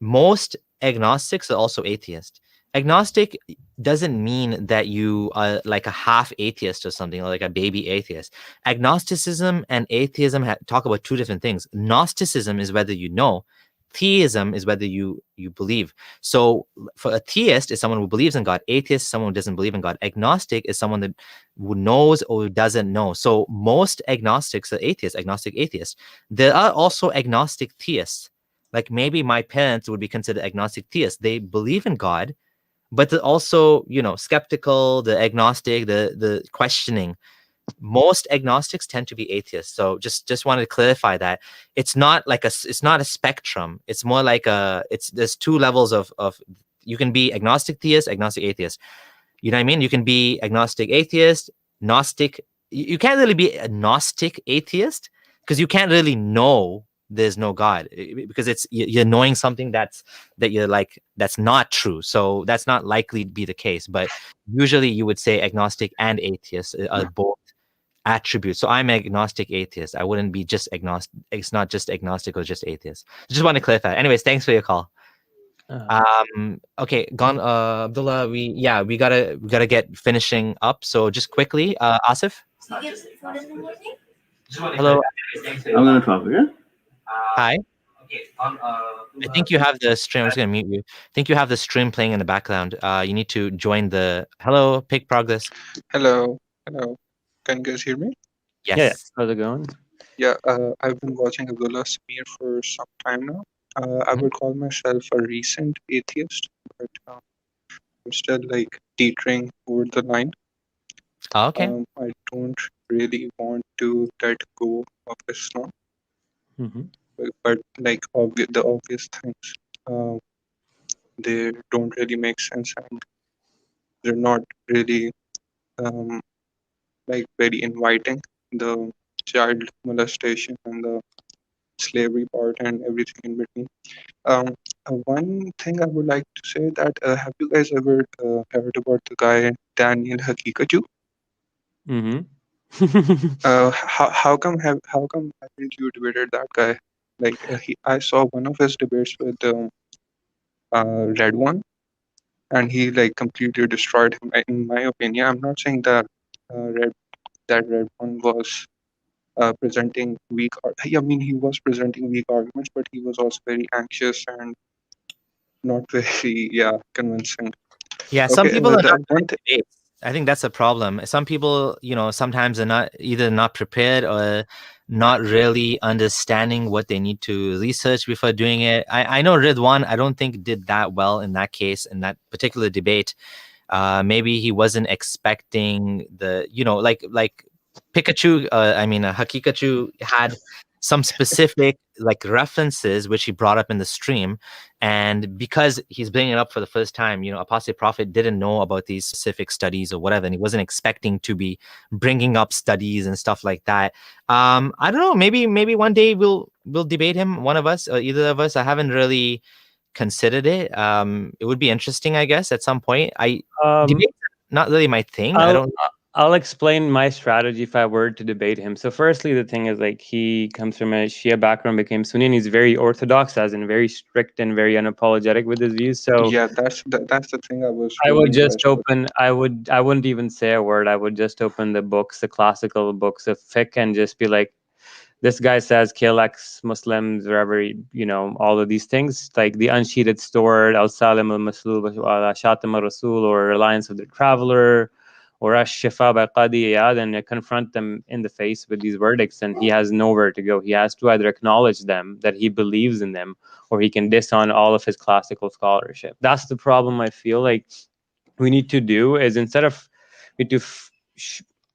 Most agnostics are also atheist. Agnostic doesn't mean that you are like a half atheist or something, or like a baby atheist. Agnosticism and atheism talk about two different things. Gnosticism is whether you know. Theism is whether you believe. So for a theist is someone who believes in God. Atheist is someone who doesn't believe in God. Agnostic is someone that who knows or doesn't know. So most agnostics are atheists, agnostic atheists. There are also agnostic theists. Like maybe my parents would be considered agnostic theists. They believe in God, but they're also, skeptical, the agnostic, the questioning. Most agnostics tend to be atheists. So just wanted to clarify that it's not a spectrum. It's more like there's two levels of you can be agnostic theist, agnostic atheist. You know what I mean? You can be agnostic atheist, Gnostic. You can't really be a Gnostic atheist because you can't really know there's no God, because you're knowing something that you're like, that's not true. So that's not likely to be the case. But usually you would say agnostic and atheist are both attributes. So I'm agnostic atheist. I wouldn't be just agnostic. It's not just agnostic or just atheist. Just want to clarify. Anyways, thanks for your call. Okay, Abdullah, we gotta get finishing up. So just quickly, Asif. Hello. I'm gonna talk, yeah? Hi. I think you have the stream. I'm just gonna mute you. I think you have the stream playing in the background. You need to join the. Hello, Pick Progress. Hello. Can you guys hear me? Yes. Yeah. How's it going? Yeah, I've been watching Abdullah Samir for some time now. I would call myself a recent atheist, but I'm still like teetering over the line. Okay. I don't really want to let go of Islam, but like the obvious things, they don't really make sense, and they're not really like very inviting. The child molestation and the slavery part and everything in between. One thing I would like to say that have you guys ever heard about the guy Daniel Haqiqatjou? How come haven't you debated that guy? Like I saw one of his debates with Ridwan, and he like completely destroyed him. In my opinion, I'm not saying that Ridwan was presenting weak. I mean, he was presenting weak arguments, but he was also very anxious and not very convincing. Yeah, some people are not good at debates. I think that's a problem. Some people, sometimes are not prepared or not really understanding what they need to research before doing it. I know Ridwan, I don't think did that well in that case, in that particular debate. Maybe he wasn't expecting the, like Pikachu, Haqiqatjou had some specific like references which he brought up in the stream, and because he's bringing it up for the first time, apostate prophet didn't know about these specific studies or whatever, and he wasn't expecting to be bringing up studies and stuff like that. I don't know, maybe one day we'll debate him, one of us or either of us. I haven't really considered it. It would be interesting, I guess, at some point. Debate's not really my thing. I'll explain my strategy if I were to debate him. So firstly, the thing is, like, he comes from a Shia background, became Sunni, and he's very orthodox, as in very strict and very unapologetic with his views. So yeah, that's the thing I was. I would just open. I wouldn't even say a word. I would just open the books, the classical books of fiqh, and just be like, this guy says kill ex-Muslims, wherever, all of these things, like the unsheatheded sword, al-salim al-maslul, shatim al-rasul, or reliance of the traveler, or ash-shifa by Qadi Iyad, and confront them in the face with these verdicts, and he has nowhere to go. He has to either acknowledge them, that he believes in them, or he can disown all of his classical scholarship. That's the problem I feel like we need to do, is instead of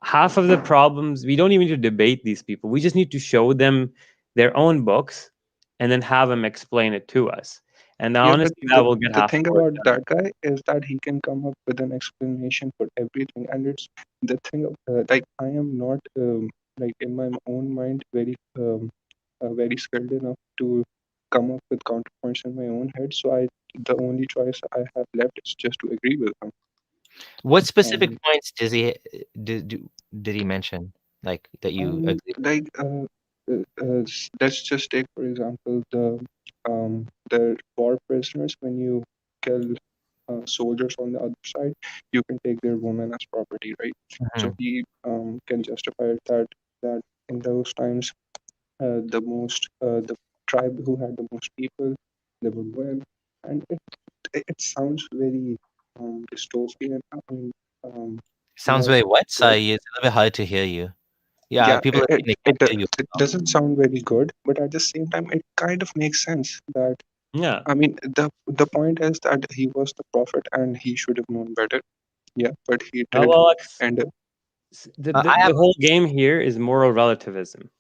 half of the problems, we don't even need to debate these people. We just need to show them their own books and then have him explain it to us. And Yeah, but honestly, that will get the half thing the work about done. that guy is that he can come up with an explanation for everything, and it's the thing of like I am not like in my own mind very skilled enough to come up with counterpoints in my own head. So the only choice I have left is just to agree with him. What specific And points did he mention, like that you agree with? like let's just take for example the war prisoners. When you kill soldiers on the other side, you can take their women as property, right? So Mhm. he can justify it that in those times the tribe who had the most people, they would win, and it sounds very dystopian. I mean, Sounds not very what? good. Sorry, it's a little bit hard to hear you. Yeah, Yeah, people are saying they can't hear you. it doesn't sound very good, but at the same time, it kind of makes sense that Yeah. I mean the point is that he was the prophet and he should have known better. Yeah, but he Oh, did, well, and I have the whole game here is moral relativism.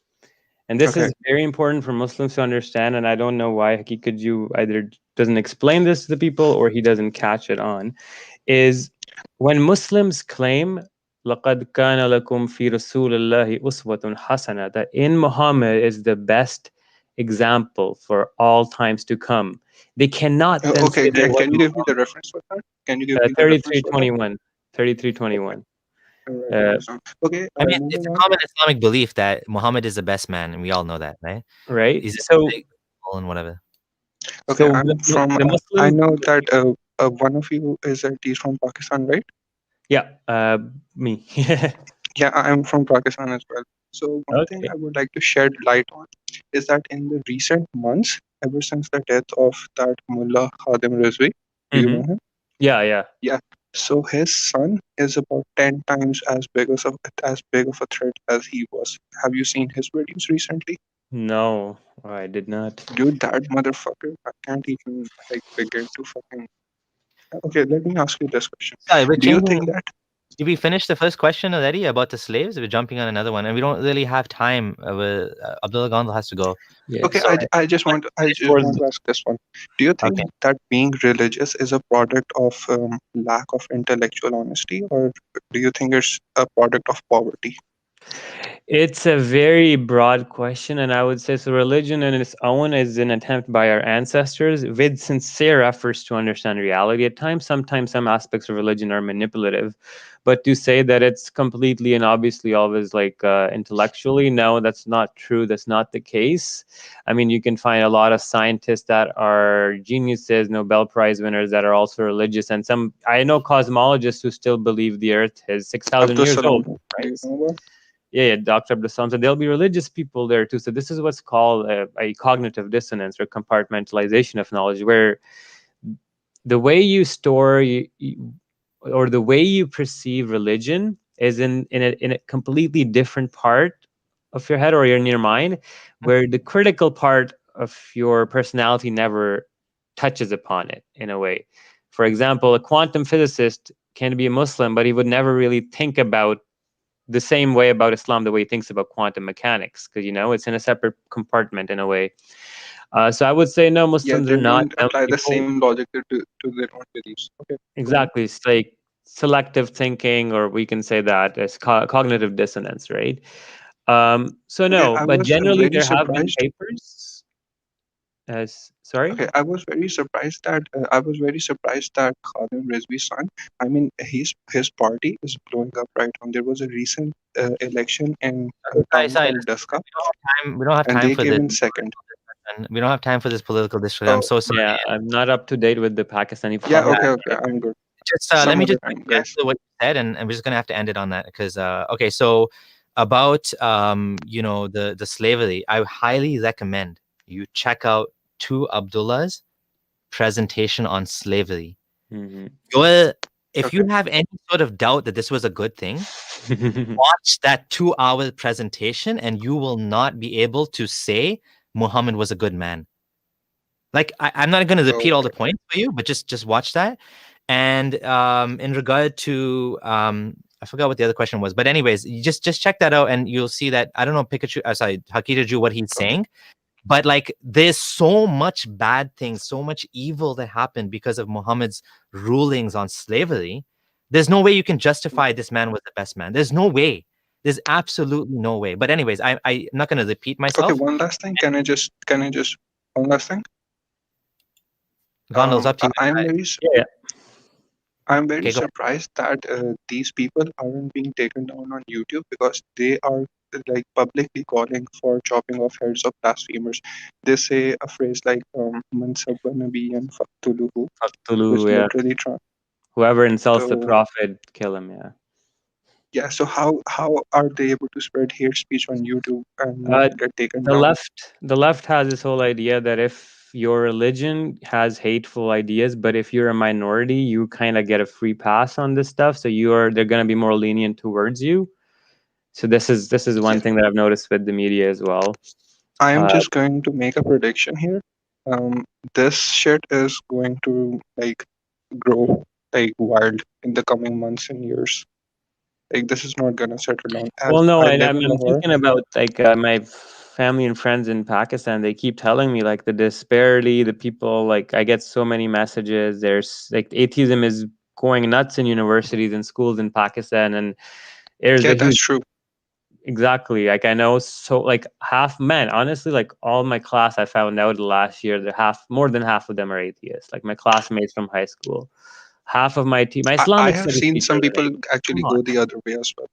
And this okay. is very important for Muslims to understand. And I don't know why Haqiqatjou either doesn't explain this to the people or he doesn't catch it on. Is when Muslims claim لَقَدْ كَانَ لَكُمْ فِي رَسُولِ اللَّهِ أُسْوَةٌ حَسَنَةٌ, that in Muhammad is the best example for all times to come. They cannot then Okay, say there was can you give me the reference for that? Can you give me the reference for that? 3321. 3321. Alright, Uh, okay, I mean, it's moving a on. common Islamic belief that Muhammad is the best man, and we all know that, right? right? He's So, and whatever. Okay, so I'm from. the I Muslims, know that one of you is at least from Pakistan, right? yeah, me. Yeah, I'm from Pakistan as well. So one thing Okay. I would like to shed light on is that in the recent months, ever since the death of that Mullah Khadim Rizvi, do you know him? Yeah. Yeah. So his son is about 10 times as big of a threat as he was. Have you seen his videos recently? No, I did not. Dude, that motherfucker, I can't even like begin to fucking. Okay, let me ask you this question. Sorry, we're Do you changing. think that Did we finish the first question already about the slaves? We're jumping on another one, and we don't really have time. Abdullah Gondal has to go. Yeah. okay, So I just want Towards to ask this one. Do you think okay. that being religious is a product of lack of intellectual honesty, or do you think it's a product of poverty? It's a very broad question, and I would say so. Religion in its own is an attempt by our ancestors with sincere efforts to understand reality. At times, sometimes some aspects of religion are manipulative, but to say that it's completely and obviously always like intellectually, no, that's not true. That's not the case. I mean, you can find a lot of scientists that are geniuses, Nobel Prize winners that are also religious, and some I know cosmologists who still believe the Earth is 6,000 Abdul years old. Salam, do Right? you know about? Yeah, Dr. Abdullahs. So there'll be religious people there too. So this is what's called a cognitive dissonance or compartmentalization of knowledge, where the way you store or the way you perceive religion is in a completely different part of your head or in your mind, where the critical part of your personality never touches upon it in a way. For example, a quantum physicist can be a Muslim, but he would never really think about the same way about Islam, the way he thinks about quantum mechanics, because it's in a separate compartment in a way. So I would say no, Yeah, Muslims they are not don't dumb apply the people. same logic to their own beliefs. Okay, go on. Exactly, it's like selective thinking, or we can say that as cognitive dissonance, right? So Okay, no, I but was generally very there have been surprised. papers. As sorry. Okay, I was very surprised that Khadim Rizvi's son. I mean, his party is blowing up right now. There was a recent election in a town Sorry, called Daska, we don't have and time they for came this. in second. And we don't have time for this political discussion. I'm Oh, so sorry. Yeah, I'm not up to date with the Pakistani yeah. politics. Okay, I'm good. Just let Some me other just time, answer guys. what you said, and we're just gonna have to end it on that because okay. So about the slavery, I highly recommend you check out two Abdullahs presentation on slavery. Mhm. If you have any sort of doubt that this was a good thing, watch that 2-hour presentation and you will not be able to say Muhammad was a good man. Like I'm not going to repeat all the points for you, but just watch that. And in regard to I forgot what the other question was, but anyways, you just check that out and you'll see that I don't know Haqiqatjou what he's saying. But like, there's so much bad things, so much evil that happened because of Muhammad's rulings on slavery. There's no way you can justify this man was the best man. There's no way. There's absolutely no way. But anyways, I'm not going to repeat Okay, myself. one last thing. Can I just one last thing? Gondal's up to you. I'm Yeah. I'm very Okay, go. surprised that these people aren't being taken down on YouTube, because they are like publicly calling for chopping off heads of blasphemers. They say a phrase like "mansabba nabiyyan faqtuluhu," which Faqtulu, yeah. literally Whoever insults the so prophet, kill him. Yeah. yeah. So how are they able to spread hate speech on YouTube and not Uh, get taken the down? left has this whole idea that if your religion has hateful ideas, but if you're a minority, you kind of get a free pass on this stuff. So they're going to be more lenient towards you. So this is one thing that I've noticed with the media as well. I am just going to make a prediction here. This shit is going to like grow like wild in the coming months and years. Like this is not gonna settle down. As Well, no, I live I'm in Lahore. thinking about like my family and friends in Pakistan. They keep telling me like the disparity, the people, like I get so many messages. There's like atheism is going nuts in universities and schools in Pakistan, and there's Yeah, a that's huge true. exactly. Like I know, so like half men. Honestly, like all my class, I found out last year that more than half of them are atheists. Like my classmates from high school, half of my team, my I Islamic have studies seen teachers some are people atheists. actually Come on. go the other way as well,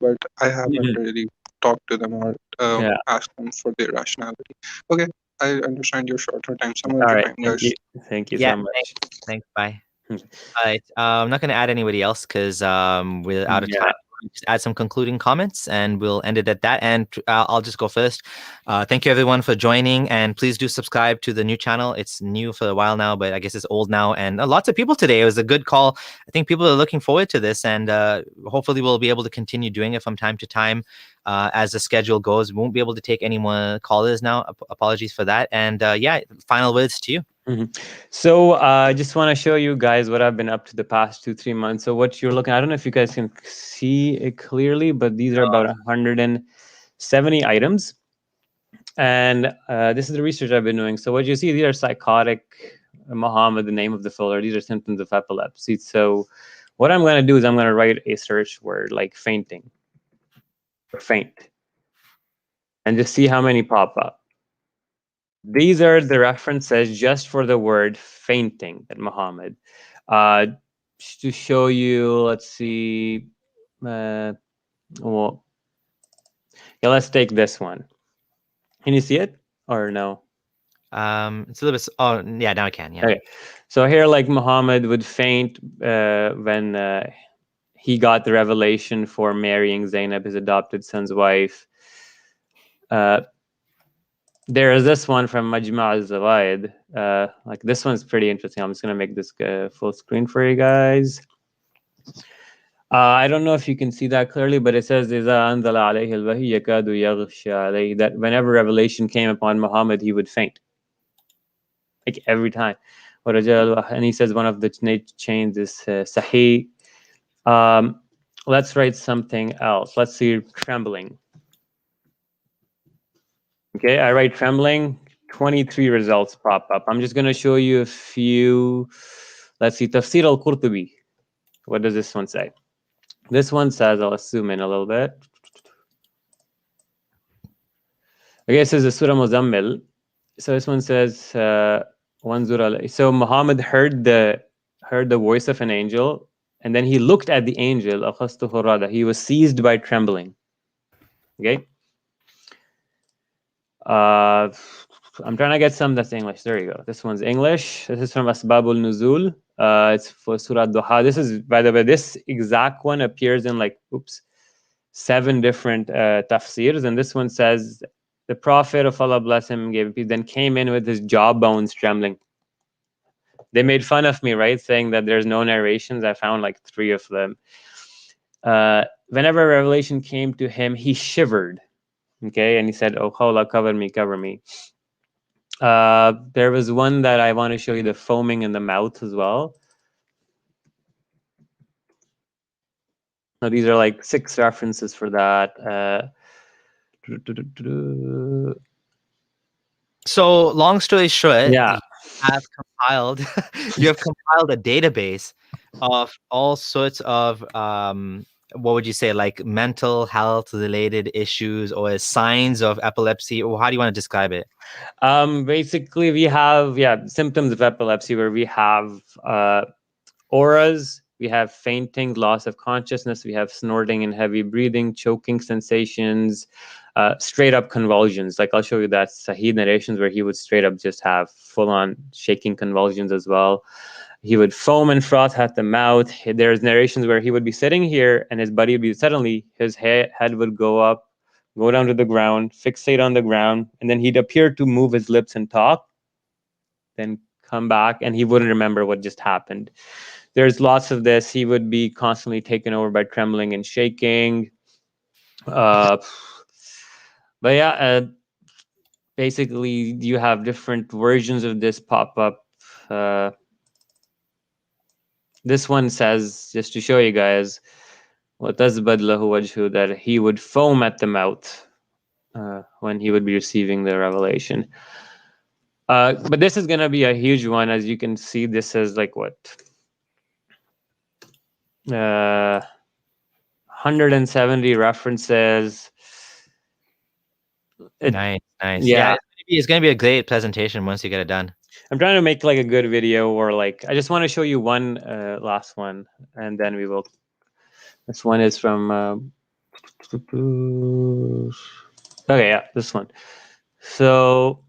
but I haven't Mhm. really talked to them or Yeah. asked them for their rationality. Okay, I understand your shorter time. Some All other right. time, Thank guys. you. Thank you Yeah, so much. thanks. Bye. Hmm. All right. I'm not going to add anybody else because we're out of Yeah. time. Just add some concluding comments and we'll end it at that. And I'll just go first. Thank you everyone for joining, and please do subscribe to the new channel. It's new for a while now, but I guess it's old now. And lots of people today. It was a good call. I think people are looking forward to this, and hopefully we'll be able to continue doing it from time to time as the schedule goes. We won't be able to take any more callers now. Apologies for that. And yeah, final words to you. So I just want to show you guys what I've been up to the past 2-3 months. So what you're looking, I don't know if you guys can see it clearly, but these are about 170 items. And this is the research I've been doing. So what you see, these are psychotic, Muhammad, the name of the folder. These are symptoms of epilepsy. So what I'm going to do is I'm going to write a search word like fainting or faint and just see how many pop up. These are the references just for the word fainting at Muhammad. To show you, let's see. Well, yeah, let's take this one. Can you see it or no? It's a little bit. Oh, yeah, now I can. Yeah. Okay. So here, like Muhammad would faint when he got the revelation for marrying Zainab, his adopted son's wife. There is this one from Majma' al-Zawaid. Like this one's pretty interesting. I'm just gonna make this full screen for you guys. I don't know if you can see that clearly, but it says that whenever revelation came upon Muhammad, he would faint. Like every time. And he says one of the chains is Sahih. Let's write something else. Let's see trembling. Okay, I write trembling. 23 results pop up. I'm just going to show you a few. Let's see, Tafsir al-Qurtubi. What does this one say? This one says, I'll zoom in a little bit. Okay, it says the Surah Muzammil. So this one says, so Muhammad heard the voice of an angel, and then he looked at the angel. He was seized by trembling. Okay. I'm trying to get some that's English. There you go. This one's English. This is from Asbabul Nuzul. It's for Surah Duha. This is, by the way, this exact one appears in like 7 different tafsirs, and this one says the Prophet of Allah, bless him, then came in with his jawbones trembling. They made fun of me, right, saying that there's no narrations. I found like 3 of them. Whenever revelation came to him, he shivered. Okay, and he said, "Oh, Khawla, cover me, cover me." There was one that I want to show you, the foaming in the mouth as well. Now, these are like 6 references for that. So long story short, Yeah. you have compiled a database of all sorts of what would you say, like mental health related issues or signs of epilepsy, or how do you want to describe it? Basically, we have symptoms of epilepsy where we have auras, we have fainting, loss of consciousness, we have snorting and heavy breathing, choking sensations, straight up convulsions. Like I'll show you that Sahih narrations where he would straight up just have full on shaking convulsions as well. He would foam and froth at the mouth. There's narrations where he would be sitting here and his buddy would be suddenly, his head would go up, go down to the ground, fixate on the ground, and then he'd appear to move his lips and talk, then come back, and he wouldn't remember what just happened. There's lots of this. He would be constantly taken over by trembling and shaking. But yeah, basically you have different versions of this pop up. This one says, just to show you guys, وَتَزْبَدْ لَهُ وَجْهُ, that he would foam at the mouth when he would be receiving the revelation. But this is going to be a huge one. As you can see, this is like what? 170 references. Nice. Yeah. It's gonna be a great presentation once you get it done. I'm trying to make like a good video, or like I just want to show you one last one, and then we will. This one is from okay, yeah, this one. So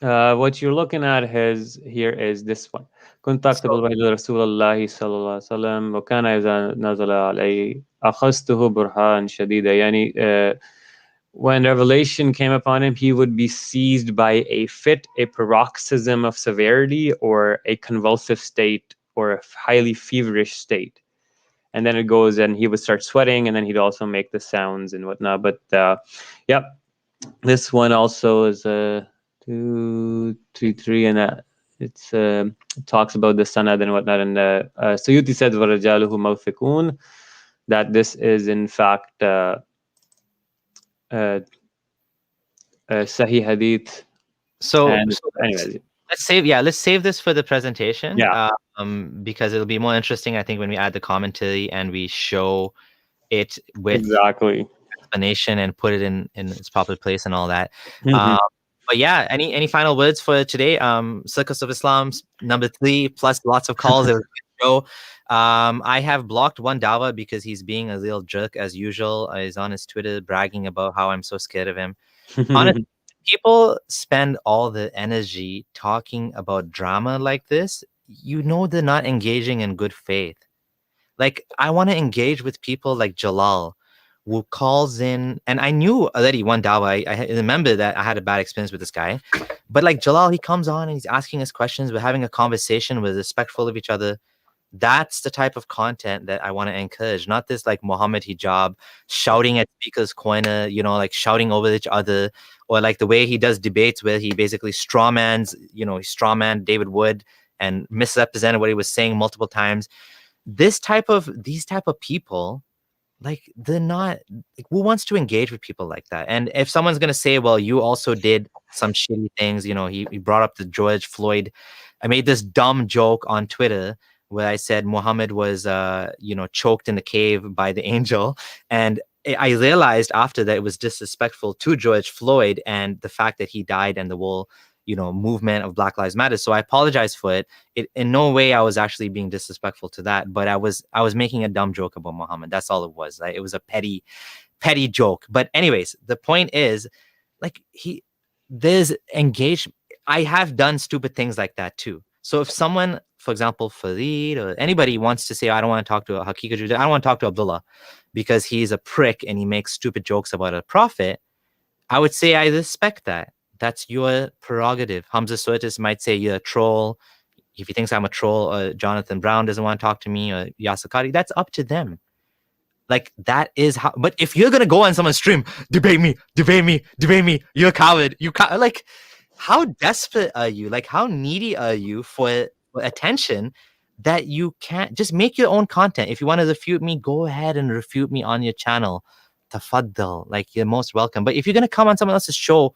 what you're looking at here is this one. كنت أكتب الوحيد رسول الله صلى الله عليه وسلم وكان إذا نزل عليه أخذته برهان شديدا. يعني when revelation came upon him, he would be seized by a fit, a paroxysm of severity, or a convulsive state, or a highly feverish state. And then it goes, and he would start sweating, and then he'd also make the sounds and whatnot. But yeah, this one also is 2, 3, 3, and it talks about the sanad and whatnot. And Suyuti said, وَرَجَالُهُ مَوْثِقُونَ, that this is in fact Sahih Hadith. So anyways, let's save this for the presentation. Yeah. Because it'll be more interesting, I think, when we add the commentary and we show it with exactly explanation and put it in its proper place and all that. Mm-hmm. But yeah, any final words for today? Circus of Islam number 3 plus lots of calls. It was a good show. I have blocked One Dawah because he's being a real jerk as usual. He's on his Twitter bragging about how I'm so scared of him. Honestly, people spend all the energy talking about drama like this. You know they're not engaging in good faith. Like, I want to engage with people like Jalal, who calls in, and I knew already One Dawah. I remember that I had a bad experience with this guy. But like Jalal, he comes on and he's asking us questions. We're having a conversation. We're respectful of each other. That's the type of content that I want to encourage, not this like Muhammad hijab, shouting at speakers corner, like shouting over each other, or like the way he does debates where he basically strawmans, he strawman David Wood and misrepresented what he was saying multiple times. These type of people, like, they're not, like, who wants to engage with people like that? And if someone's going to say, well, you also did some shitty things, he brought up the George Floyd. I made this dumb joke on Twitter where I said Muhammad was, choked in the cave by the angel. And I realized after that it was disrespectful to George Floyd and the fact that he died and the whole, movement of Black Lives Matter. So I apologize for it. In no way I was actually being disrespectful to that, but I was making a dumb joke about Muhammad. That's all it was. Right? It was a petty joke. But anyways, the point is, like, there's engagement. I have done stupid things like that too. So if someone, for example, Farid or anybody wants to say, I don't want to talk to Haqiqatjou, I don't want to talk to Abdullah because he's a prick and he makes stupid jokes about a prophet, I would say I respect that. That's your prerogative. Hamza Surtis might say you're a troll. If he thinks I'm a troll, or Jonathan Brown doesn't want to talk to me, or Yasir Qadhi, that's up to them. Like, that is how. But if you're gonna go on someone's stream, debate me, you're a coward. Like, how desperate are you? Like, how needy are you for attention that you can't just make your own content? If you want to refute me, go ahead and refute me on your channel. tafaddal, like you're most welcome. But if you're gonna come on someone else's show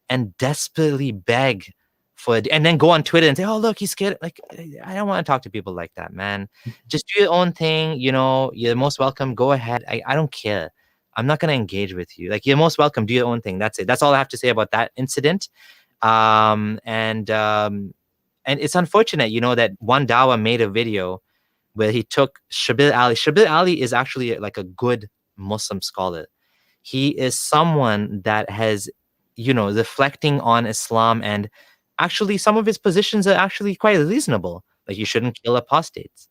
and desperately beg for it, and then go on Twitter and say, "Oh, look, he's scared," like I don't want to talk to people like that, man. Just do your own thing. You know, you're most welcome. Go ahead. I don't care. I'm not gonna engage with you. Like, you're most welcome. Do your own thing. That's it. That's all I have to say about that incident. And it's unfortunate, you know, that One Dawah made a video where he took Shabir Ali. Shabir Ali is actually like a good Muslim scholar. He is someone that has, you know, reflecting on Islam, and actually some of his positions are actually quite reasonable. Like, you shouldn't kill apostates.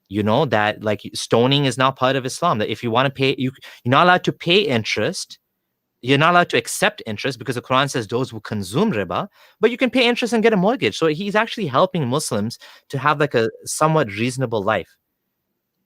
You know, that like stoning is not part of Islam. That if you want to pay, you're not allowed to pay interest. You're not allowed to accept interest because the Quran says those who consume riba, but you can pay interest and get a mortgage. So he's actually helping Muslims to have like a somewhat reasonable life,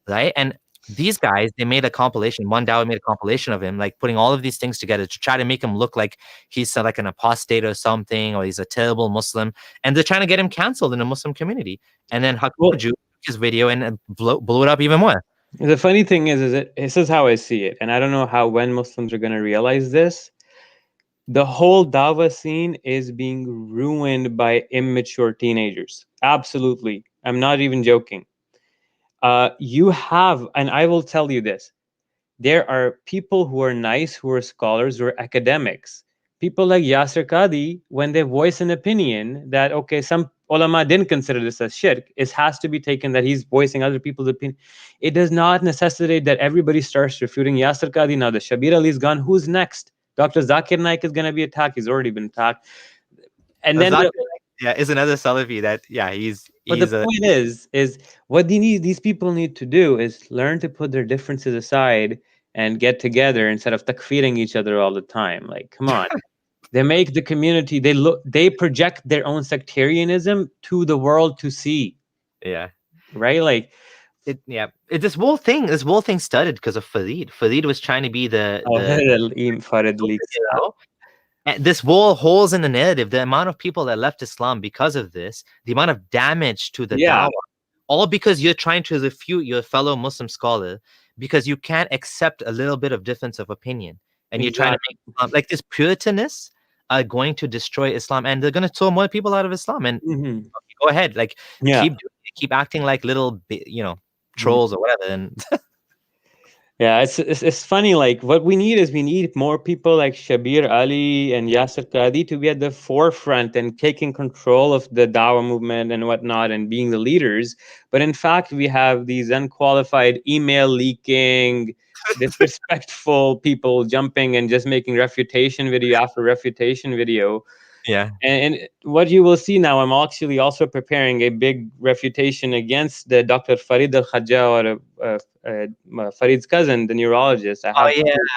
right? And these guys, they made a compilation. One Dawah made a compilation of him, like putting all of these things together to try to make him look like he's like an apostate or something, or he's a terrible Muslim. And they're trying to get him canceled in the Muslim community. And then Haqiqatjou took his video and blew it up even more. The funny thing is this is how I see it, and I don't know when Muslims are going to realize this. The whole Dawah scene is being ruined by immature teenagers. Absolutely. I'm not even joking. You have, and I will tell you this, there are people who are nice, who are scholars, who are academics. People like Yasir Qadi, when they voice an opinion that, okay, some ulama didn't consider this as shirk, it has to be taken that he's voicing other people's opinion. It does not necessitate that everybody starts refuting Yasir Qadi. Now the Shabir Ali is gone. Who's next? Dr. Zakir Naik is going to be attacked. He's already been attacked. And then is another Salafi that, but the point is what these people need to do is learn to put their differences aside and get together instead of takfiring each other all the time. Like, come on. They make the community, they project their own sectarianism to the world to see. Yeah. Right? Like this whole thing started because of Farid. Farid was trying to be Farid leaks. And this wall holes in the narrative. The amount of people that left Islam because of this, the amount of damage to the dawah, all because you're trying to refute your fellow Muslim scholar because you can't accept a little bit of difference of opinion, and you're trying to make Islam, like this Puritanists are going to destroy Islam, and they're going to throw more people out of Islam. And go ahead, like keep acting like little, trolls or whatever. And yeah, it's funny. Like, what we need more people like Shabir Ali and Yasir Qadi to be at the forefront and taking control of the Dawah movement and whatnot and being the leaders. But in fact, we have these unqualified email leaking, disrespectful people jumping and just making refutation video after refutation video. Yeah. And what you will see now, I'm actually also preparing a big refutation against the Dr. Farid al-Khajja, or Farid's cousin, the neurologist. I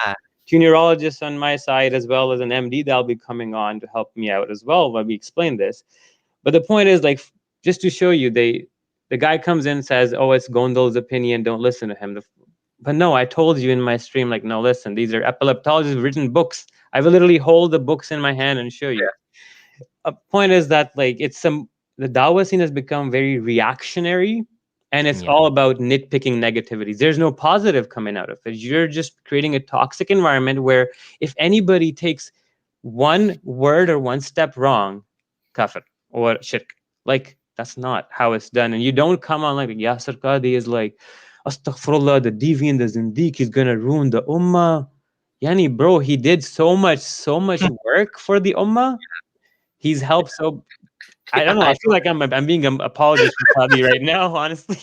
have two neurologists on my side, as well as an MD that'll be coming on to help me out as well when we explain this. But the point is, like, just to show you, the guy comes in and says, oh, it's Gondal's opinion, don't listen to him. But no, I told you in my stream, like, no, listen, these are epileptologists written books. I will literally hold the books in my hand and show you. A point is that, like, the Dawah scene has become very reactionary, and it's all about nitpicking negativities. There's no positive coming out of it. You're just creating a toxic environment where if anybody takes one word or one step wrong, kafir or shirk. Like, that's not how it's done. And you don't come on like Yasir Qadi is like, astaghfirullah, the deviant, the zindiq, he's gonna ruin the ummah. Yani, bro, he did so much work for the ummah. He's helped so. I don't know. I feel like I'm being an apologist for Qadi right now. Honestly,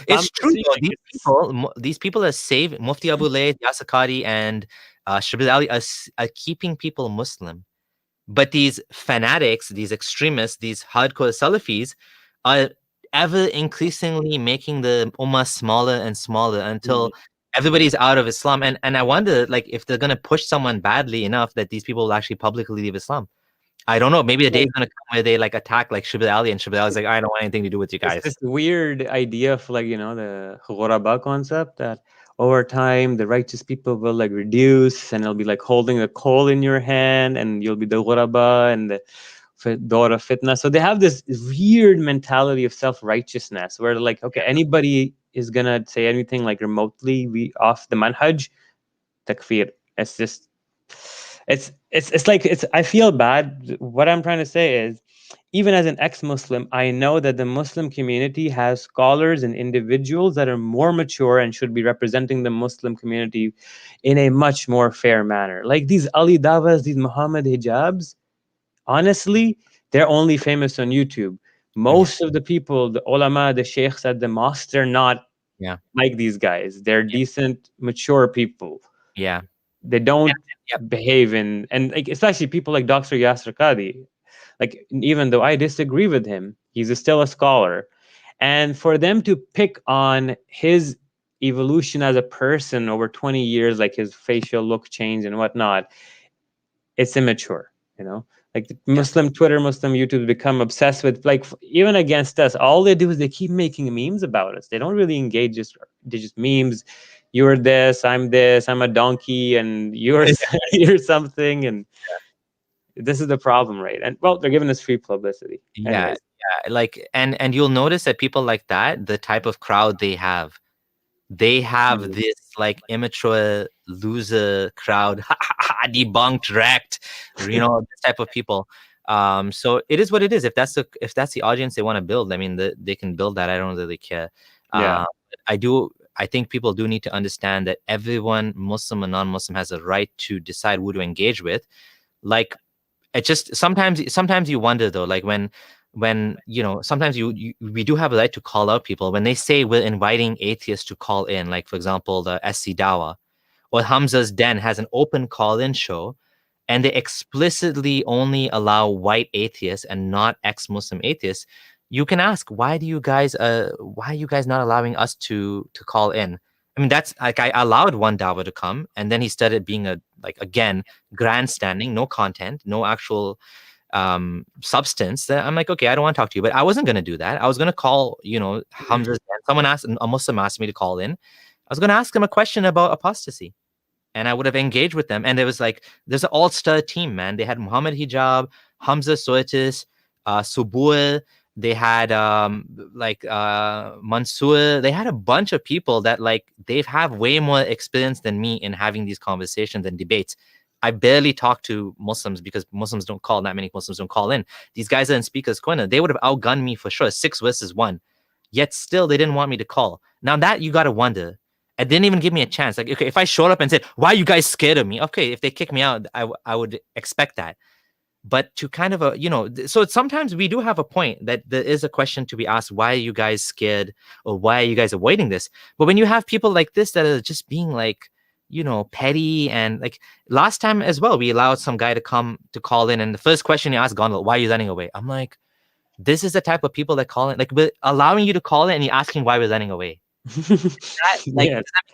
it's true. These people are saved. Mufti Abu Layth, Yasir Qadi, and Shabir Ali are keeping people Muslim. But these fanatics, these extremists, these hardcore Salafis are ever increasingly making the ummah smaller and smaller until everybody's out of Islam. And I wonder, like, if they're going to push someone badly enough that these people will actually publicly leave Islam. I don't know. Maybe the day's going to come where they like attack like Shabir Ali, and Shabir Ali's like, I don't want anything to do with you guys. It's this weird idea of, like, the ghuraba concept that over time the righteous people will like reduce, and it'll be like holding a coal in your hand, and you'll be the ghuraba and the door of fitna. So they have this weird mentality of self-righteousness where, like, okay, anybody is gonna say anything like remotely off the manhaj, takfir. It's just, it's like, I feel bad. What I'm trying to say is, even as an ex-Muslim, I know that the Muslim community has scholars and individuals that are more mature and should be representing the Muslim community in a much more fair manner. Like these Ali Dawahs, these Muhammad hijabs, honestly, they're only famous on YouTube. Most of the people, the ulama, the sheikhs at the mosque, they're not like these guys. They're decent, mature people. Yeah. They don't behave in, and like, especially people like Dr. Yasser Qadi. Like, even though I disagree with him, he's still a scholar. And for them to pick on his evolution as a person over 20 years, like his facial look change and whatnot, it's immature, you know? Like Muslim Twitter, Muslim YouTube become obsessed with, like, even against us, all they do is they keep making memes about us. They don't really engage, they're just memes. You're this, I'm a donkey, and you're you're something, and this is the problem, right? And well, they're giving us free publicity. Anyways. Like, and you'll notice that people like that, the type of crowd they have this like immature loser crowd, debunked, wrecked, you know, this type of people. So it is what it is. If that's the audience they want to build, I mean, they can build that. I don't really care. I think people do need to understand that everyone, Muslim and non-Muslim, has a right to decide who to engage with. Like, it just sometimes you wonder though, like when you know, sometimes we do have a right to call out people when they say we're inviting atheists to call in. Like, for example, the SC Dawah or Hamza's Den has an open call-in show, and they explicitly only allow white atheists and not ex-Muslim atheists. You can ask, why are you guys not allowing us to call in? I mean, that's like, I allowed One Dawah to come, and then he started being again grandstanding, no content, no actual substance. That I'm like, okay, I don't want to talk to you. But I wasn't going to do that. I was going to call, you know, Hamza's Den. A Muslim asked me to call in. I was going to ask him a question about apostasy, and I would have engaged with them. And there was there's an all-star team, man. They had Muhammad Hijab, Hamza Soetis, Subur. They had Mansoor. They had a bunch of people that they have way more experience than me in having these conversations and debates. I barely talk to Muslims because Muslims don't call. Not many Muslims don't call in. These guys are in speaker's corner. They would have outgunned me for sure, 6 versus 1. Yet still, they didn't want me to call. Now that you got to wonder. It didn't even give me a chance. Like, okay, if I showed up and said, "Why are you guys scared of me?" Okay, if they kick me out, I would expect that. But to kind of so sometimes we do have a point that there is a question to be asked: why are you guys scared, or why are you guys avoiding this? But when you have people like this that are just being petty, and last time as well, we allowed some guy to come to call in, and the first question he asked Gondal, "Why are you running away?" I'm like, this is the type of people that call in. Like, we're allowing you to call in and you're asking why we're running away. Does that make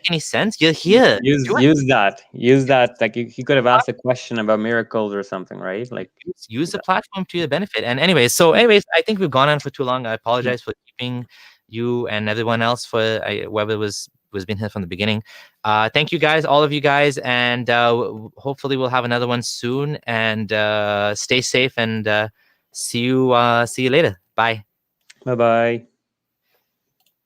any sense? You're here. Use that. Like, you could have asked a question about miracles or something, right? Like, use the platform to your benefit. And anyways, I think we've gone on for too long. I apologize for keeping you and everyone else, for whoever was been here from the beginning. Thank you guys, all of you guys, and hopefully we'll have another one soon. And stay safe, and see you later. Bye. Bye.